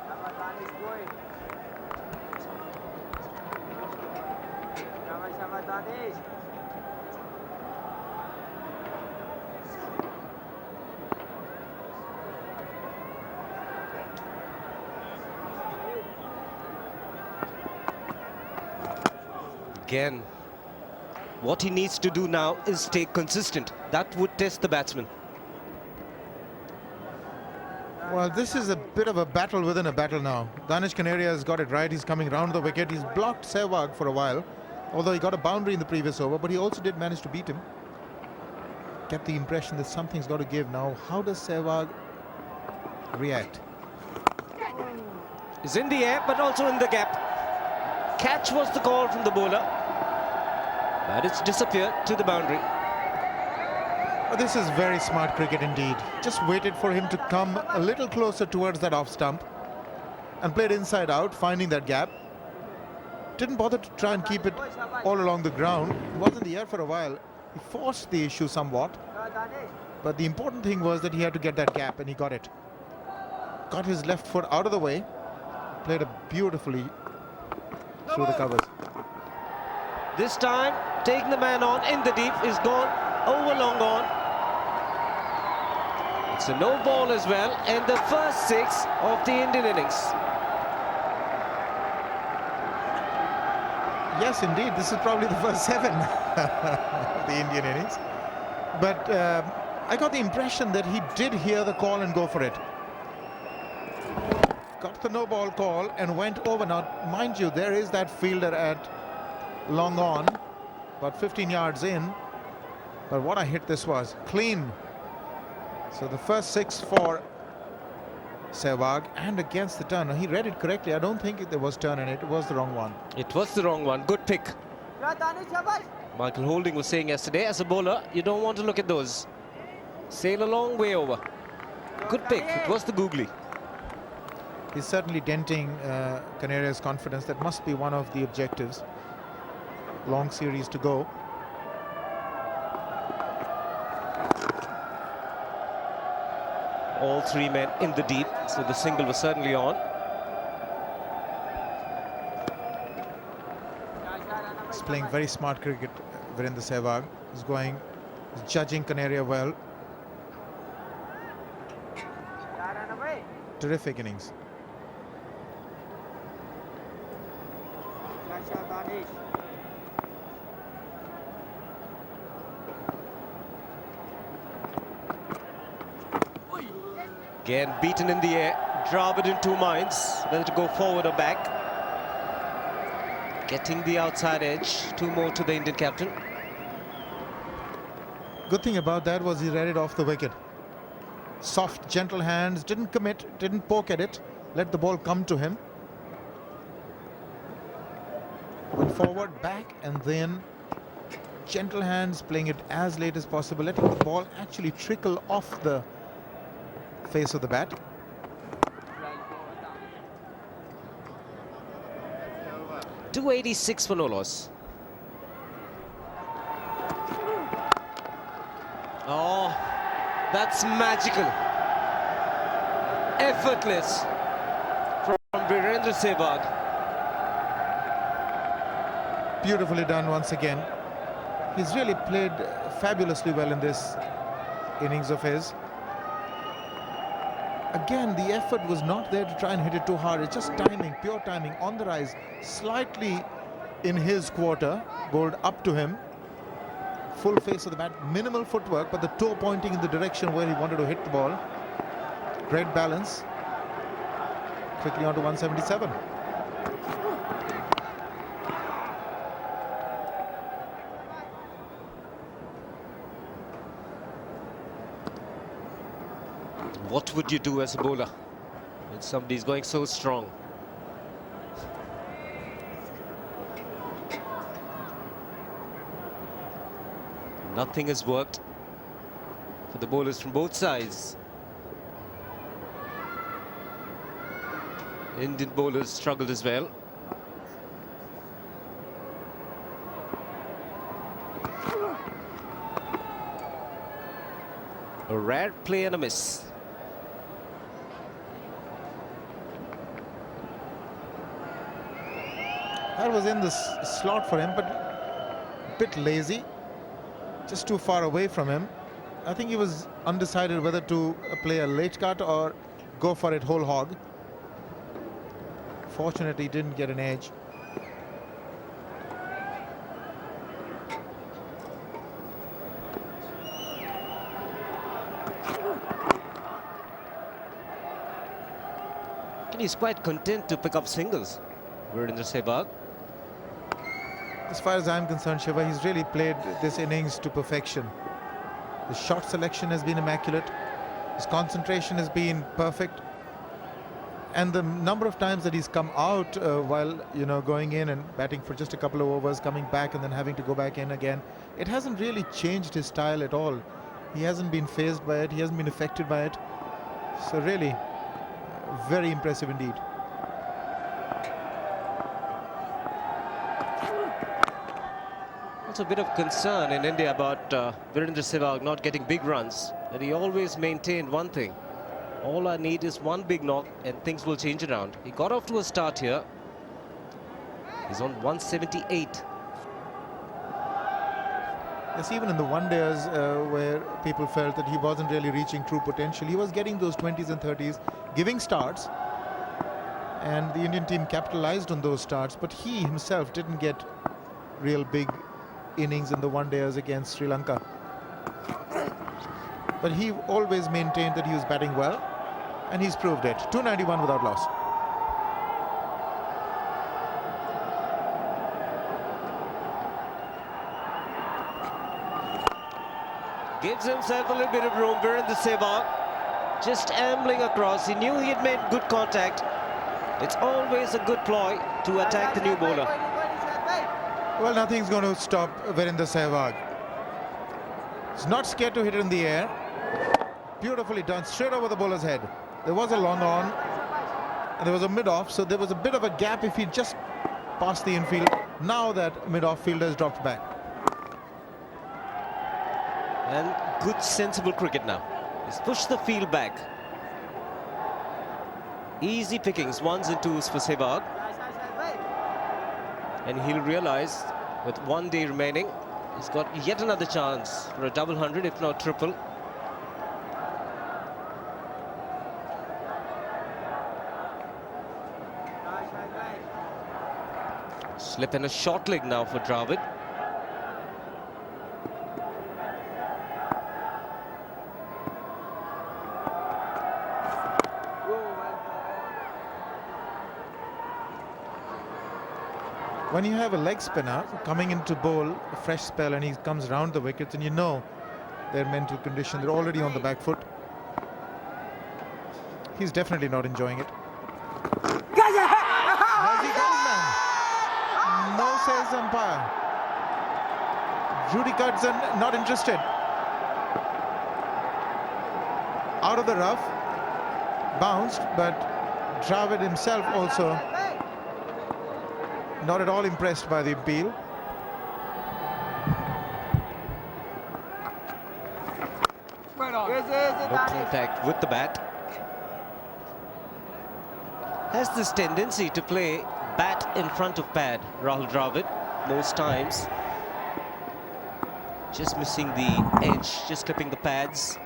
Again, what he needs to do now is stay consistent. That would test the batsman. Well, this is a bit of a battle within a battle now. Danish Canaria has got it right. He's coming round the wicket. He's blocked Sehwag for a while, although he got a boundary in the previous over, but he also did manage to beat him. Get the impression that something's got to give now. How does Sehwag react? Is in the air, but also in the gap. Catch was the call from the bowler, but it's disappeared to the boundary. This is very smart cricket indeed. Just waited for him to come a little closer towards that off stump and played inside out, finding that gap. Didn't bother to try and keep it all along the ground. He was in the air for a while. He forced the issue somewhat, but the important thing was that he had to get that gap, and he got it. Got his left foot out of the way, played it beautifully through the covers. This time, taking the man on in the deep is gone, over long on. It's a no ball as well, and the first 6 of the Indian innings. Yes, indeed, this is probably the first 7 of the Indian innings. But I got the impression that he did hear the call and go for it. Got the no ball call and went over. Now, mind you, there is that fielder at long on, about 15 yards in. But what a hit this was. Clean. So the first 6 for Sehwag, and against the turn. Now, he read it correctly. I don't think there was turn in it. It was the wrong one. It was the wrong one. Good pick. Michael Holding was saying yesterday, as a bowler, you don't want to look at those. Sail a long way over. Good pick. It was the googly. He's certainly denting Canaria's confidence. That must be one of the objectives. Long series to go. All 3 men in the deep, so the single was certainly on. He's playing very smart cricket, Virender Sehwag. He's judging Canaria well. Terrific innings. Again, beaten in the air. Dravid in 2 minds, whether to go forward or back. Getting the outside edge. 2 more to the Indian captain. Good thing about that was he read it off the wicket. Soft, gentle hands, didn't commit, didn't poke at it, let the ball come to him. Went forward, back, and then gentle hands, playing it as late as possible, letting the ball actually trickle off the face of the bat. .286 for no loss. Oh, that's magical. Effortless from Virender Sehwag. Beautifully done once again. He's really played fabulously well in this innings of his. Again, the effort was not there to try and hit it too hard. It's just timing, pure timing, on the rise, slightly in his quarter, bowled up to him. Full face of the bat, minimal footwork, but the toe pointing in the direction where he wanted to hit the ball. Great balance. Quickly on to 177. What would you do as a bowler when somebody's going so strong? Nothing has worked for the bowlers from both sides. Indian bowlers struggled as well. A rare play and a miss. That was in the slot for him, but a bit lazy. Just too far away from him. I think he was undecided whether to play a late cut or go for it whole hog. Fortunately, he didn't get an edge. And he's quite content to pick up singles. Virender Sehwag. As far as I'm concerned, Shiva, he's really played this innings to perfection. His shot selection has been immaculate. His concentration has been perfect. And the number of times that he's come out while, going in and batting for just a couple of overs, coming back and then having to go back in again, it hasn't really changed his style at all. He hasn't been fazed by it. He hasn't been affected by it. So really, very impressive indeed. It's a bit of concern in India about Virender Sehwag not getting big runs. But he always maintained one thing. All I need is one big knock and things will change around. He got off to a start here. He's on 178. Yes, even in the one-dayers where people felt that he wasn't really reaching true potential, he was getting those 20s and 30s, giving starts. And the Indian team capitalized on those starts, but he himself didn't get real big innings in the one-dayers against Sri Lanka. But he always maintained that he was batting well, and he's proved it. 291 without loss. Gives himself a little bit of room. Virender Sehwag just ambling across. He knew he had made good contact. It's always a good ploy to attack the new bowler. Well, nothing's going to stop Virender Sehwag. He's not scared to hit it in the air. Beautifully done, straight over the bowler's head. There was a long on, and there was a mid-off, so there was a bit of a gap if he just passed the infield. Now that mid-off fielder has dropped back. And good, sensible cricket now. He's pushed the field back. Easy pickings, ones and twos for Sehwag. And he'll realize with 1 day remaining, he's got yet another chance for a double hundred, if not triple. Slip and a short leg now for Dravid. When you have a leg spinner coming into bowl a fresh spell and he comes round the wickets, and you know their mental condition, they're already on the back foot. He's definitely not enjoying it. Where's he going, man? No, says umpire. Rudy Cudzon not interested. Out of the rough, bounced, but Dravid himself also not at all impressed by the appeal. No contact with the bat. Has this tendency to play bat in front of pad, Rahul Dravid, most times. Just missing the edge, just clipping the pads.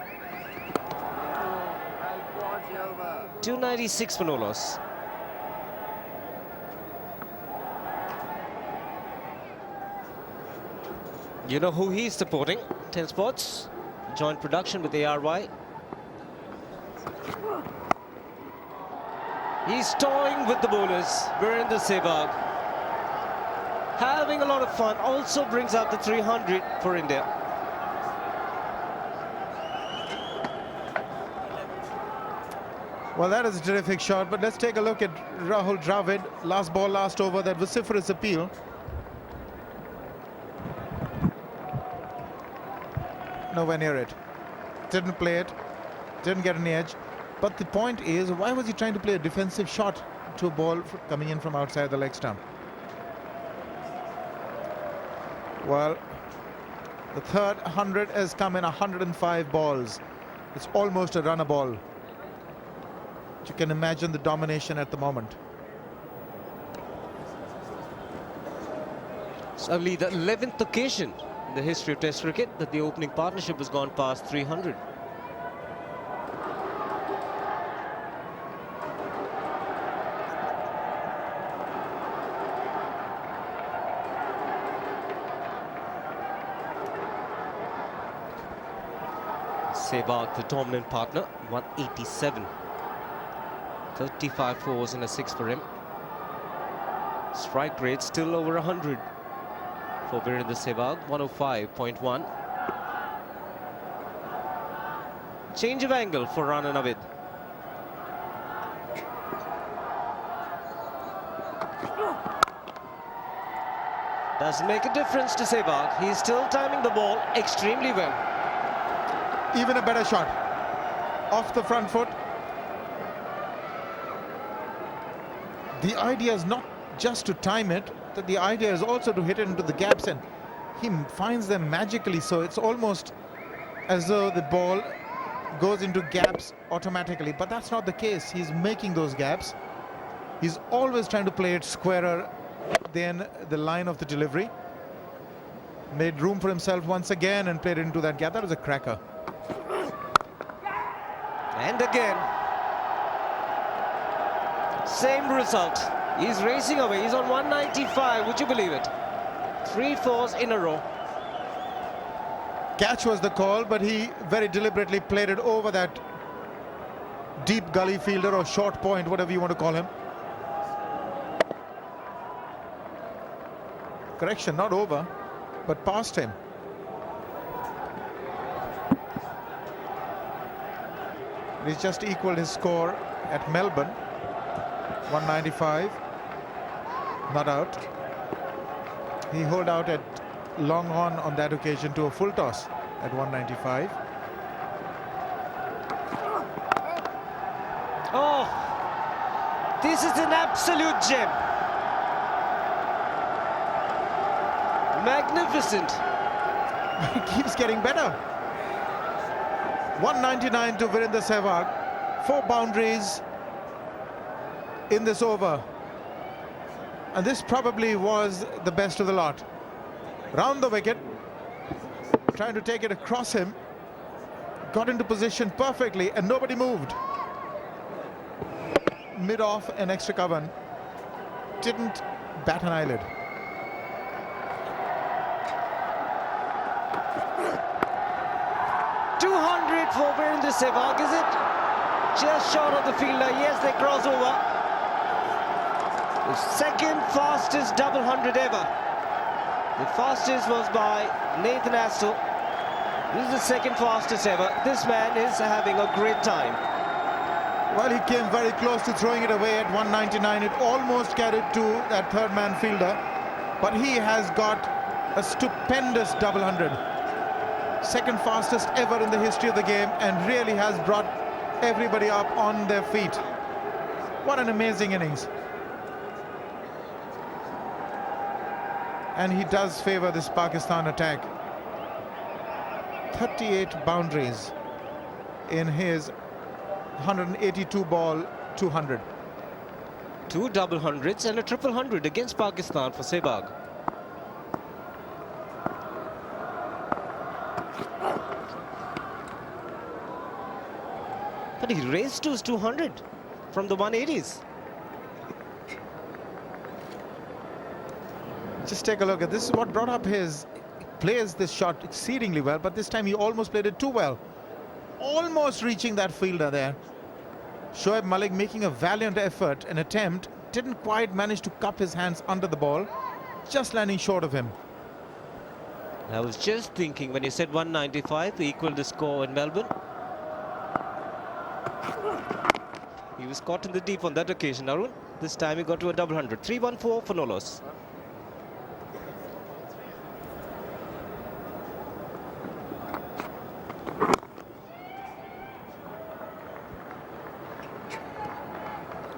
296 for no loss. You know who he's supporting? 10 Sports, joint production with ARY. He's toying with the bowlers. Virender Sehwag having a lot of fun. Also brings out the 300 for India. Well, that is a terrific shot, but let's take a look at Rahul Dravid. Last ball, last over, that vociferous appeal. Nowhere near it. Didn't play it, didn't get any edge. But the point is, why was he trying to play a defensive shot to a ball coming in from outside the leg stump? Well, the third 100 has come in 105 balls. It's almost a runner ball. You can imagine the domination at the moment. It's only the 11th occasion in the history of Test cricket that the opening partnership has gone past 300. Sehwag, the dominant partner, 187. 35 fours and a 6 for him. Strike rate still over 100 for Virender Sehwag, 105.1. Change of angle for Rana Navid. Does make a difference to Sehwag. He's still timing the ball extremely well. Even a better shot. Off the front foot. The idea is not just to time it, that the idea is also to hit it into the gaps, and he finds them magically. So it's almost as though the ball goes into gaps automatically, but that's not the case. He's making those gaps. He's always trying to play it squarer than the line of the delivery. Made room for himself once again and played it into that gap. That was a cracker. And again, same result. He's racing away. He's on 195. Would you believe it? 3 fours in a row. Catch was the call, but he very deliberately played it over that deep gully fielder or short point, whatever you want to call him. Correction, not over, but past him. He's just equaled his score at Melbourne. 195, not out. He holed out at long on that occasion to a full toss at 195. Oh, this is an absolute gem. Magnificent. It keeps getting better. 199 to Virender Sehwag. 4 boundaries in this over, and this probably was the best of the lot. Round the wicket, trying to take it across him, got into position perfectly and nobody moved. Mid off an extra cover, didn't bat an eyelid. .200 for Virender Sehwag, is it? Just short of the fielder. Yes, they cross over. The second fastest double 100 ever. The fastest was by Nathan Astle. This is the second fastest ever. This man is having a great time. Well, he came very close to throwing it away at 199. It almost carried to that third man fielder, but he has got a stupendous double 100. Second fastest ever in the history of the game, and really has brought everybody up on their feet. What an amazing innings. And he does favor this Pakistan attack. 38 boundaries in his 182 ball 200. 2 double hundreds and a triple 100 against Pakistan for Sehwag. But he raced to his 200 from the 180s. Just take a look at this. Is what brought up his. Plays this shot exceedingly well, but this time he almost played it too well. Almost reaching that fielder there. Shoaib Malik making a valiant effort, an attempt, didn't quite manage to cup his hands under the ball, just landing short of him. I was just thinking when you said 195, we equaled the score in Melbourne. He was caught in the deep on that occasion, Arun. This time he got to a double hundred. 3-1-4 for no loss.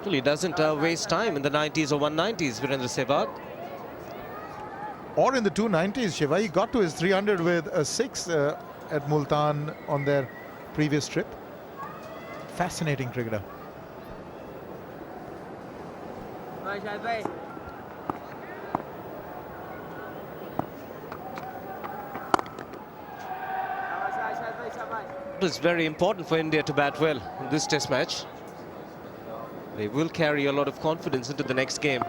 Well, he doesn't waste time in the 90s or 190s, Virender Sehwag. Or in the 290s, Shiva, he got to his 300 with a 6 at Multan on their previous trip. Fascinating cricketer. It is very important for India to bat well in this test match. They will carry a lot of confidence into the next game.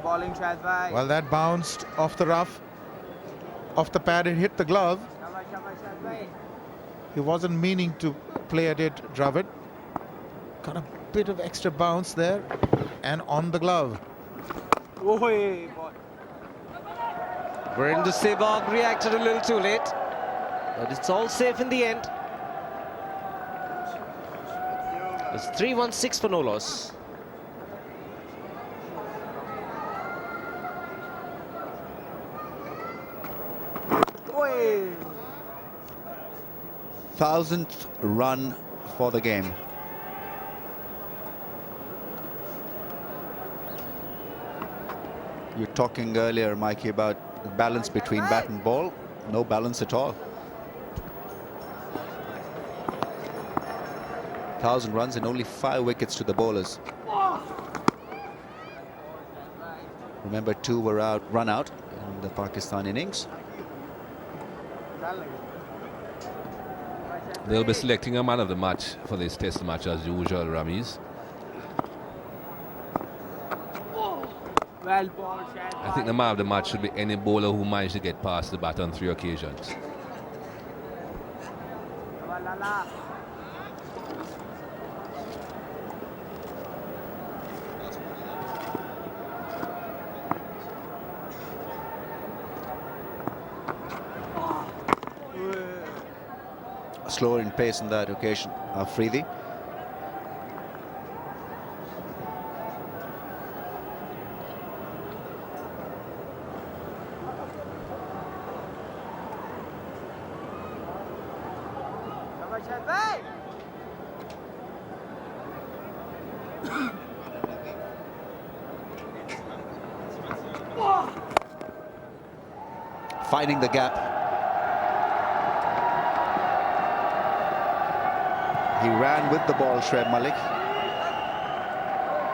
Bowling, Shahid bhai. Well, that bounced off the rough, off the pad, it hit the glove. Shabash, Shahid bhai. He wasn't meaning to play at it, Dravid. Got a bit of extra bounce there and on the glove. Oh, hey, ball. Virender Sehwag reacted a little too late, but it's all safe in the end. It's 3-1-6 for no loss. Oi. 1000th run for the game. You're talking earlier, Mikey, about balance between bat and ball. No balance at all. 1000 runs and only 5 wickets to the bowlers. Remember, 2 were run out in the Pakistan innings. They'll be selecting a man of the match for this test match as usual, Ramiz. Well ball, Shahid I think the man of the match should be any bowler who managed to get past the bat on 3 occasions. Lala. Slower in pace on that occasion, Afridi. Shabash, Shahid bhai. Finding the gap. He ran with the ball, Shoaib Malik.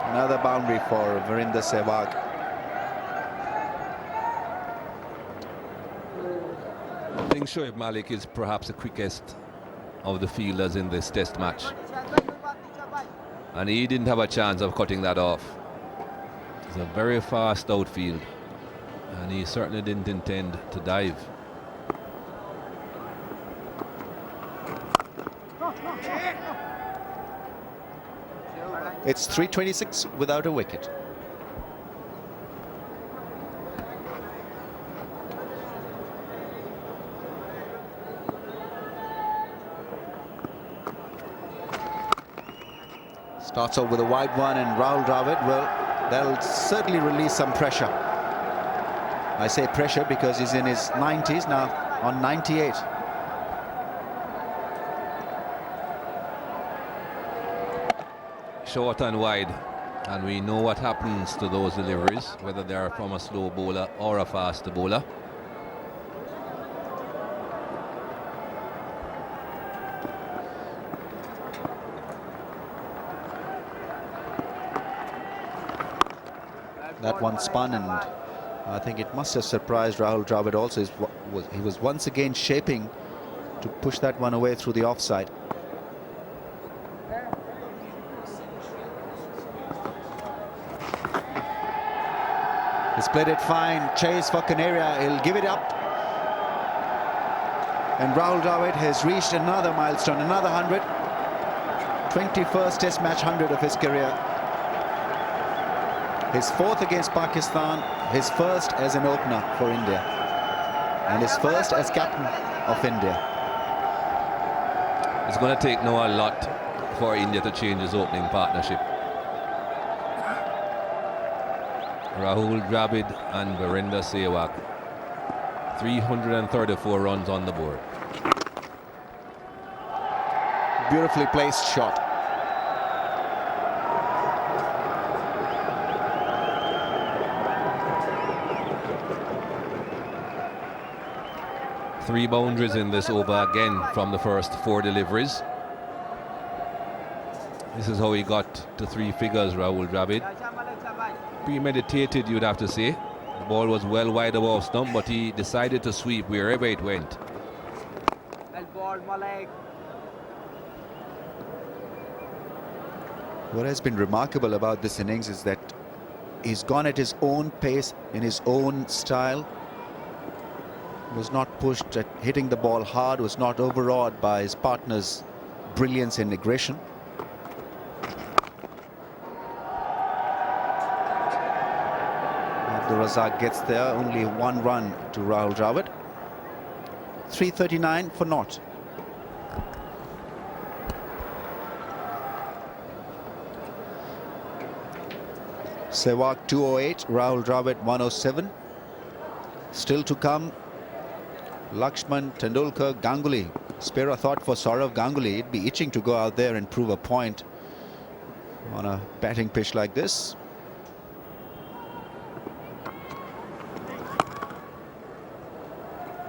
Another boundary for Virender Sehwag. I think Shoaib Malik is perhaps the quickest of the fielders in this test match, and he didn't have a chance of cutting that off. It's a very fast outfield, and he certainly didn't intend to dive. It's 326 without a wicket. Starts off with a wide one, and Rahul Dravid, well, that'll certainly release some pressure. I say pressure because he's in his 90s now, on 98. Short and wide, and we know what happens to those deliveries, whether they are from a slow bowler or a faster bowler. That one spun, and I think it must have surprised Rahul Dravid also. He was once again shaping to push that one away through the offside. He's played it fine. Chase for Canaria. He'll give it up. And Rahul Dravid has reached another milestone, another 100. 21st Test match 100 of his career. His 4th against Pakistan. His first as an opener for India. And his first as captain. of India. It's going to take now a lot for India to change his opening partnership. Rahul Dravid and Virender Sehwag. 334 runs on the board. Beautifully placed shot. Three boundaries in this over again from the first four deliveries. This is how he got to three figures, Rahul Dravid. Premeditated, you'd have to say. The ball was well wide of off stump, but he decided to sweep wherever it went. What has been remarkable about this innings is that he's gone at his own pace, in his own style. Was not pushed at hitting the ball hard, was not overawed by his partner's brilliance and aggression. Razak gets there, only one run to Rahul Dravid. 339 for naught. Sehwag 208, Rahul Dravid 107. Still to come, Lakshman, Tendulkar, Ganguly. Spare a thought for Saurav Ganguly. He'd be itching to go out there and prove a point on a batting pitch like this.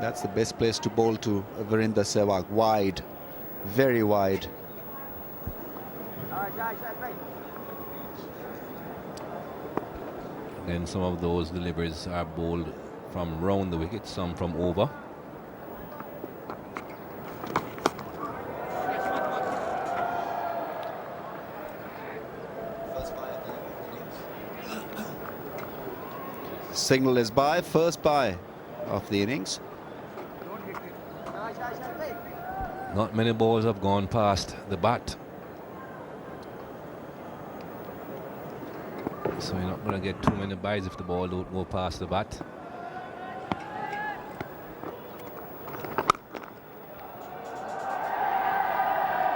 That's the best place to bowl to Virender Sehwag. Wide, very wide. Then some of those deliveries are bowled from round the wicket, some from over. Signal is by, first by of the innings. Not many balls have gone past the bat. So you're not going to get too many byes if the ball don't go past the bat.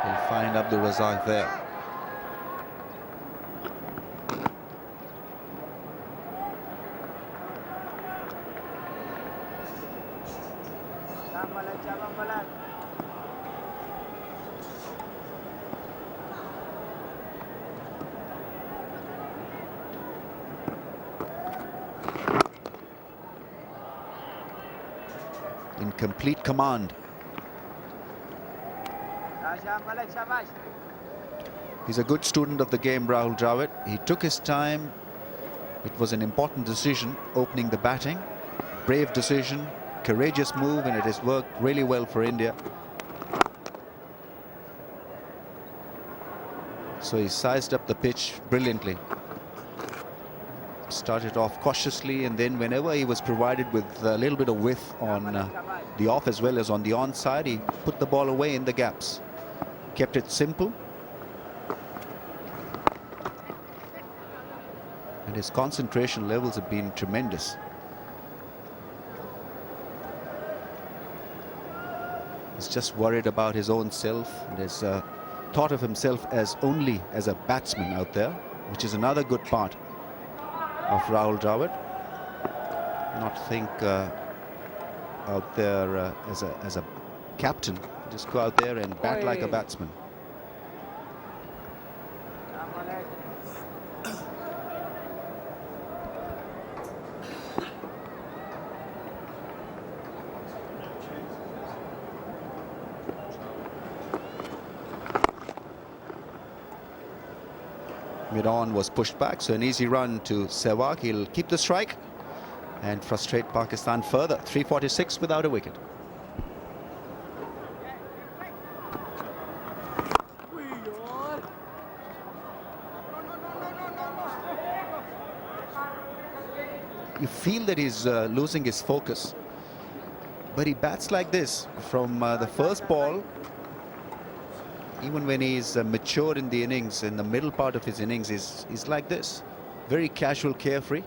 He'll find Abdul Razak there. In complete command. He's a good student of the game, Rahul Dravid. He took his time. It was an important decision, opening the batting. Brave decision, courageous move, and it has worked really well for India. So he sized up the pitch brilliantly. Started off cautiously, and then whenever he was provided with a little bit of width on the off as well as on the on side, he put the ball away in the gaps. Kept it simple. And his concentration levels have been tremendous. He's just worried about his own self, and has thought of himself as only as a batsman out there, which is another good part of Rahul Dravid. Not think out there as a captain. Just go out there and bat like a batsman. Mid-on was pushed back, so an easy run to Sehwag. He'll keep the strike and frustrate Pakistan further. 346 without a wicket. You feel that he's losing his focus, but he bats like this from the first ball. Even when he's matured in the innings, in the middle part of his innings, he's like this. Very casual, carefree.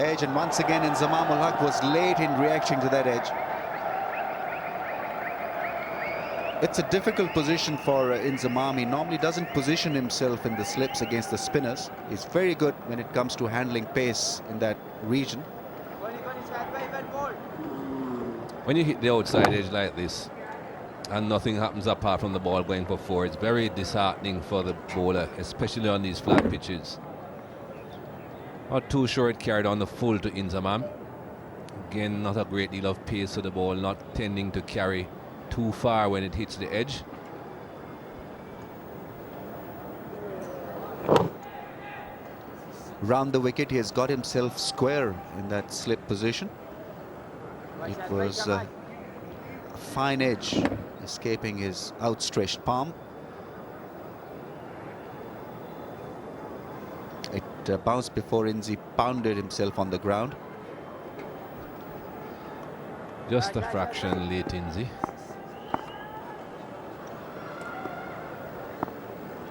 edge, and once again Inzamam ul Haq was late in reacting to that edge. It's a difficult position for Inzamam. He normally doesn't position himself in the slips against the spinners. He's very good when it comes to handling pace in that region. When you hit the outside edge like this and nothing happens apart from the ball going for four, it's very disheartening for the bowler, especially on these flat pitches. Not too sure it carried on the full to Inzamam. Again, not a great deal of pace to the ball, not tending to carry too far when it hits the edge. Round the wicket, he has got himself square in that slip position. It was a fine edge escaping his outstretched palm. It bounced before Inzi pounded himself on the ground. Just a fraction late, Inzi.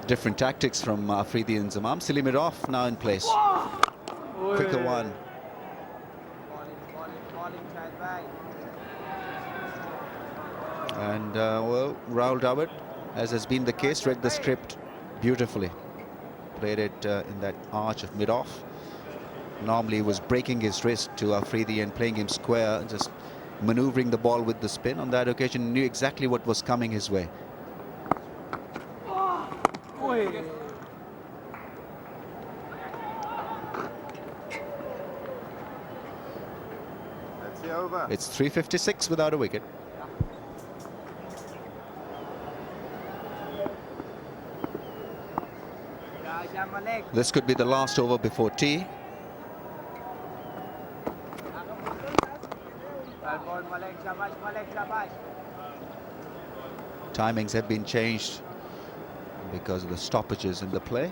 Different tactics from Afridi and Inzamam. Silly mid off now in place. Quicker one. And well, Rahul Dravid, as has been the case, read the script beautifully. Played it in that arch of mid off. Normally he was breaking his wrist to Afridi and playing him square, just maneuvering the ball with the spin. On that occasion, he knew exactly what was coming his way. It's 356 without a wicket. This could be the last over before tea. Timings have been changed because of the stoppages in the play.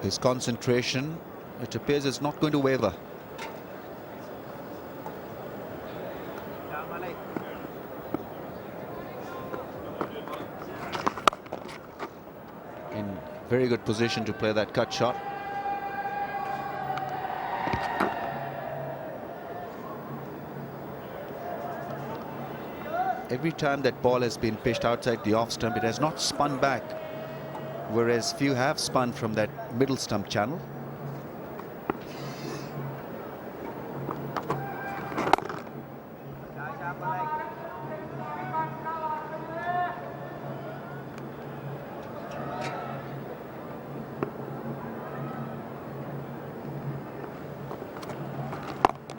His concentration, it appears, is not going to waver. In very good position to play that cut shot. Every time that ball has been pitched outside the off stump, it has not spun back, whereas few have spun from that middle stump channel.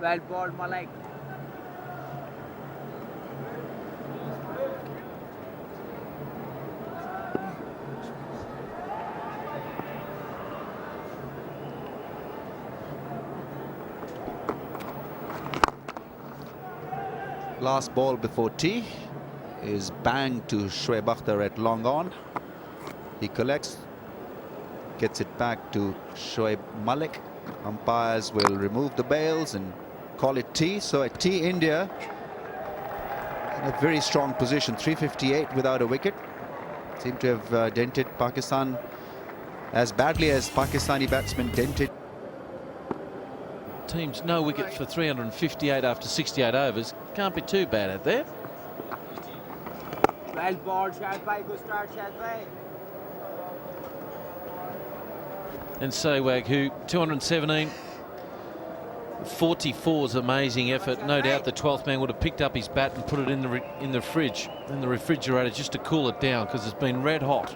Well bowled, Malik. Last ball before tea is banged to Shoaib Akhtar at long on. He collects, gets it back to Shoaib Malik. Umpires will remove the bails and call it tea. So at tea, India in a very strong position, 358 without a wicket. Seem to have dented Pakistan as badly as Pakistani batsmen dented. Teams no wicket for 358 after 68 overs. Can't be too bad out there. Well bowled, Shahid bhai. Good start, Shahid bhai. And Sehwag, who 217, 44's amazing effort. No doubt the 12th man would have picked up his bat and put it in the fridge, in the refrigerator, just to cool it down, because it's been red hot.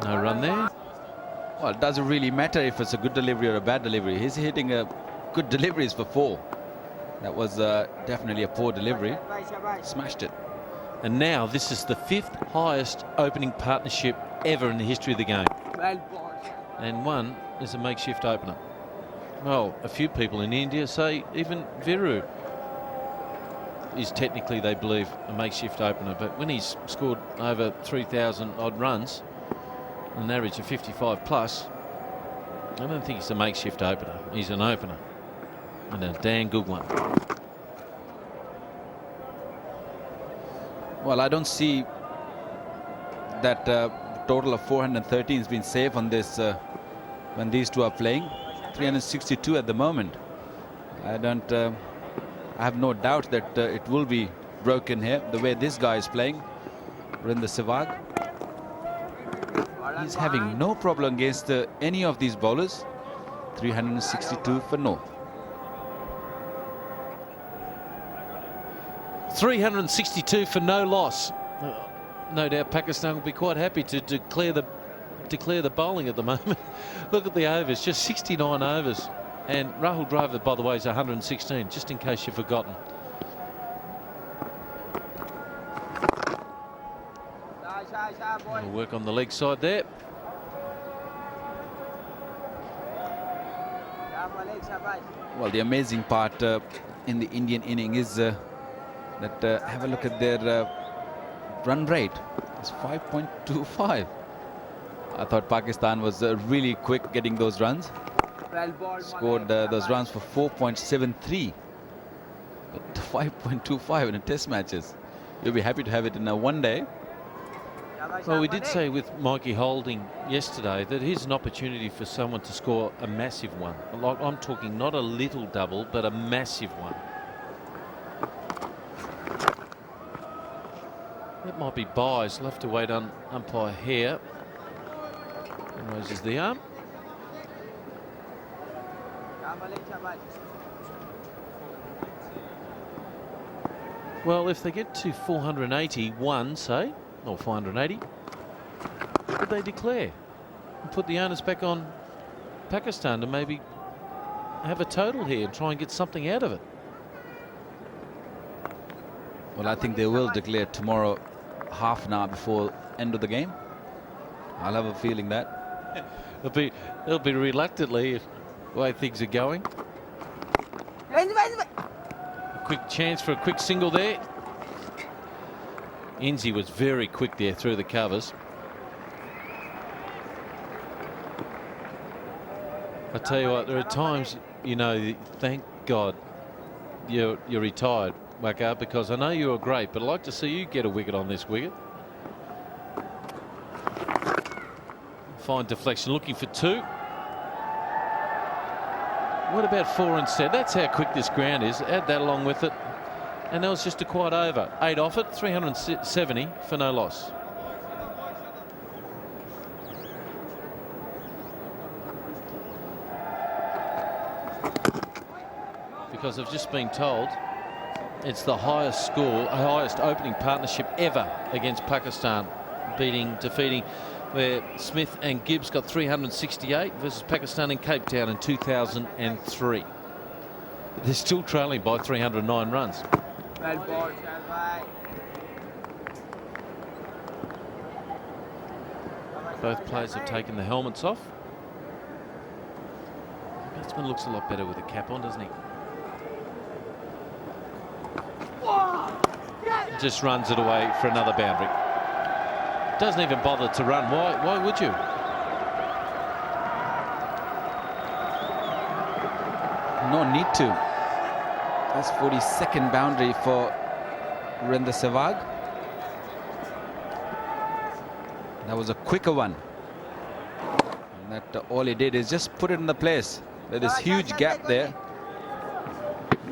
No run there. Well, it doesn't really matter if it's a good delivery or a bad delivery. He's hitting a good deliveries for 4. That was definitely a poor delivery. Smashed it. And now this is the 5th highest opening partnership ever in the history of the game. Well bowled. And one is a makeshift opener. Well, a few people in India say even Viru is technically, they believe, a makeshift opener. But when he's scored over 3,000 odd runs, an average of 55 plus, I don't think he's a makeshift opener. He's an opener. And a damn good one. Well, I don't see that total of 413 has been safe on this when these two are playing. 362 at the moment. I have no doubt that it will be broken here the way this guy is playing. Virender Sehwag. He's having no problem against any of these bowlers. 362 for no. 362 for no loss. No doubt Pakistan will be quite happy to declare the bowling at the moment. Look at the overs, just 69 overs. And Rahul Dravid, by the way, is 116, just in case you've forgotten. We'll work on the leg side there. Well, the amazing part in the Indian inning is that have a look at their run rate. It's 5.25. I thought Pakistan was really quick getting those runs. Scored those runs for 4.73. But 5.25 in a test matches. You'll be happy to have it in a one day. Well, we did say with Mikey Holding yesterday that here's an opportunity for someone to score a massive one. Like, I'm talking not a little double, but a massive one. That might be buys. We'll have to wait on umpire here. And raises the arm. Well, if they get to 481, say, or 480, would they declare and put the onus back on Pakistan to maybe have a total here and try and get something out of it? Well, I think they will declare tomorrow, half an hour before end of the game. I'll have a feeling that. It'll be reluctantly the way things are going. A quick chance for a quick single there. Inzi was very quick there through the covers. I tell you what, there are times, you know, thank God you're retired, Waka, because I know you were great, but I'd like to see you get a wicket on this wicket. Fine deflection, looking for two. What about four instead? That's how quick this ground is. Add that along with it. And that was just a quite over. 8 off it, 370 for no loss. Because I've just been told it's the highest score, highest opening partnership ever against Pakistan, defeating where Smith and Gibbs got 368 versus Pakistan in Cape Town in 2003. But they're still trailing by 309 runs. Both players have taken the helmets off. The batsman looks a lot better with the cap on, doesn't he? Just runs it away for another boundary. Doesn't even bother to run. Why would you? No need to. That's 42nd boundary for Virender Sehwag. That was a quicker one. And that all he did is just put it in the place. There's this huge gap there.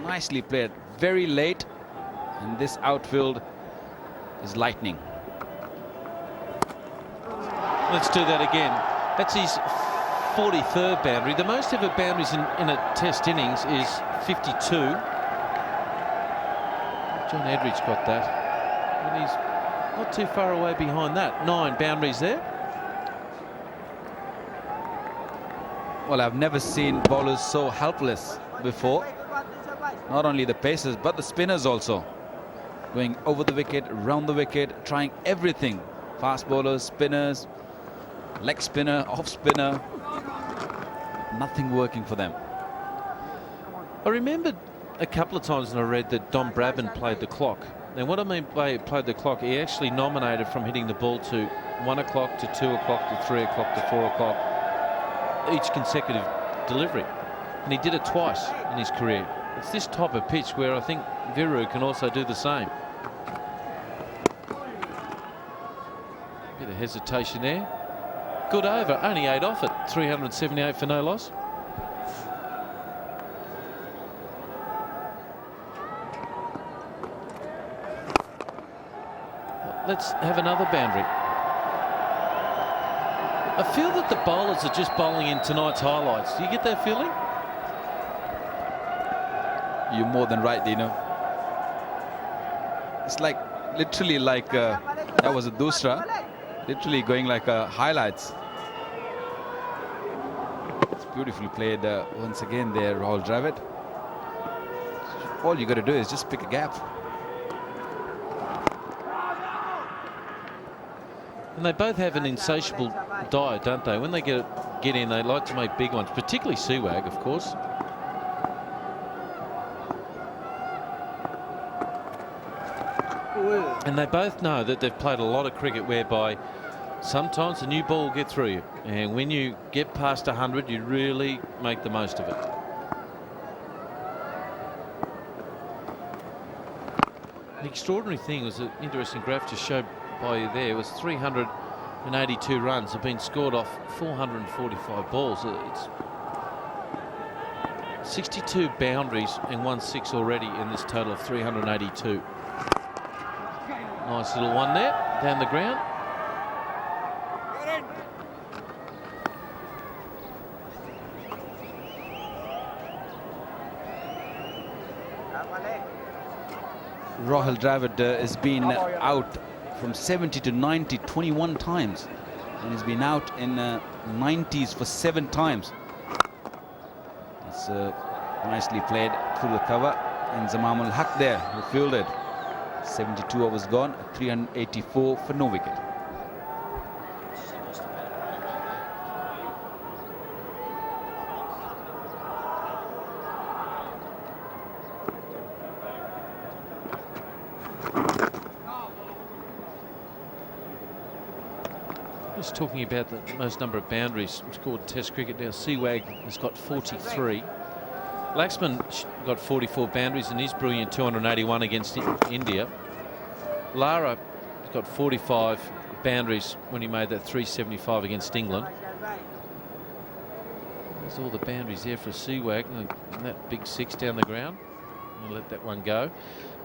Nicely played. Very late. And this outfield is lightning. Let's do that again. That's his 43rd boundary. The most ever boundaries in a test innings is 52. John Edridge got that. And he's not too far away behind that. 9 boundaries there. Well, I've never seen bowlers so helpless before. Not only the pacers, but the spinners also. Going over the wicket, round the wicket, trying everything. Fast bowlers, spinners, leg spinner, off spinner. Nothing working for them. I remembered a couple of times when I read that Don Bradman played the clock. Now, what I mean by played the clock, he actually nominated from hitting the ball to 1 o'clock to 2 o'clock to 3 o'clock to 4 o'clock, each consecutive delivery. And he did it twice in his career. It's this type of pitch where I think Viru can also do the same. Bit of hesitation there. Good over, only 8 off it. 378 for no loss. Let's have another boundary. I feel that the bowlers are just bowling in tonight's highlights. Do you get that feeling? You're more than right, Dino. It's like literally like that was a dusra, literally going like highlights. It's beautifully played once again there, Rahul Dravid. All you got to do is just pick a gap. And they both have an insatiable diet, don't they? When they get in, they like to make big ones, particularly Sehwag, of course. And they both know that they've played a lot of cricket whereby sometimes a new ball will get through you. And when you get past 100, you really make the most of it. The extraordinary thing was an interesting graph just showed by you there was 382 runs have been scored off 445 balls. It's 62 boundaries and 1 6 already in this total of 382. Nice little one there down the ground. Rahul Dravid has been out from 70 to 90 21 times, and he's been out in 90s for 7 times. It's nicely played through the cover, and Zamamul Haq there who fielded. 72 overs gone, 384 for no wicket. Just talking about the most number of boundaries scored Test cricket now. Sehwag has got 43. Laxman got 44 boundaries in his brilliant 281 against India. Lara got 45 boundaries when he made that 375 against England. There's all the boundaries there for Sehwag, and that big 6 down the ground. I'll let that one go.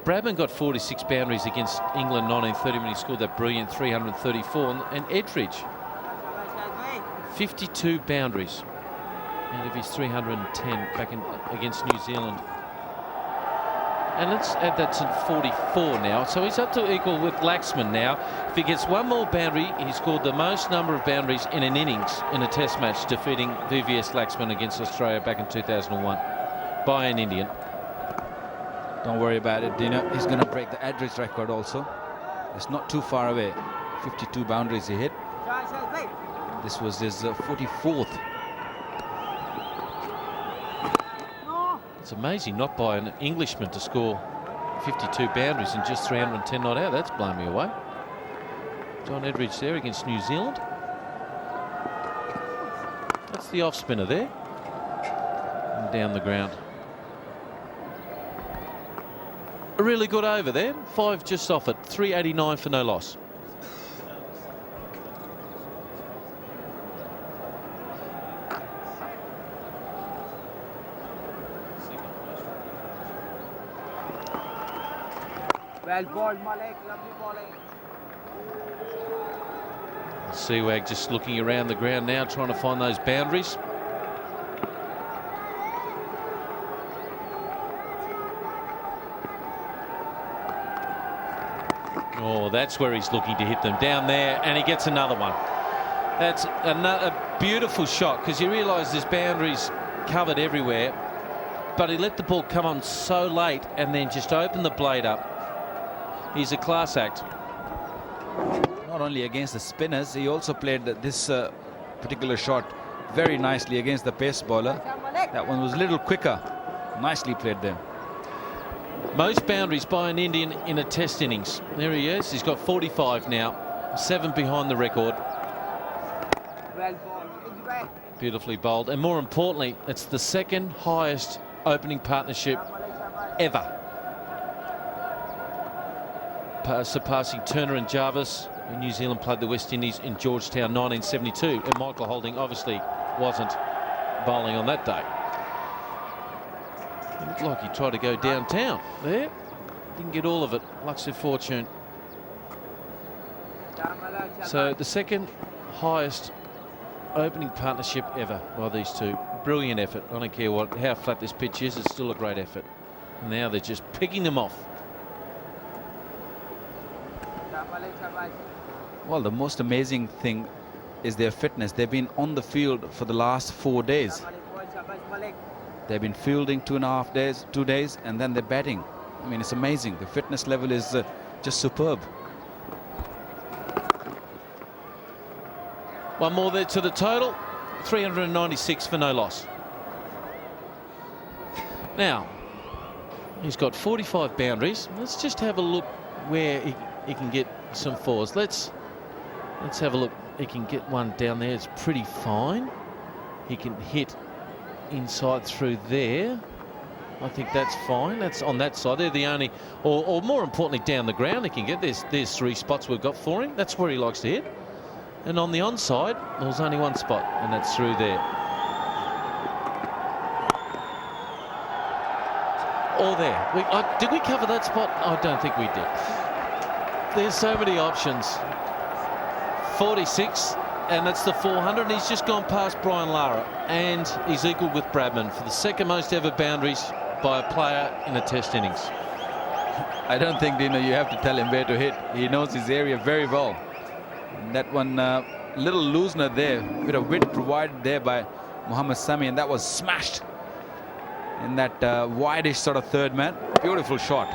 Bradman got 46 boundaries against England 1930 when he scored that brilliant 334, and Edridge 52 boundaries out of his 310 back against New Zealand. And let's add that to 44 now. So he's up to equal with Laxman now. If he gets one more boundary, he scored the most number of boundaries in an innings in a Test match, defeating VVS Laxman against Australia back in 2001 by an Indian. Don't worry about it, Dino. He's going to break the Edridge record also. It's not too far away. 52 boundaries he hit. This was his 44th. It's amazing not by an Englishman to score 52 boundaries in just 310 not out. That's blown me away. John Edridge there against New Zealand. That's the off spinner there. And down the ground. A really good over there. 5 just off it. 389 for no loss. Well bowled, Malik. Lovely bowling. Sehwag just looking around the ground now, trying to find those boundaries. Oh, that's where he's looking to hit them, down there, and he gets another one. That's a beautiful shot, because you realise there's boundaries covered everywhere, but he let the ball come on so late and then just open the blade up. He's a class act. Not only against the spinners, he also played this particular shot very nicely against the pace bowler. That one was a little quicker. Nicely played there. Most boundaries by an Indian in a Test innings. There he is. He's got 45 now. 7 behind the record. Well bowled. Beautifully bowled. And more importantly, it's the second highest opening partnership ever. Surpassing Turner and Jarvis when New Zealand played the West Indies in Georgetown 1972. And Michael Holding obviously wasn't bowling on that day. It looked like he tried to go downtown there. Didn't get all of it. Luck's of fortune. So the second highest opening partnership ever by these two. Brilliant effort. I don't care how flat this pitch is, it's still a great effort. Now they're just picking them off. Well, the most amazing thing is their fitness. They've been on the field for the last 4 days. They've been fielding 2.5 days, 2 days, and then they're batting. I mean, it's amazing. The fitness level is just superb. One more there to the total. 396 for no loss. Now, he's got 45 boundaries. Let's just have a look where he can get some fours. Let's have a look. He can get one down there. It's pretty fine. He can hit inside through there. I think that's fine. That's on that side. They're the only, or more importantly, down the ground he can get. There's 3 spots we've got for him. That's where he likes to hit. And on the onside, there's only 1 spot, and that's through there. Or there. Did we cover that spot? I don't think we did. There's so many options. 46, and that's the 400, and he's just gone past Brian Lara, and he's equal with Bradman for the second most ever boundaries by a player in a test innings. I don't think, Dino, you have to tell him where to hit. He knows his area very well. That one little loosener there, bit of width provided there by Mohammad Sami, and that was smashed in that wideish sort of third man. Beautiful shot.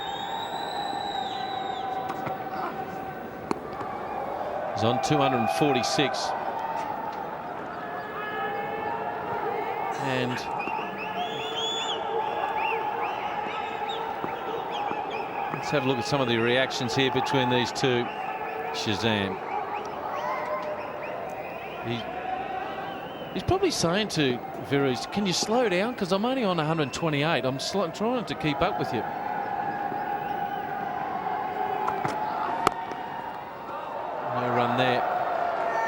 He's on 246. And let's have a look at some of the reactions here between these two. Shazam. He's probably saying to Viresh, can you slow down? Because I'm only on 128. I'm trying to keep up with you. No run there.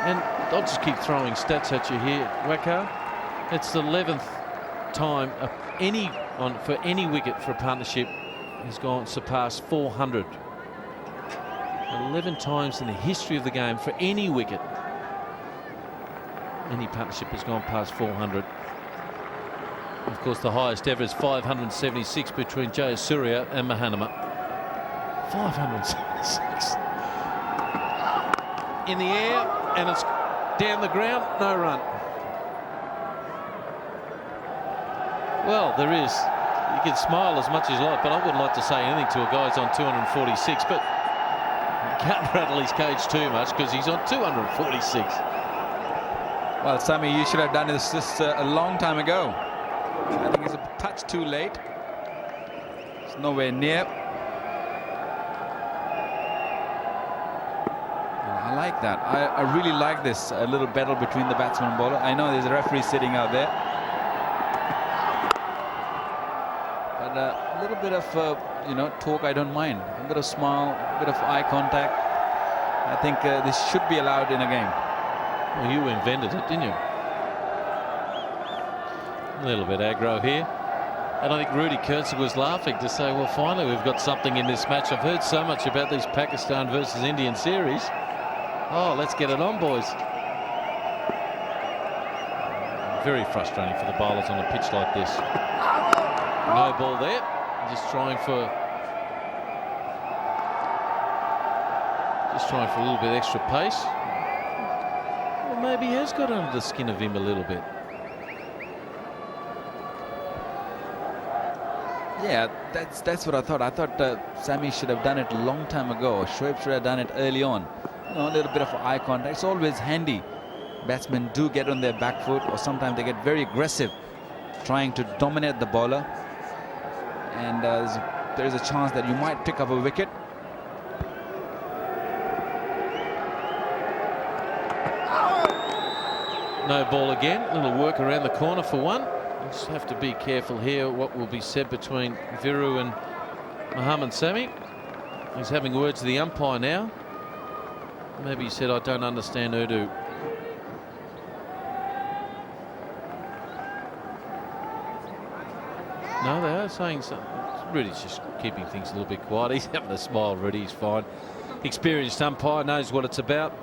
And I'll just keep throwing stats at you here, Waqar. It's the 11th time for any wicket for a partnership has surpassed 400. 11 times in the history of the game for any wicket. Any partnership has gone past 400. Of course, the highest ever is 576 between Jayasuriya and Mahanama. 576. In the air, and it's down the ground, no run. Well, there is. You can smile as much as you like, but I wouldn't like to say anything to a guy who's on 246, but you can't rattle his cage too much because he's on 246. Well, Sami, you should have done this a long time ago. I think it's a touch too late. It's nowhere near. I like that. I really like this, a little battle between the batsman and bowler. I know there's a referee sitting out there. But a little bit of, talk I don't mind. A bit of smile, a bit of eye contact. I think this should be allowed in a game. Well, you invented it, didn't you? A little bit aggro here. And I think Rudy Kurtz was laughing to say, well, finally, we've got something in this match. I've heard so much about these Pakistan versus Indian series. Oh, let's get it on, boys. Very frustrating for the bowlers on a pitch like this. No ball there. Just trying for a little bit extra pace. Well, maybe he has got under the skin of him a little bit. Yeah, that's what I thought. I thought Sami should have done it a long time ago. Shoaib should have done it early on. A little bit of eye contact. It's always handy. Batsmen do get on their back foot, or sometimes they get very aggressive, trying to dominate the bowler. And there is a chance that you might pick up a wicket. no ball again. A little work around the corner for one. You just have to be careful here what will be said between Viru and Mohamed Sami. He's having words with the umpire now. Maybe he said, I don't understand Urdu. No, they are saying something. Rudy's just keeping things a little bit quiet. He's having a smile, Rudy. He's fine. Experienced umpire, knows what it's about.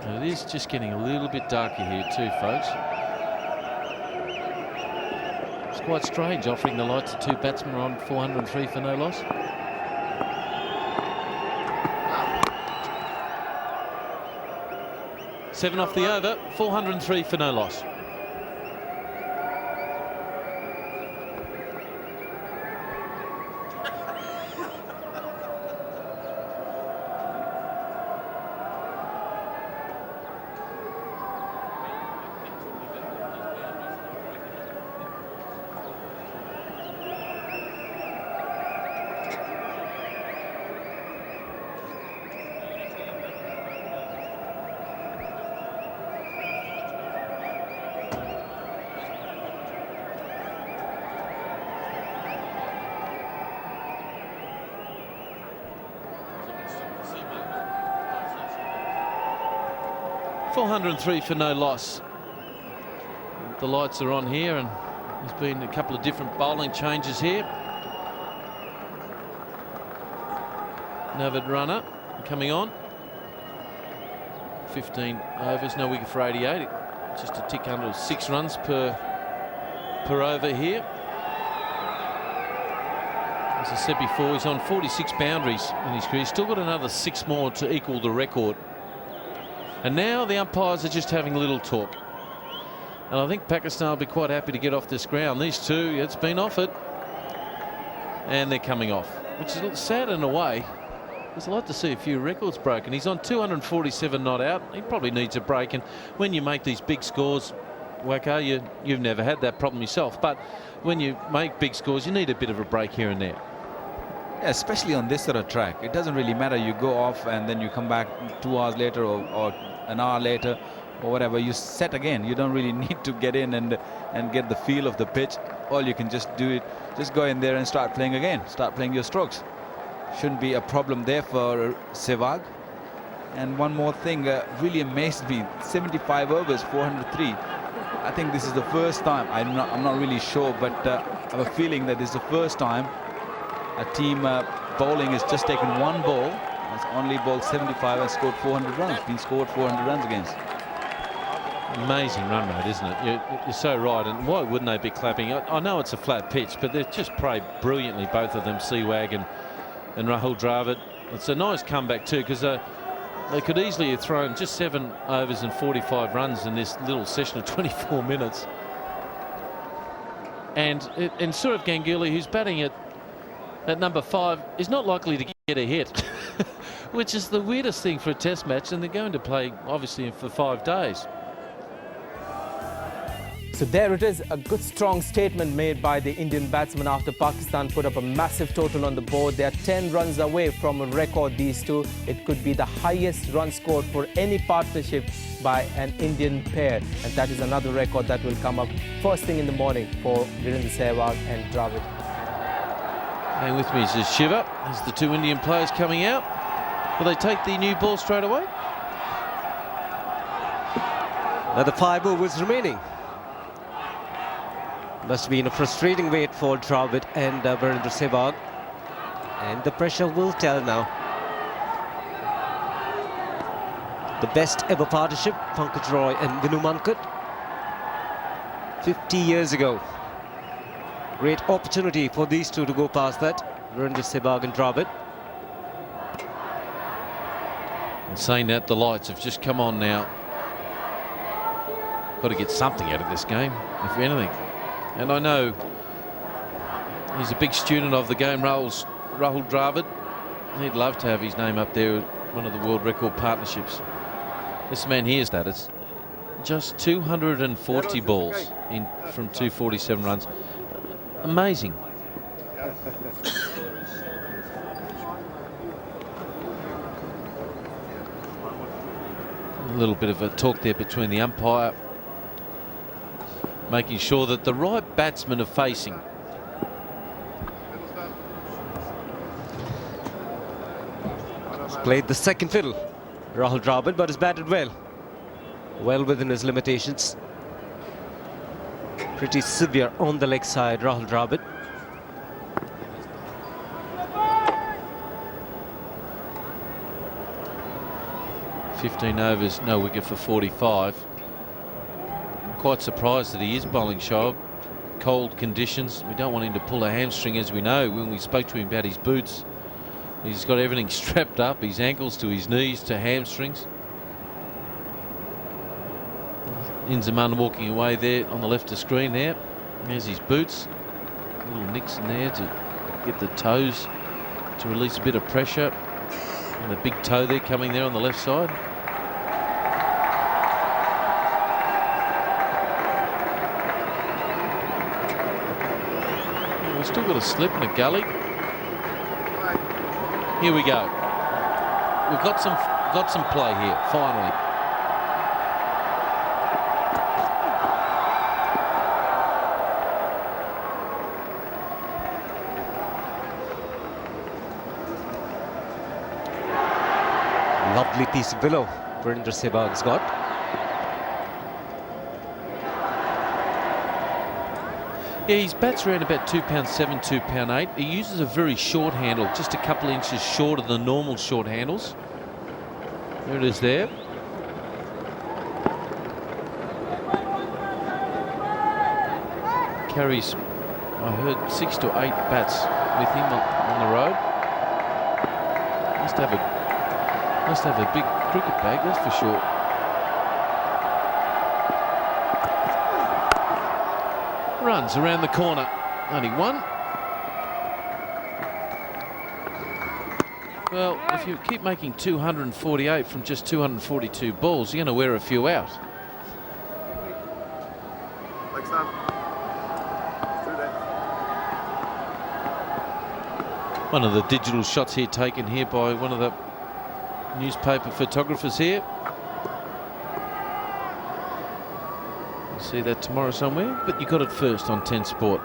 And it is just getting a little bit darker here too, folks. It's quite strange offering the light to two batsmen on 403 for no loss. Seven off the over, 403 for no loss. .403 for no loss. The lights are on here, and there's been a couple of different bowling changes here. Dravid runner coming on. 15 overs, no wicket for 88. Just a tick under 6 runs per over here. As I said before, he's on 46 boundaries in his career. He's still got another 6 more to equal the record. And now the umpires are just having a little talk. And I think Pakistan will be quite happy to get off this ground. These two, it's been offered. And they're coming off, which is sad in a way. I'd like to see a few records broken. He's on 247 not out. He probably needs a break. And when you make these big scores, Waka, you've never had that problem yourself. But when you make big scores, you need a bit of a break here and there. Yeah, especially on this sort of track. It doesn't really matter. You go off and then you come back 2 hours later or an hour later or whatever. You set again. You don't really need to get in and get the feel of the pitch. All you can just do it, just go in there and start playing again. Start playing your strokes. Shouldn't be a problem there for Sehwag. And one more thing really amazed me. 75 overs, 403. I think this is the first time. I'm not really sure, but I have a feeling that this is the first time a team bowling has just taken one ball, has only bowled 75 and scored 400 runs, been scored 400 runs against. Amazing run rate, isn't it? You're so right, and why wouldn't they be clapping? I know it's a flat pitch, but they've just played brilliantly, both of them, Sehwag and Rahul Dravid. It's a nice comeback too, because they could easily have thrown just 7 overs and 45 runs in this little session of 24 minutes. And Sourav Ganguly, who's batting at number 5, is not likely to get a hit, which is the weirdest thing for a test match, and they're going to play obviously for 5 days. So there it is, a good strong statement made by the Indian batsmen after Pakistan put up a massive total on the board. They are 10 runs away from a record, these two. It could be the highest run scored for any partnership by an Indian pair, and that is another record that will come up first thing in the morning for Virender Sehwag and Dravid. Hang with me, says Shiva. There's the 2 Indian players coming out. Will they take the new ball straight away? Another 5 overs remaining. Must have been a frustrating wait for Dravid and Virender Sehwag. And the pressure will tell now. The best ever partnership, Pankaj Roy and Vinu Mankad. 50 years ago. Great opportunity for these two to go past that. Virender Sehwag and Dravid. And saying that, the lights have just come on now. Got to get something out of this game, if anything. And I know he's a big student of the game, Rahul Dravid. He'd love to have his name up there with one of the world record partnerships. This man here's that. It's just 240 balls in from 247 runs. Amazing. A little bit of a talk there between the umpire, making sure that the right batsmen are facing. He's played the second fiddle, Rahul Dravid, but has batted well. Well within his limitations. Pretty severe on the leg side, Rahul Dravid. "15 overs, no wicket for 45. I'm quite surprised that he is bowling sharp. Cold conditions. We don't want him to pull a hamstring, as we know when we spoke to him about his boots. He's got everything strapped up, his ankles to his knees to hamstrings. Inzaman walking away there on the left of screen there. There's his boots. Little nicks in there to get the toes to release a bit of pressure. And the big toe there coming there on the left side. We've still got a slip and a gully. Here we go. We've got some play here, finally. Lovely piece of willow Virender Sehwag's got. Yeah, his bat's around about £2.7, £2.8. He uses a very short handle, just a couple of inches shorter than normal short handles. There it is there. Carries, I heard, 6 to 8 bats with him on the road. Must have a big cricket bag, that's for sure. Runs around the corner, only one. Well, if you keep making 248 from just 242 balls, you're going to wear a few out. One of the digital shots here taken here by one of the newspaper photographers here. You'll see that tomorrow somewhere, but you got it first on 10 Sport.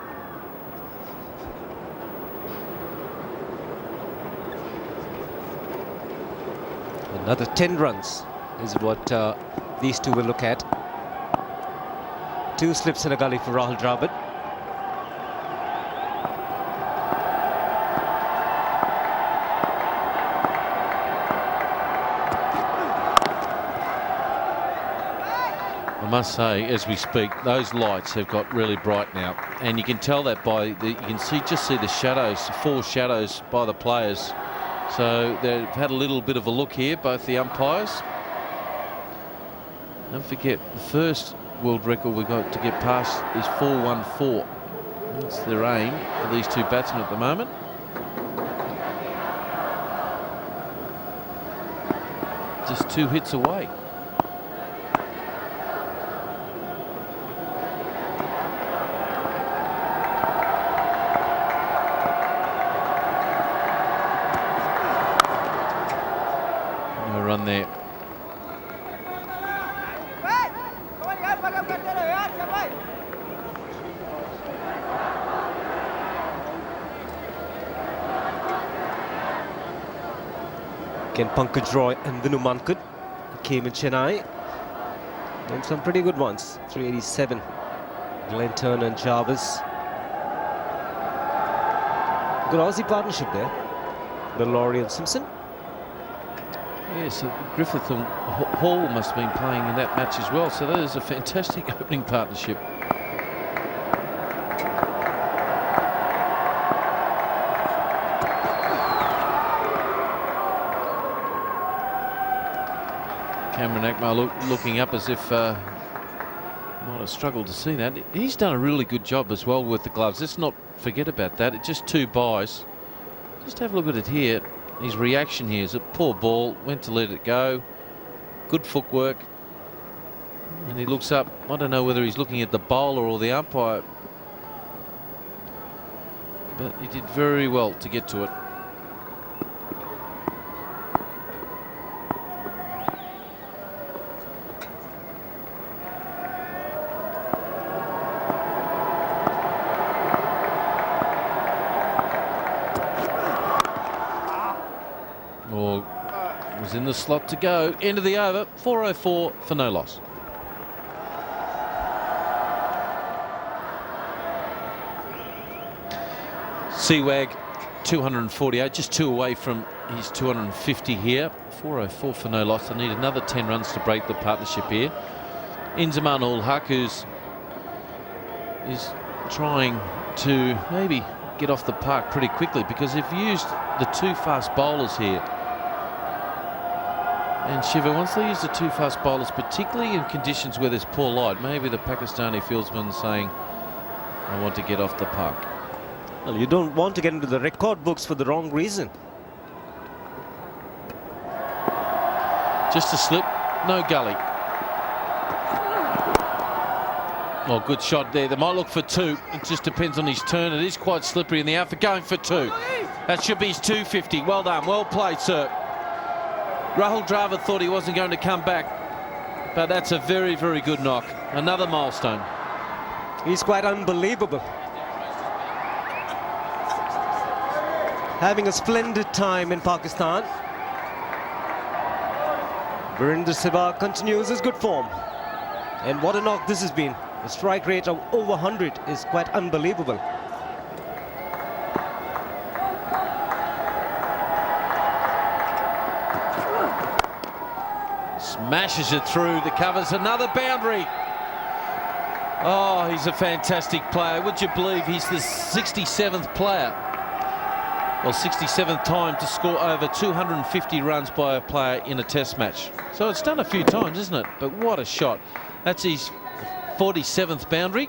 Another 10 runs is what these two will look at. 2 slips and a gully for Rahul Dravid. I must say, as we speak, those lights have got really bright now, and you can tell that by you can just see the shadows, 4 shadows by the players. So they've had a little bit of a look here, both the umpires. Don't forget, the first world record we've got to get past is 414. That's their aim for these two batsmen at the moment. Just 2 hits away. Run there. Again, Pankaj Roy and Vinu Mankad came in Chennai. And some pretty good ones. 387. Glenn Turner and Jarvis. Good Aussie partnership there. The Laurie and Simpson. Yes, Griffith and Hall must have been playing in that match as well, so that is a fantastic opening partnership. Cameron Akmal looking up as if might have struggled to see that. He's done a really good job as well with the gloves. Let's not forget about that. It's just 2 byes. Just have a look at it here. His reaction here is a poor ball, went to let it go. Good footwork. And he looks up. I don't know whether he's looking at the bowler or the umpire. But he did very well to get to it. Ball's in the slot to go. End of the over, 4:04 for no loss. Sehwag, 248, just 2 away from his 250 here. 4:04 for no loss. They need another 10 runs to break the partnership here. Inzamam ul Haq, who's trying to maybe get off the park pretty quickly, because they've used the 2 fast bowlers here. And Shiva, once they use the 2 fast bowlers, particularly in conditions where there's poor light, maybe the Pakistani fieldsman saying, I want to get off the park. Well, you don't want to get into the record books for the wrong reason. Just a slip, no gully. Oh, good shot there. They might look for 2. It just depends on his turn. It is quite slippery in the outfield. Going for 2. That should be his 250. Well done. Well played, sir. Rahul Dravid thought he wasn't going to come back, but that's a very, very good knock. Another milestone. He's quite unbelievable. Having a splendid time in Pakistan. Virender Sehwag continues his good form. And what a knock this has been. A strike rate of over 100 is quite unbelievable. Smashes it through the covers. Another boundary. Oh, he's a fantastic player. Would you believe he's the 67th player, well, 67th time to score over 250 runs by a player in a test match. So it's done a few times, isn't it? But what a shot. That's his 47th boundary.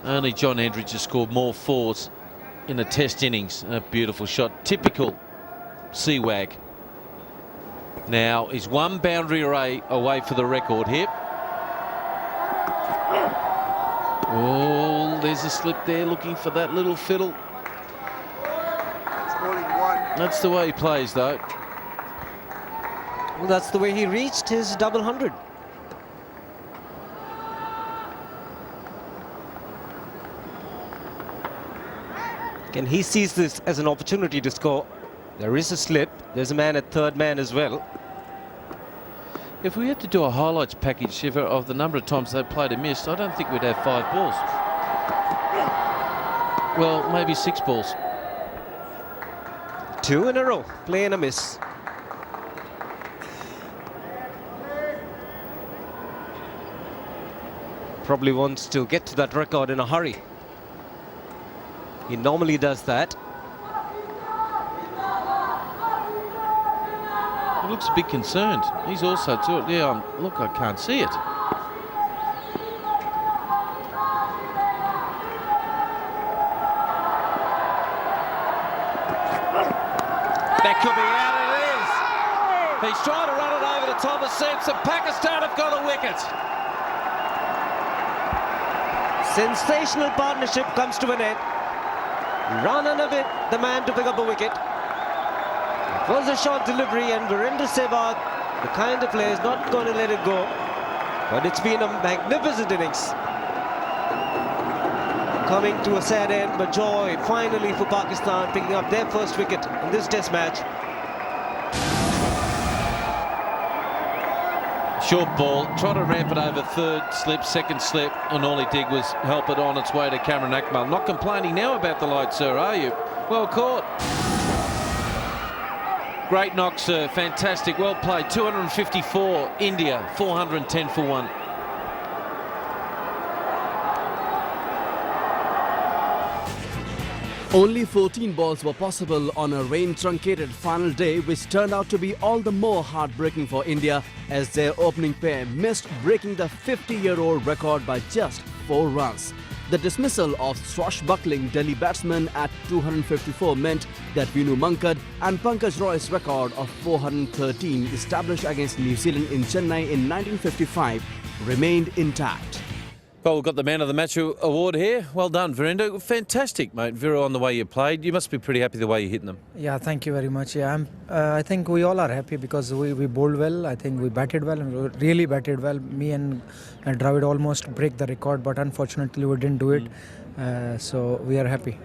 Only John Andridge has scored more 4s in a test innings. A beautiful shot. Typical Sehwag. Now he's 1 boundary away for the record here. Oh, there's a slip there, looking for that little fiddle. That's the way he plays, though. Well, that's the way he reached his double 100. Again, he sees this as an opportunity to score. There is a slip. There's a man at third man as well. If we had to do a highlights package, Shiva, of the number of times they played and missed, I don't think we'd have 5 balls. Well, maybe 6 balls. 2 in a row. Play and a miss. Probably wants to get to that record in a hurry. He normally does that. He looks a bit concerned. He's also too. Yeah, look, I can't see it. That could be out. It is. He's trying to run it over the top of Sets, and Pakistan have got a wicket. Sensational partnership comes to an end. Run and a bit, the man to pick up a wicket. It was a short delivery, and Virender Sehwag, the kind of player, is not going to let it go. But it's been a magnificent innings. Coming to a sad end, but joy finally for Pakistan, picking up their first wicket in this test match. Short ball, try to ramp it over, 3rd slip, 2nd slip, and all he did was help it on its way to Cameron Akmal. Not complaining now about the light, sir, are you? Well caught. Great knock, sir. Fantastic. Well played. 254. India, 410 for 1. Only 14 balls were possible on a rain-truncated final day, which turned out to be all the more heartbreaking for India as their opening pair missed breaking the 50-year-old record by just 4 runs. The dismissal of swashbuckling Delhi batsmen at 254 meant that Vinu Mankad and Pankaj Roy's record of 413 established against New Zealand in Chennai in 1955 remained intact. Well, we've got the Man of the Match award here. Well done, Virender. Fantastic, mate. Viro, on the way you played. You must be pretty happy the way you're hitting them. Yeah, thank you very much. Yeah, I think we all are happy because we bowled well. I think we batted well, and we really batted well. Me and Dravid almost break the record, but unfortunately we didn't do it. So we are happy.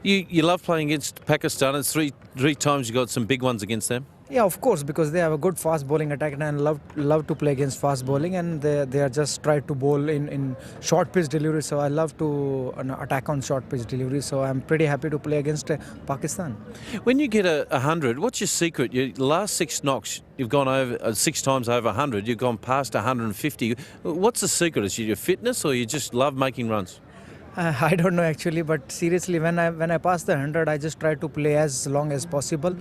You love playing against Pakistan. It's three times you got some big ones against them. Yeah, of course, because they have a good fast bowling attack, and I love to play against fast bowling, and they are just try to bowl in short pitch delivery. So I love to attack on short pitch delivery. So I'm pretty happy to play against Pakistan. When you get 100, what's your secret? Your last 6 knocks, you've gone over 6 times over 100. You've gone past 150. What's the secret? Is it your fitness, or you just love making runs? I don't know actually, but seriously, when I pass the 100, I just try to play as long as possible.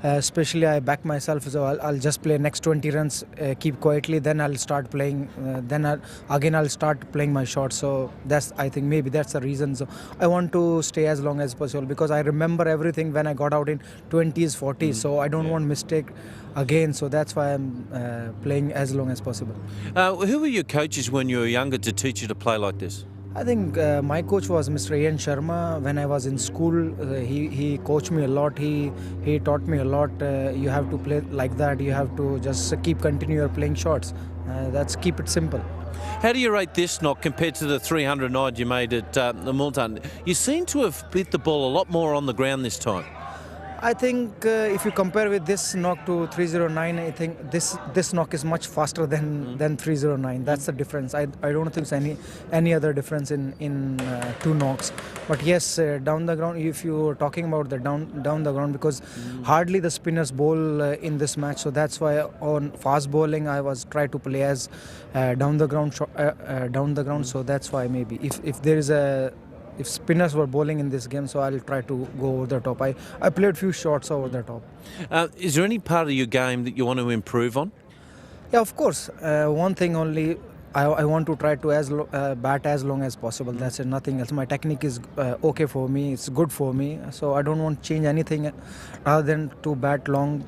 Especially I back myself, so I'll just play next 20 runs, keep quietly, then I'll start playing. I'll start playing my shots. So I think maybe that's the reason. So I want to stay as long as possible, because I remember everything when I got out in 20s, 40s. So I don't want mistake again. So that's why I'm playing as long as possible. Who were your coaches when you were younger to teach you to play like this? I think my coach was Mr. Ian Sharma. When I was in school, he coached me a lot. He taught me a lot. You have to play like that. You have to just continue your playing shots. Keep it simple. How do you rate this knock compared to the 300 odd you made at the Multan? You seem to have hit the ball a lot more on the ground this time. I think if you compare with this knock to 309, I think this knock is much faster than 309. That's the difference. I don't think there's any other difference in 2 knocks. But yes, down the ground, if you're talking about the down the ground, because hardly the spinners bowl in this match, so that's why on fast bowling I was try to play as down the ground. So that's why maybe if spinners were bowling in this game, so I'll try to go over the top. I played few shots over the top. Is there any part of your game that you want to improve on? Yeah, of course. One thing only, I want to try to bat as long as possible. That's it, nothing else. My technique is okay for me. It's good for me. So I don't want to change anything other than to bat long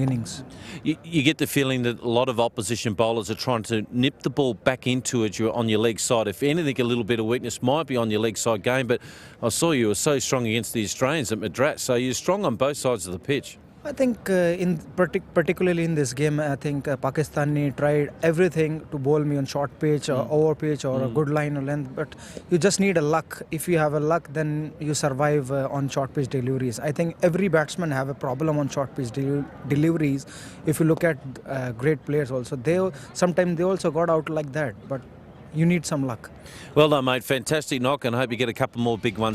innings. You get the feeling that a lot of opposition bowlers are trying to nip the ball back into it on your leg side. If anything, a little bit of weakness might be on your leg side game. But I saw you were so strong against the Australians at Madras. So you're strong on both sides of the pitch. I think particularly in this game, I think Pakistani tried everything to bowl me on short pitch or over pitch or a good line or length, but you just need a luck. If you have a luck, then you survive on short pitch deliveries. I think every batsman have a problem on short pitch deliveries. If you look at great players also, sometimes they also got out like that, but you need some luck. Well done, mate. Fantastic knock, and I hope you get a couple more big ones.